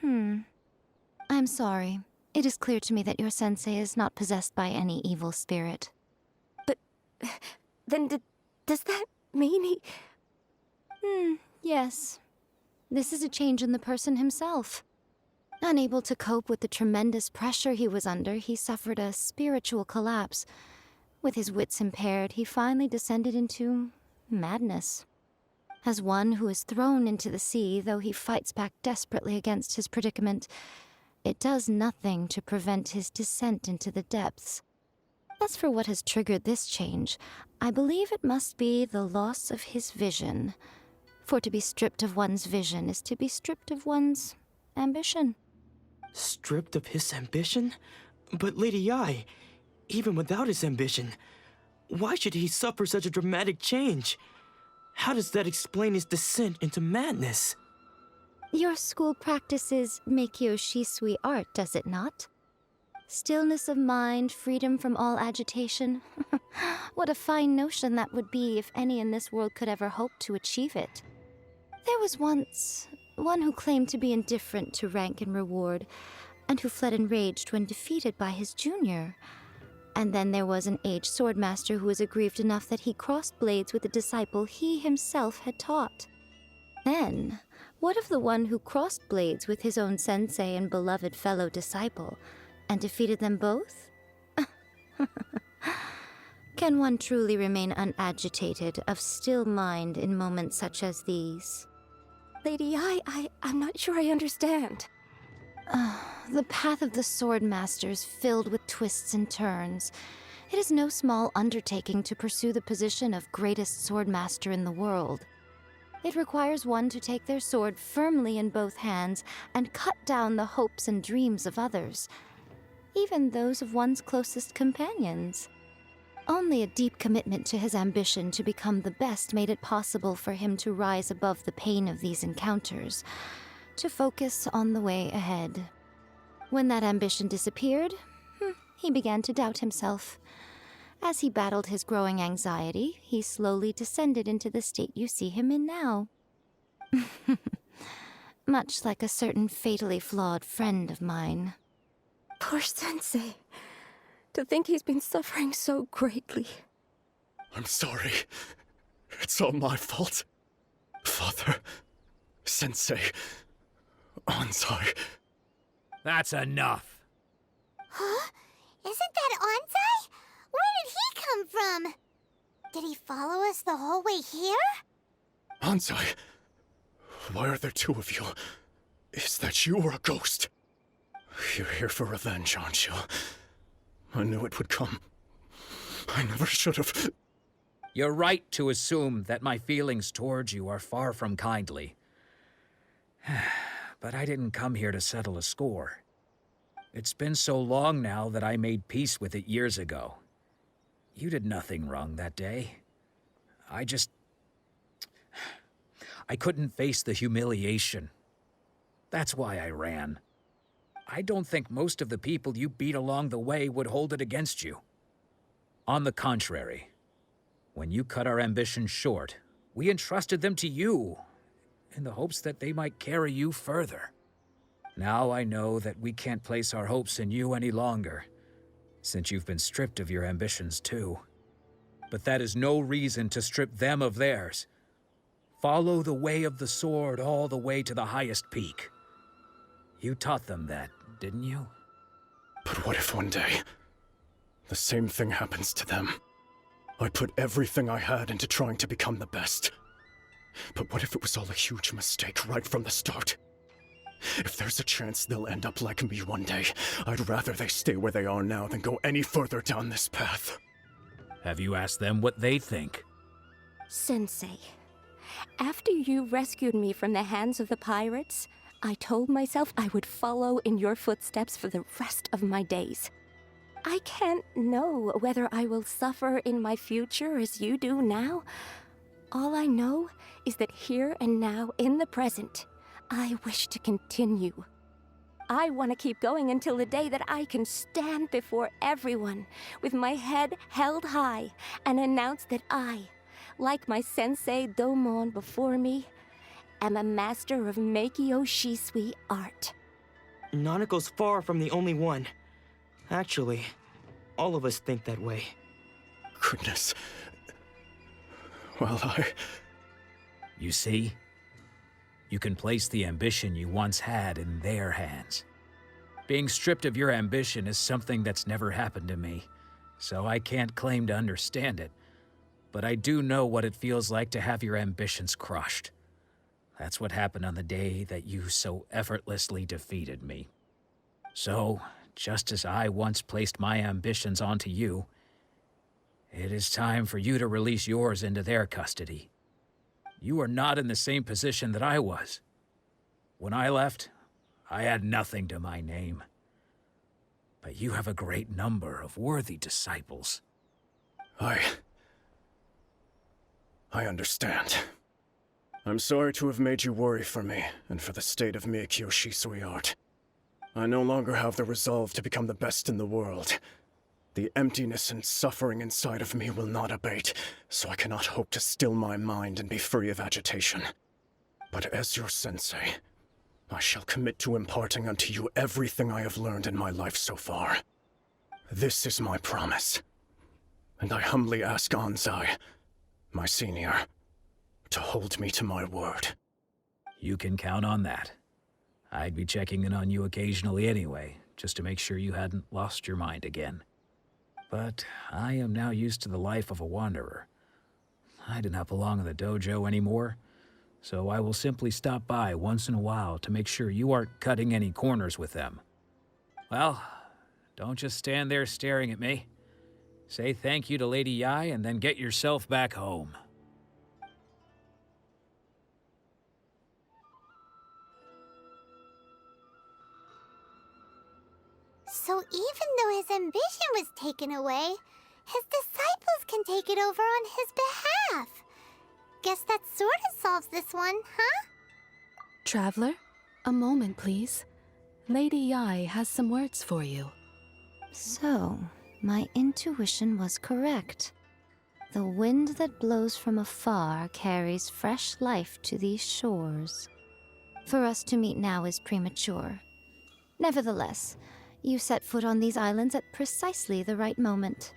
I'm sorry. It is clear to me that your sensei is not possessed by any evil spirit. But then does that mean he... Yes. This is a change in the person himself. Unable to cope with the tremendous pressure he was under, he suffered a spiritual collapse. With his wits impaired, he finally descended into madness. As one who is thrown into the sea, though he fights back desperately against his predicament, it does nothing to prevent his descent into the depths. As for what has triggered this change, I believe it must be the loss of his vision. For to be stripped of one's vision is to be stripped of one's ambition. Stripped of his ambition? But Lady Yai, even without his ambition, why should he suffer such a dramatic change? How does that explain his descent into madness? Your school practices Meikyo Shisui art, does it not? Stillness of mind, freedom from all agitation. What a fine notion that would be if any in this world could ever hope to achieve it. There was once one who claimed to be indifferent to rank and reward, and who fled enraged when defeated by his junior. And then there was an aged swordmaster who was aggrieved enough that he crossed blades with a disciple he himself had taught. Then, what of the one who crossed blades with his own sensei and beloved fellow disciple, and defeated them both? Can one truly remain unagitated, of still mind in moments such as these? Lady Yai, I'm not sure I understand. The path of the sword master is filled with twists and turns. It is no small undertaking to pursue the position of greatest swordmaster in the world. It requires one to take their sword firmly in both hands and cut down the hopes and dreams of others, even those of one's closest companions. Only a deep commitment to his ambition to become the best made it possible for him to rise above the pain of these encounters, to focus on the way ahead. When that ambition disappeared, he began to doubt himself. As he battled his growing anxiety, he slowly descended into the state you see him in now. Much like a certain fatally flawed friend of mine. Poor Sensei. To think he's been suffering so greatly. I'm sorry. It's all my fault. Father, Sensei, Anzai. That's enough. Huh? Isn't that Anzai? Where did he come from? Did he follow us the whole way here? Anzai, why are there two of you? Is that you or a ghost? You're here for revenge, aren't you? I knew it would come. I never should have. You're right to assume that my feelings towards you are far from kindly. But I didn't come here to settle a score. It's been so long now that I made peace with it years ago. You did nothing wrong that day. I couldn't face the humiliation. That's why I ran. I don't think most of the people you beat along the way would hold it against you. On the contrary, when you cut our ambitions short, we entrusted them to you, in the hopes that they might carry you further. Now I know that we can't place our hopes in you any longer, since you've been stripped of your ambitions too. But that is no reason to strip them of theirs. Follow the way of the sword all the way to the highest peak. You taught them that, didn't you? But what if one day, the same thing happens to them? I put everything I had into trying to become the best. But what if it was all a huge mistake right from the start? If there's a chance they'll end up like me one day, I'd rather they stay where they are now than go any further down this path. Have you asked them what they think? Sensei, after you rescued me from the hands of the pirates, I told myself I would follow in your footsteps for the rest of my days. I can't know whether I will suffer in my future as you do now. All I know is that here and now, in the present, I wish to continue. I want to keep going until the day that I can stand before everyone with my head held high and announce that I, like my sensei Domon before me, am a master of Meikyo Shisui art. Nanako's far from the only one. Actually, all of us think that way. Goodness. Well, You see? You can place the ambition you once had in their hands. Being stripped of your ambition is something that's never happened to me, so I can't claim to understand it. But I do know what it feels like to have your ambitions crushed. That's what happened on the day that you so effortlessly defeated me. So, just as I once placed my ambitions onto you, it is time for you to release yours into their custody. You are not in the same position that I was. When I left, I had nothing to my name. But you have a great number of worthy disciples. I understand. I'm sorry to have made you worry for me, and for the state of Meikyo Shisui art. I no longer have the resolve to become the best in the world. The emptiness and suffering inside of me will not abate, so I cannot hope to still my mind and be free of agitation. But as your sensei, I shall commit to imparting unto you everything I have learned in my life so far. This is my promise. And I humbly ask Anzai, my senior, to hold me to my word. You can count on that. I'd be checking in on you occasionally anyway, just to make sure you hadn't lost your mind again. But I am now used to the life of a wanderer. I do not belong in the dojo anymore, so I will simply stop by once in a while to make sure you aren't cutting any corners with them. Well, don't just stand there staring at me. Say thank you to Lady Yai and then get yourself back home. So even though his ambition was taken away, his disciples can take it over on his behalf. Guess that sort of solves this one, huh? Traveler, a moment, please. Lady Yai has some words for you. So, my intuition was correct. The wind that blows from afar carries fresh life to these shores. For us to meet now is premature. Nevertheless, you set foot on these islands at precisely the right moment.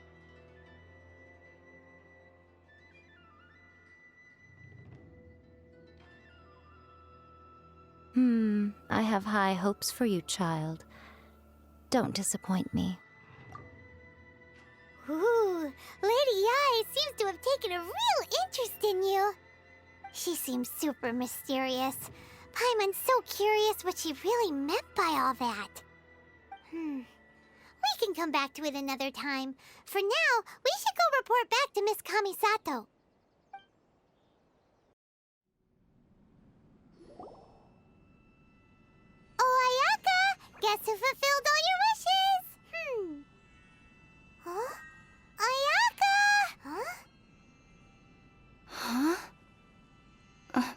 I have high hopes for you, child. Don't disappoint me. Ooh, Lady Yai seems to have taken a real interest in you. She seems super mysterious. Paimon's so curious what she really meant by all that. We can come back to it another time. For now, we should go report back to Miss Kamisato. Oh, Ayaka! Guess who fulfilled all your wishes? Huh? Ayaka! Huh? Huh? Huh?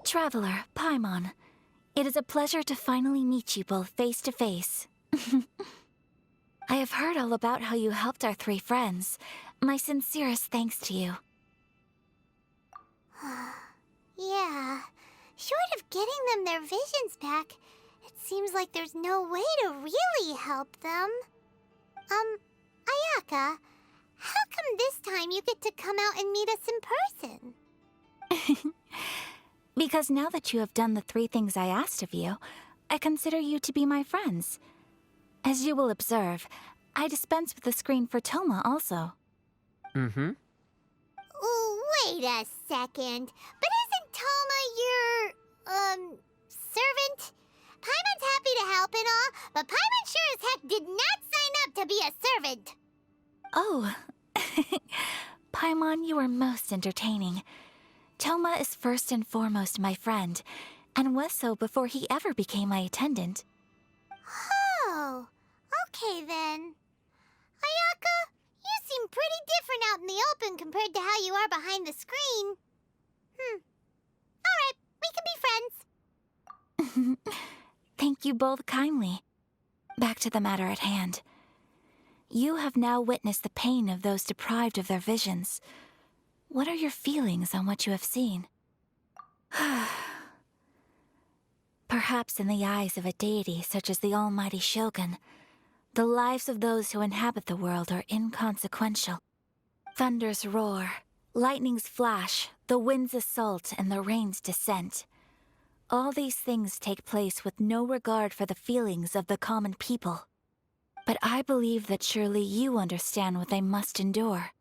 Traveler, Paimon, it is a pleasure to finally meet you both face to face. I have heard all about how you helped our three friends. My sincerest thanks to you. Yeah, short of getting them their visions back, it seems like there's no way to really help them. Ayaka, how come this time you get to come out and meet us in person? Because now that you have done the three things I asked of you, I consider you to be my friends. As you will observe, I dispense with the screen for Toma also. Wait a second. But isn't Toma your, servant? Paimon's happy to help and all, but Paimon sure as heck did not sign up to be a servant. Oh. Paimon, you are most entertaining. Toma is first and foremost my friend, and was so before he ever became my attendant. Oh, okay then. Ayaka, you seem pretty different out in the open compared to how you are behind the screen. Alright, we can be friends. Thank you both kindly. Back to the matter at hand. You have now witnessed the pain of those deprived of their visions. What are your feelings on what you have seen? Perhaps in the eyes of a deity such as the almighty Shogun, the lives of those who inhabit the world are inconsequential. Thunders roar, lightnings flash, the winds assault, and the rains descent. All these things take place with no regard for the feelings of the common people. But I believe that surely you understand what they must endure.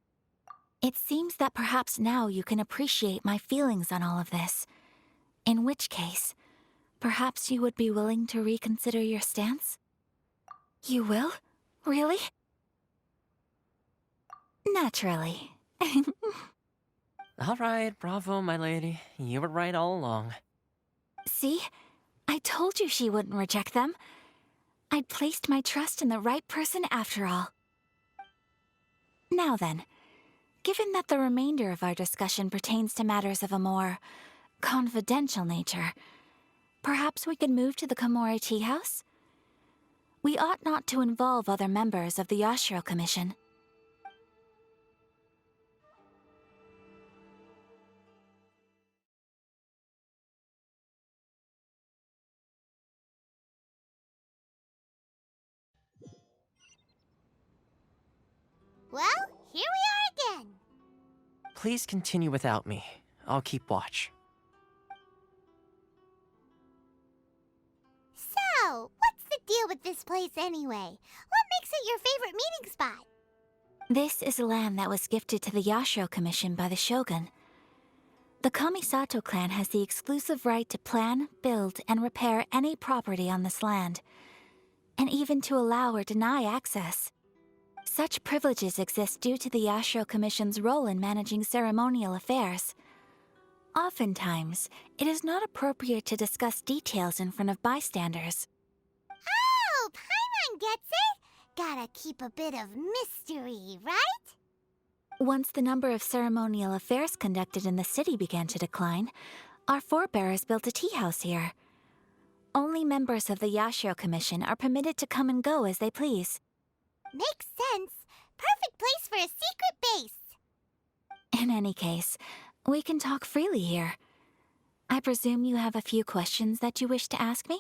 It seems that perhaps now you can appreciate my feelings on all of this. In which case, perhaps you would be willing to reconsider your stance? You will? Really? Naturally. All right, bravo, my lady. You were right all along. See? I told you she wouldn't reject them. I'd placed my trust in the right person after all. Now then, given that the remainder of our discussion pertains to matters of a more confidential nature, perhaps we could move to the Komore Tea House? We ought not to involve other members of the Yashiro Commission. Well, here we are again. Please continue without me. I'll keep watch. So, what's the deal with this place anyway? What makes it your favorite meeting spot? This is land that was gifted to the Yashiro Commission by the Shogun. The Kamisato clan has the exclusive right to plan, build, and repair any property on this land, and even to allow or deny access. Such privileges exist due to the Yashiro Commission's role in managing ceremonial affairs. Oftentimes, it is not appropriate to discuss details in front of bystanders. Oh, Paimon gets it! Gotta keep a bit of mystery, right? Once the number of ceremonial affairs conducted in the city began to decline, our forebears built a tea house here. Only members of the Yashiro Commission are permitted to come and go as they please. Makes sense. Perfect place for a secret base. In any case, we can talk freely here. I presume you have a few questions that you wish to ask me?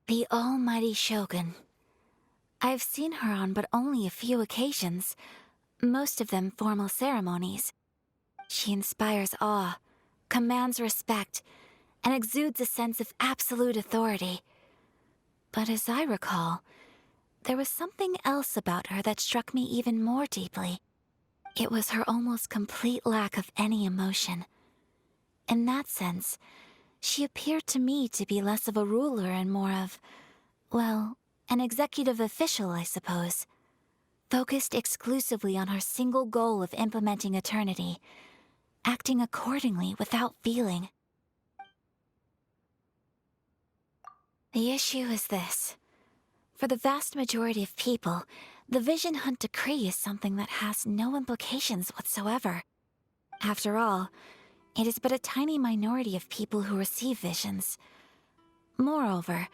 The almighty Shogun. I've seen her on but only a few occasions, most of them formal ceremonies. She inspires awe, commands respect, and exudes a sense of absolute authority. But as I recall, there was something else about her that struck me even more deeply. It was her almost complete lack of any emotion. In that sense, she appeared to me to be less of a ruler and more of, well, an executive official, I suppose. Focused exclusively on her single goal of implementing eternity, acting accordingly without feeling. The issue is this. For the vast majority of people, the Vision Hunt Decree is something that has no implications whatsoever. After all, it is but a tiny minority of people who receive visions. Moreover,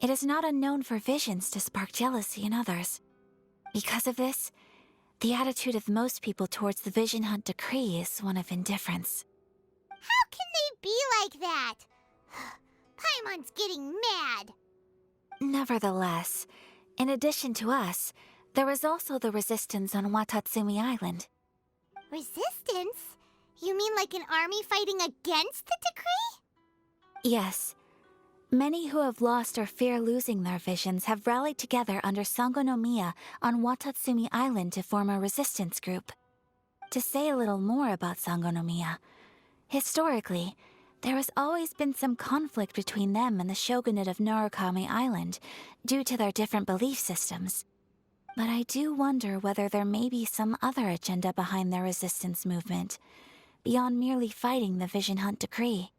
it is not unknown for visions to spark jealousy in others. Because of this, the attitude of most people towards the Vision Hunt Decree is one of indifference. How can they be like that? Paimon's getting mad. Nevertheless, in addition to us, there is also the resistance on Watatsumi Island. Resistance? You mean like an army fighting against the decree? Yes. Many who have lost or fear losing their visions have rallied together under Sango no Miya on Watatsumi Island to form a resistance group. To say a little more about Sango no Miya, historically, there has always been some conflict between them and the shogunate of Narukami Island due to their different belief systems. But I do wonder whether there may be some other agenda behind their resistance movement, beyond merely fighting the Vision Hunt Decree.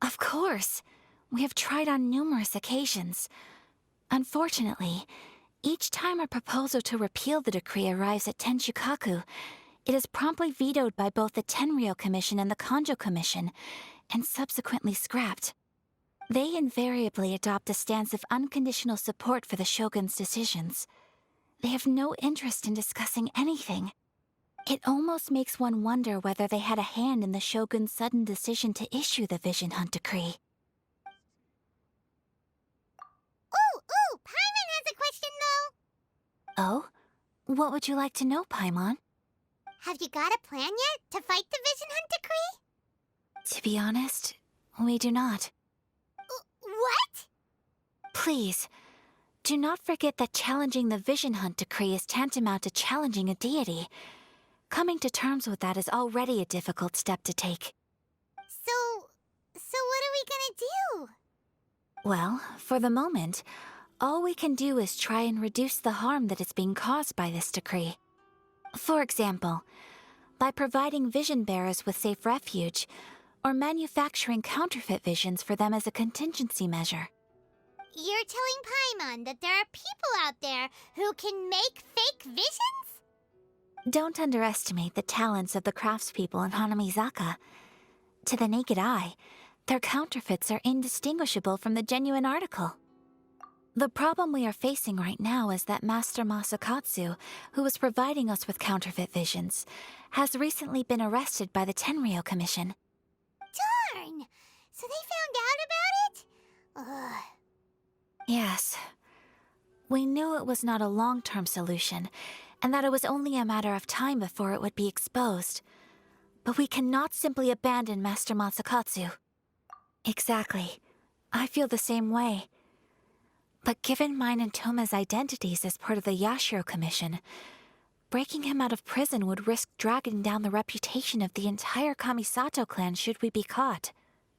Of course! We have tried on numerous occasions. Unfortunately, each time a proposal to repeal the decree arrives at Tenshukaku, it is promptly vetoed by both the Tenryou Commission and the Kanjo Commission, and subsequently scrapped. They invariably adopt a stance of unconditional support for the Shogun's decisions. They have no interest in discussing anything. It almost makes one wonder whether they had a hand in the Shogun's sudden decision to issue the Vision Hunt Decree. Ooh, Paimon has a question though. Oh? What would you like to know, Paimon? Have you got a plan yet to fight the Vision Hunt Decree? To be honest, we do not. What? Please, do not forget that challenging the Vision Hunt Decree is tantamount to challenging a deity. Coming to terms with that is already a difficult step to take. So what are we gonna do? Well, for the moment, all we can do is try and reduce the harm that is being caused by this decree. For example, by providing vision bearers with safe refuge, or manufacturing counterfeit visions for them as a contingency measure. You're telling Paimon that there are people out there who can make fake visions? Don't underestimate the talents of the craftspeople in Hanamizaka. To the naked eye, their counterfeits are indistinguishable from the genuine article. The problem we are facing right now is that Master Masakatsu, who was providing us with counterfeit visions, has recently been arrested by the Tenryou Commission. Darn! So they found out about it? Ugh. Yes. We knew it was not a long-term solution, and that it was only a matter of time before it would be exposed. But we cannot simply abandon Master Masakatsu. Exactly. I feel the same way. But given mine and Toma's identities as part of the Yashiro Commission, breaking him out of prison would risk dragging down the reputation of the entire Kamisato clan should we be caught.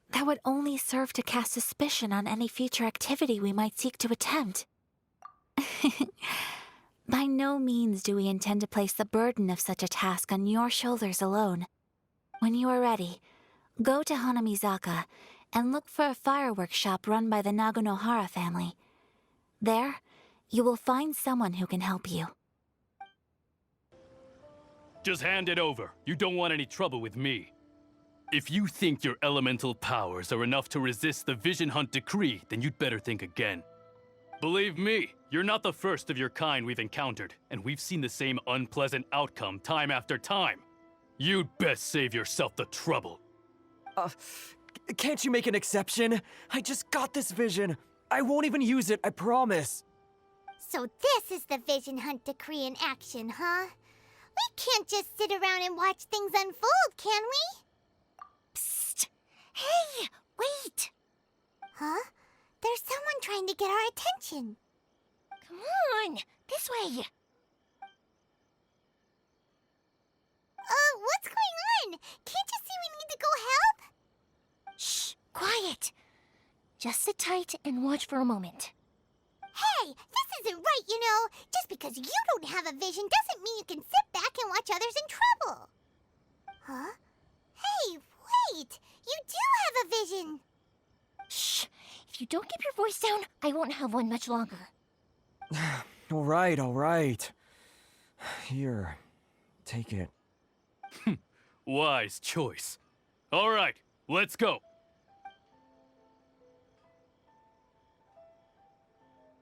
That would only serve to cast suspicion on any future activity we might seek to attempt. By no means do we intend to place the burden of such a task on your shoulders alone. When you are ready, go to Hanamizaka and look for a fireworks shop run by the Naganohara family. There, you will find someone who can help you. Just hand it over. You don't want any trouble with me. If you think your elemental powers are enough to resist the Vision Hunt decree, then you'd better think again. Believe me, you're not the first of your kind we've encountered, and we've seen the same unpleasant outcome time after time. You'd best save yourself the trouble. Can't you make an exception? I just got this vision. I won't even use it, I promise. So this is the Vision Hunt decree in action, huh? We can't just sit around and watch things unfold, can we? Psst! Hey, wait! Huh? There's someone trying to get our attention. Come on, this way. What's going on? Can't you see we need to go help? Shh, quiet. Just sit tight and watch for a moment. Hey, this isn't right, you know. Just because you don't have a vision doesn't mean you can sit back and watch others in trouble. Huh? Hey, wait! You do have a vision! Shh! If you don't keep your voice down, I won't have one much longer. All right. Here, take it. Wise choice. All right, let's go.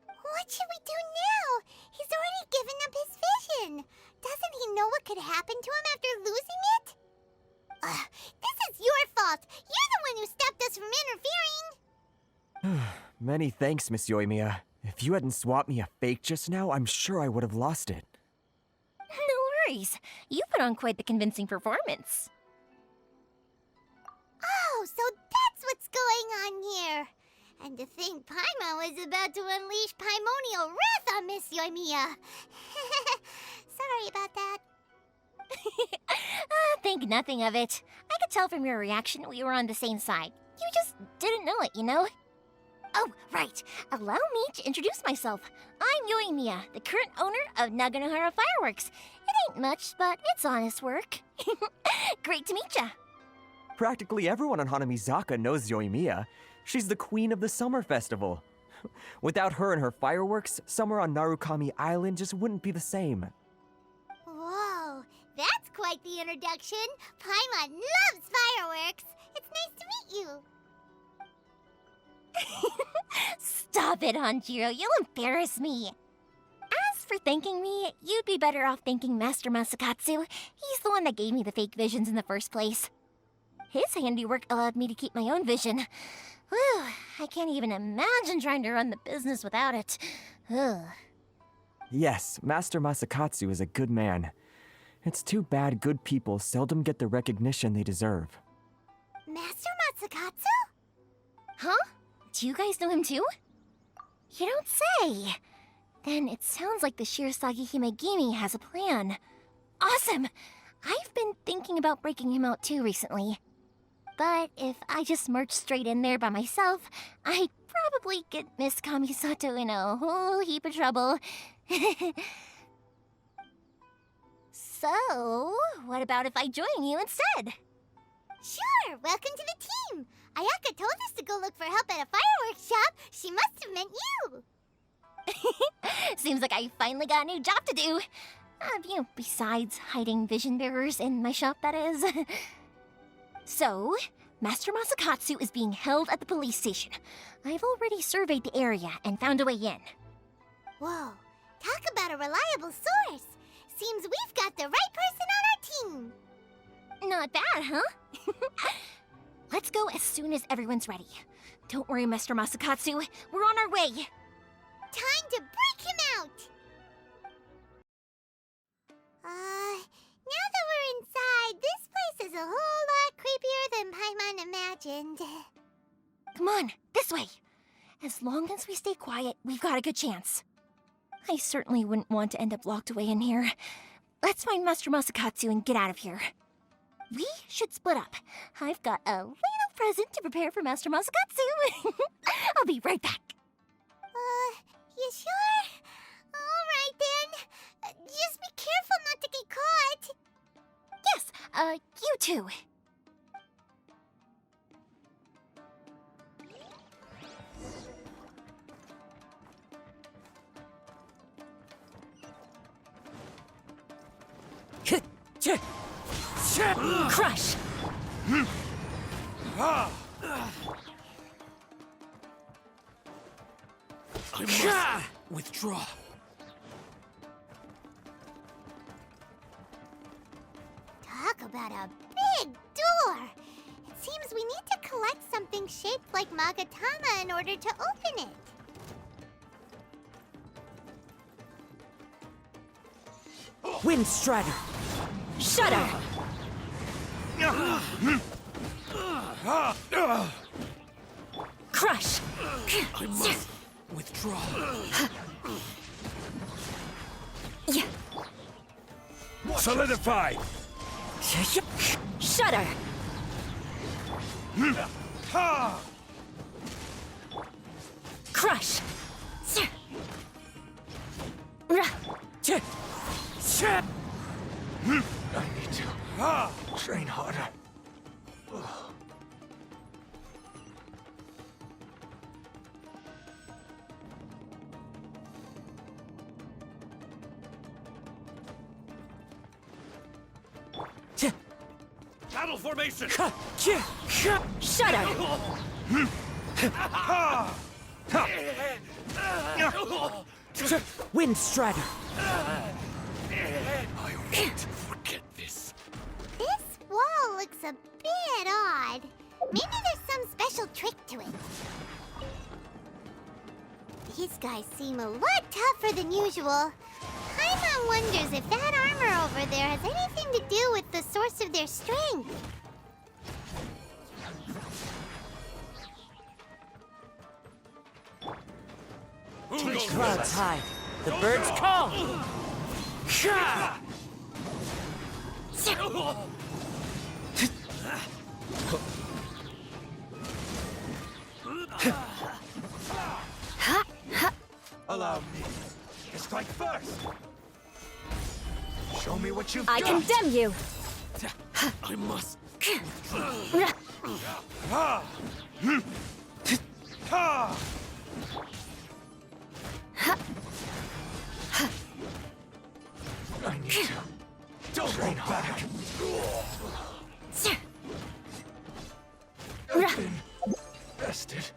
What should we do now? He's already given up his vision. Doesn't he know what could happen to him after losing it? This is your fault. You're the one who stopped us from interfering. Many thanks, Miss Yoimiya. If you hadn't swapped me a fake just now, I'm sure I would have lost it. No worries. You put on quite the convincing performance. Oh, so that's what's going on here. And to think Paimon was about to unleash Paimonial wrath on Miss Yoimiya. Sorry about that. Think nothing of it. I could tell from your reaction we were on the same side. You just didn't know it, you know? Oh, right. Allow me to introduce myself. I'm Yoimiya, the current owner of Naganohara Fireworks. It ain't much, but it's honest work. Great to meet ya. Practically everyone on Hanamizaka knows Yoimiya. She's the queen of the summer festival. Without her and her fireworks, summer on Narukami Island just wouldn't be the same. Whoa, that's quite the introduction. Paimon loves fireworks. It's nice to meet you. Stop it, Hanjiro. You'll embarrass me. As for thanking me, you'd be better off thanking Master Masakatsu. He's the one that gave me the fake visions in the first place. His handiwork allowed me to keep my own vision. Whew, I can't even imagine trying to run the business without it. Ugh. Yes, Master Masakatsu is a good man. It's too bad good people seldom get the recognition they deserve. Master Masakatsu? Huh? Do you guys know him too? You don't say. Then it sounds like the Shirasagi Himegimi has a plan. Awesome! I've been thinking about breaking him out too recently. But if I just marched straight in there by myself, I'd probably get Miss Kamisato in a whole heap of trouble. So, what about if I join you instead? Sure, welcome to the team. Ayaka told us to go look for help at a fireworks shop. She must have meant you. Seems like I finally got a new job to do. Besides hiding vision bearers in my shop, that is. So, Master Masakatsu is being held at the police station. I've already surveyed the area and found a way in. Whoa, talk about a reliable source. Seems we've got the right person on our team. Not bad, huh? Let's go as soon as everyone's ready. Don't worry, Master Masakatsu. We're on our way. Time to break him out! Now that we're inside, this place is a whole lot creepier than Paimon imagined. Come on, this way. As long as we stay quiet, we've got a good chance. I certainly wouldn't want to end up locked away in here. Let's find Master Masakatsu and get out of here. We should split up. I've got a little present to prepare for Master Masakatsu. I'll be right back. You sure? Alright then. Just be careful not to get caught. Yes, you too. Crush! I must withdraw. Talk about a big door. It seems we need to collect something shaped like Magatama in order to open it. Wind Strider! Shudder! Crush! I must withdraw. Yeah. Solidify! Shudder! Crush! I need to train harder. Battle formation! Shudder! Wind Strider! I won't forget this. This wall looks a bit odd. Maybe there's some special trick to it. These guys seem a lot tougher than usual. Paimon wonders if that armor over there has anything to do with the source of their strength. Teach clouds high. The birds call! Allow me to strike first. Show me what you've I got. condemn you! I must. I need to. Don't train harder. I've been bested.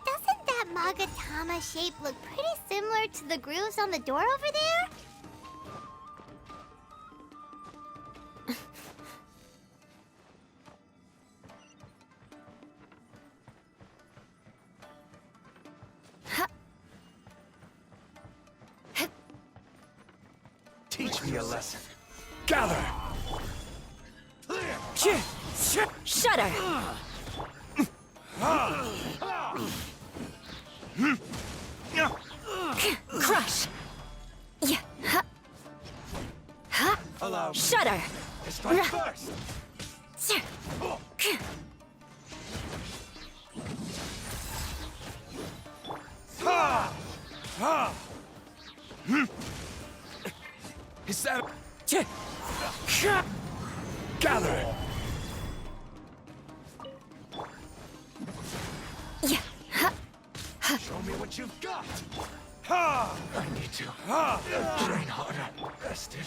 Doesn't that Magatama shape look pretty similar to the grooves on the door over there? Teach me a lesson. Gather! Shudder! Crush! Allow me Shudder! to strike first. Is that gather? Show me what you've got. I need to train harder. Rested.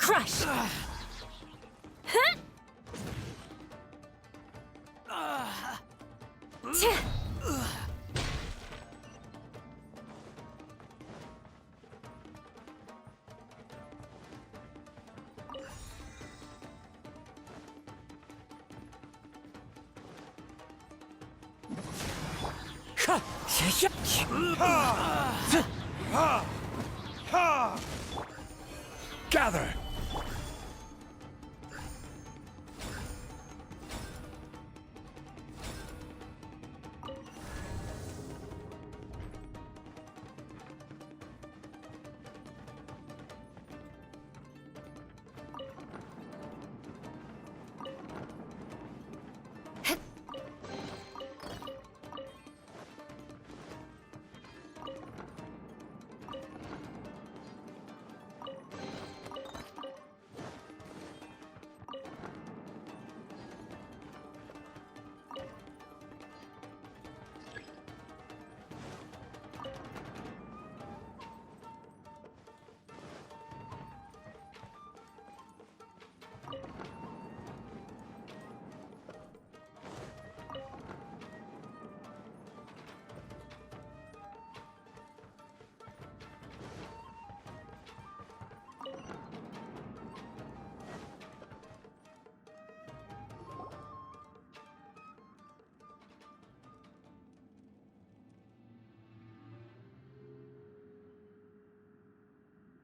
Crush! Gather!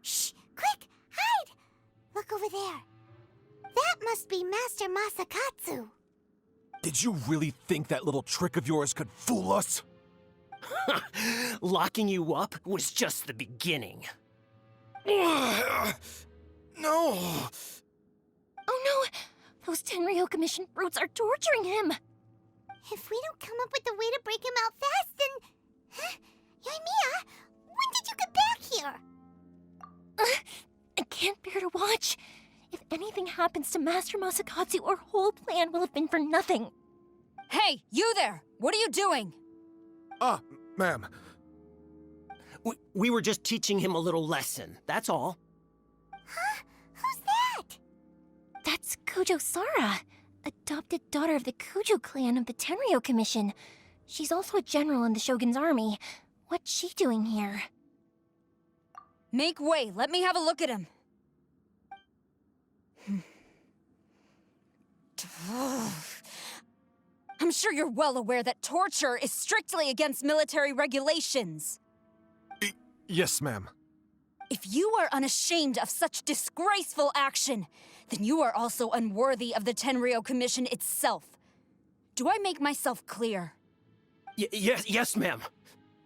Shh! Quick! Hide! Look over there. That must be Master Masakatsu. Did you really think that little trick of yours could fool us? Locking you up was just the beginning. No! Oh no! Those Tenryo Commission brutes are torturing him! If we don't come up with a way to break him out fast, then... Huh? Yoimiya, when did you get back here? I can't bear to watch. If anything happens to Master Masakatsu, our whole plan will have been for nothing. Hey, you there! What are you doing? Ma'am. We were just teaching him a little lesson, that's all. Huh? Who's that? That's Kujo Sara, adopted daughter of the Kujo clan of the Tenryo Commission. She's also a general in the Shogun's army. What's she doing here? Make way, let me have a look at him. I'm sure you're well aware that torture is strictly against military regulations. Yes, ma'am. If you are unashamed of such disgraceful action, then you are also unworthy of the Tenryo Commission itself. Do I make myself clear? Yes, ma'am.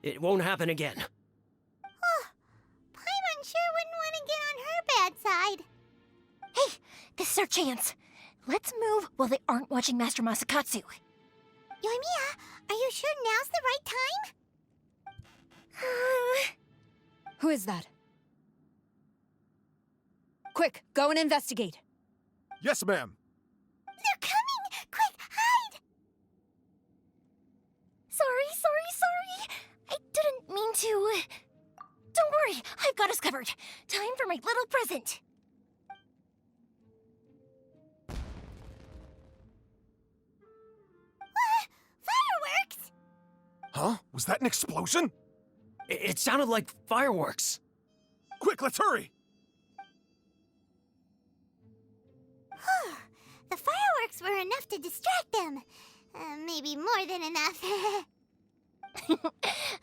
It won't happen again. Oh, Paimon sure wouldn't want to get on her bad side. Hey, this is our chance. Let's move while they aren't watching Master Masakatsu. Yoimiya, are you sure now's the right time? Who is that? Quick, go and investigate. Yes, ma'am. They're coming! Quick, hide! Sorry. I didn't mean to. Don't worry, I've got us covered. Time for my little present. Fireworks! Huh? Was that an explosion? It sounded like fireworks. Quick, let's hurry! The fireworks were enough to distract them. Maybe more than enough.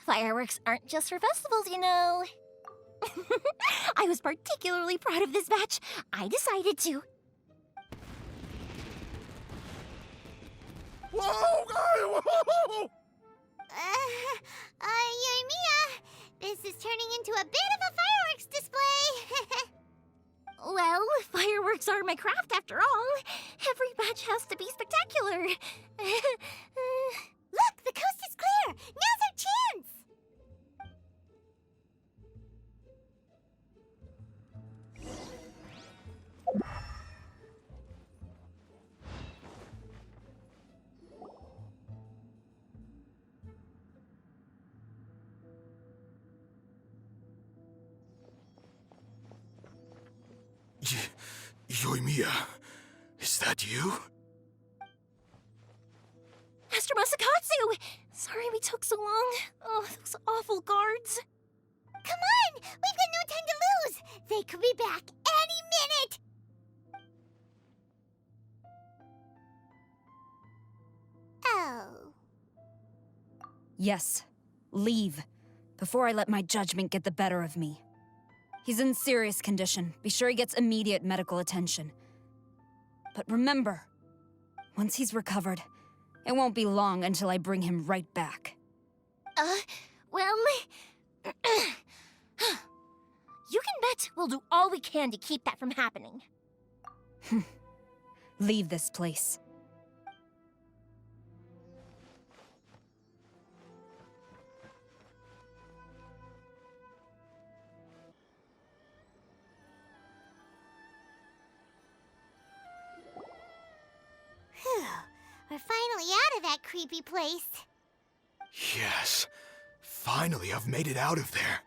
Fireworks aren't just for festivals, you know. I was particularly proud of this batch. I decided to. Whoa! Yoimiya, this is turning into a bit of a fireworks display. Well, fireworks are my craft after all. Every batch has to be spectacular. Look, the coast is clear. Now's our chance. Yoimiya, is that you? Master Masakatsu! Sorry we took so long. Oh, those awful guards. Come on! We've got no time to lose! They could be back any minute! Oh. Yes, leave. Before I let my judgment get the better of me. He's in serious condition. Be sure he gets immediate medical attention. But remember, once he's recovered, it won't be long until I bring him right back. Well... You can bet we'll do all we can to keep that from happening. Leave this place. Phew. We're finally out of that creepy place. Yes. Finally, I've made it out of there.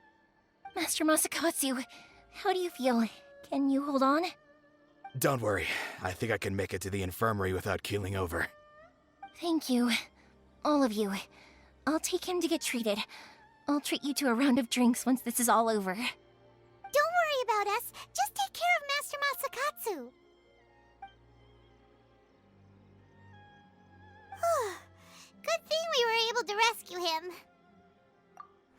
Master Masakatsu, how do you feel? Can you hold on? Don't worry. I think I can make it to the infirmary without keeling over. Thank you. All of you. I'll take him to get treated. I'll treat you to a round of drinks once this is all over. Don't worry about us. Just take care of Master Masakatsu. Good thing we were able to rescue him.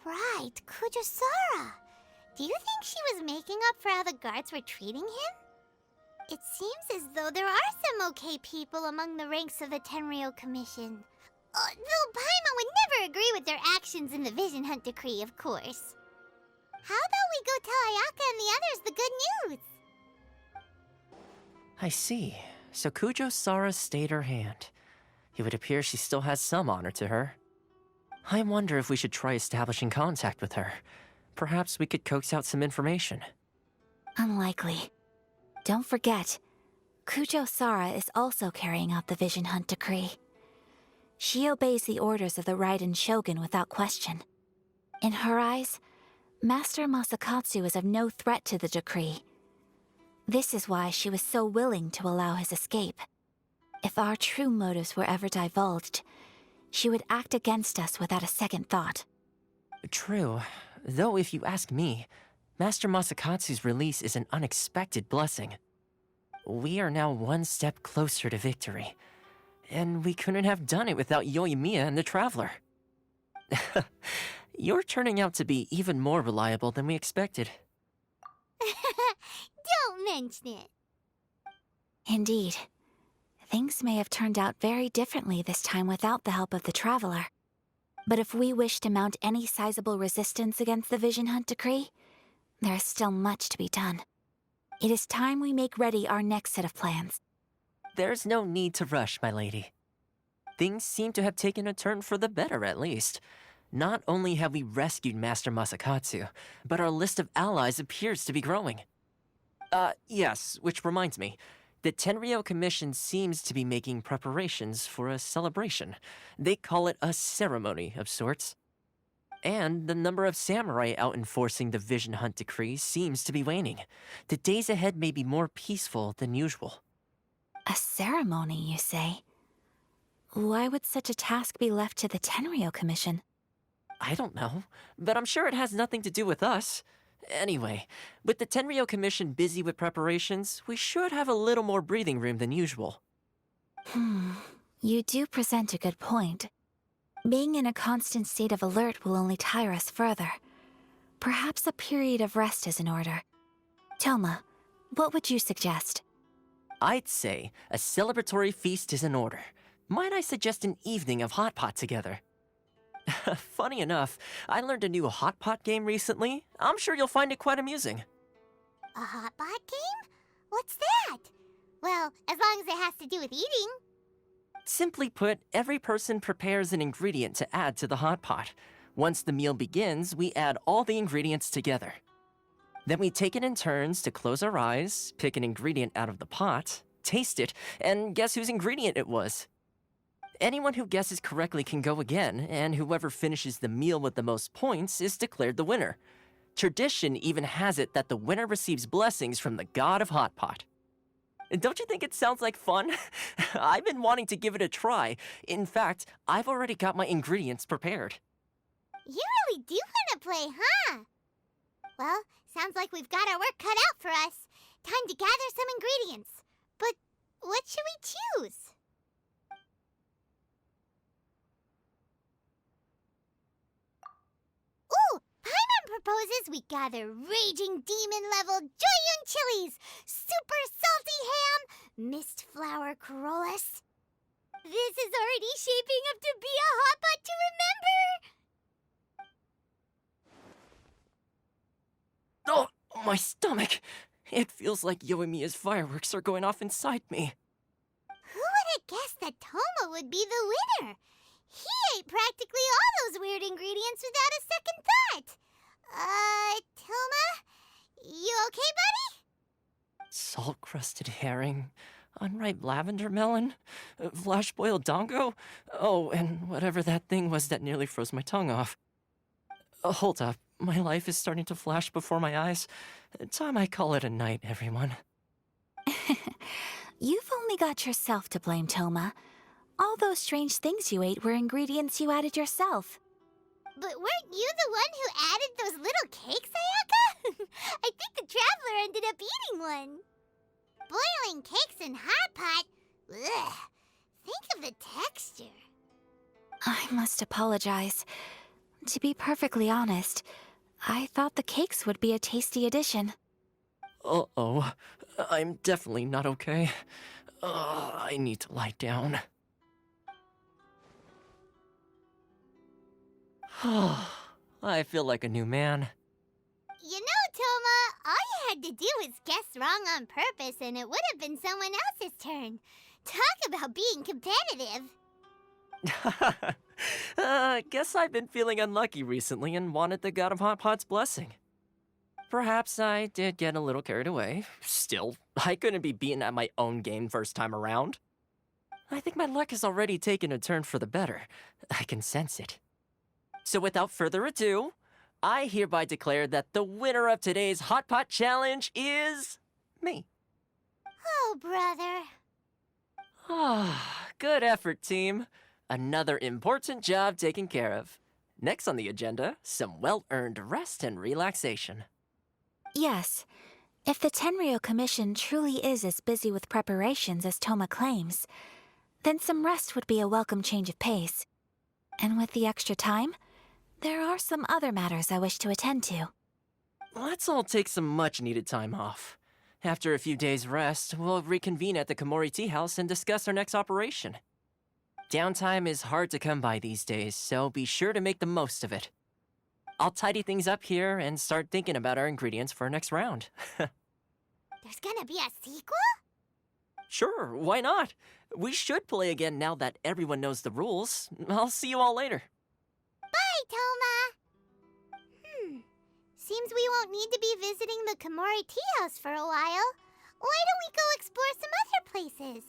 Right, Kujosara. Do you think she was making up for how the guards were treating him? It seems as though there are some okay people among the ranks of the Tenryou Commission. Though Paimon would never agree with their actions in the Vision Hunt Decree, of course. How about we go tell Ayaka and the others the good news? I see. So Kujo-Sara stayed her hand. It would appear she still has some honor to her. I wonder if we should try establishing contact with her. Perhaps we could coax out some information. Unlikely. Don't forget, Kujo-Sara is also carrying out the Vision Hunt Decree. She obeys the orders of the Raiden Shogun without question. In her eyes, Master Masakatsu is of no threat to the decree. This is why she was so willing to allow his escape. If our true motives were ever divulged, she would act against us without a second thought. True. Though if you ask me, Master Masakatsu's release is an unexpected blessing. We are now one step closer to victory. And we couldn't have done it without Yoimiya and the Traveler. You're turning out to be even more reliable than we expected. Don't mention it. Indeed. Things may have turned out very differently this time without the help of the Traveler. But if we wish to mount any sizable resistance against the Vision Hunt Decree, there is still much to be done. It is time we make ready our next set of plans. There's no need to rush, my lady. Things seem to have taken a turn for the better, at least. Not only have we rescued Master Masakatsu, but our list of allies appears to be growing. Yes, which reminds me. The Tenryou Commission seems to be making preparations for a celebration. They call it a ceremony of sorts. And the number of samurai out enforcing the Vision Hunt Decree seems to be waning. The days ahead may be more peaceful than usual. A ceremony, you say? Why would such a task be left to the Tenryou Commission? I don't know, but I'm sure it has nothing to do with us. Anyway, with the Tenryou Commission busy with preparations, we should have a little more breathing room than usual. You do present a good point. Being in a constant state of alert will only tire us further. Perhaps a period of rest is in order. Toma, what would you suggest? I'd say a celebratory feast is in order. Might I suggest an evening of hot pot together? Funny enough, I learned a new hot pot game recently. I'm sure you'll find it quite amusing. A hot pot game? What's that? Well, as long as it has to do with eating. Simply put, every person prepares an ingredient to add to the hot pot. Once the meal begins, we add all the ingredients together. Then we take it in turns to close our eyes, pick an ingredient out of the pot, taste it, and guess whose ingredient it was. Anyone who guesses correctly can go again, and whoever finishes the meal with the most points is declared the winner. Tradition even has it that the winner receives blessings from the god of hot pot. Don't you think it sounds like fun? I've been wanting to give it a try. In fact, I've already got my ingredients prepared. You really do want to play, huh? Well, sounds like we've got our work cut out for us. Time to gather some ingredients. But what should we choose? Ooh! Paimon proposes we gather raging demon-level Joyun chilies, super salty ham, mist flower corollas. This is already shaping up to be a hot pot to remember! Oh, my stomach! It feels like Yoimiya's fireworks are going off inside me. Who would have guessed that Toma would be the winner? He ate practically all those weird ingredients without a second thought. Toma? You okay, buddy? Salt-crusted herring, unripe lavender melon, flash-boiled dongo. Oh, and whatever that thing was that nearly froze my tongue off. Hold up. My life is starting to flash before my eyes. Time I call it a night, everyone. You've only got yourself to blame, Toma. All those strange things you ate were ingredients you added yourself. But weren't you the one who added those little cakes, Ayaka? I think the traveler ended up eating one. Boiling cakes in hot pot? Ugh. Think of the texture. I must apologize. To be perfectly honest, I thought the cakes would be a tasty addition. Uh-oh. I'm definitely not okay. I need to lie down. I feel like a new man. You know, Toma, all you had to do was guess wrong on purpose and it would have been someone else's turn. Talk about being competitive. Guess I've been feeling unlucky recently and wanted the God of Hot Pot's blessing. Perhaps I did get a little carried away. Still, I couldn't be beaten at my own game first time around. I think my luck has already taken a turn for the better. I can sense it. So without further ado, I hereby declare that the winner of today's Hot Pot Challenge is me. Oh, brother. Good effort, team. Another important job taken care of. Next on the agenda, some well-earned rest and relaxation. Yes. If the Tenryou Commission truly is as busy with preparations as Toma claims, then some rest would be a welcome change of pace. And with the extra time, there are some other matters I wish to attend to. Let's all take some much-needed time off. After a few days' rest, we'll reconvene at the Komori Tea House and discuss our next operation. Downtime is hard to come by these days, so be sure to make the most of it. I'll tidy things up here and start thinking about our ingredients for our next round. There's gonna be a sequel? Sure, why not? We should play again now that everyone knows the rules. I'll see you all later. Bye, Toma! Seems we won't need to be visiting the Komori Tea House for a while. Why don't we go explore some other places?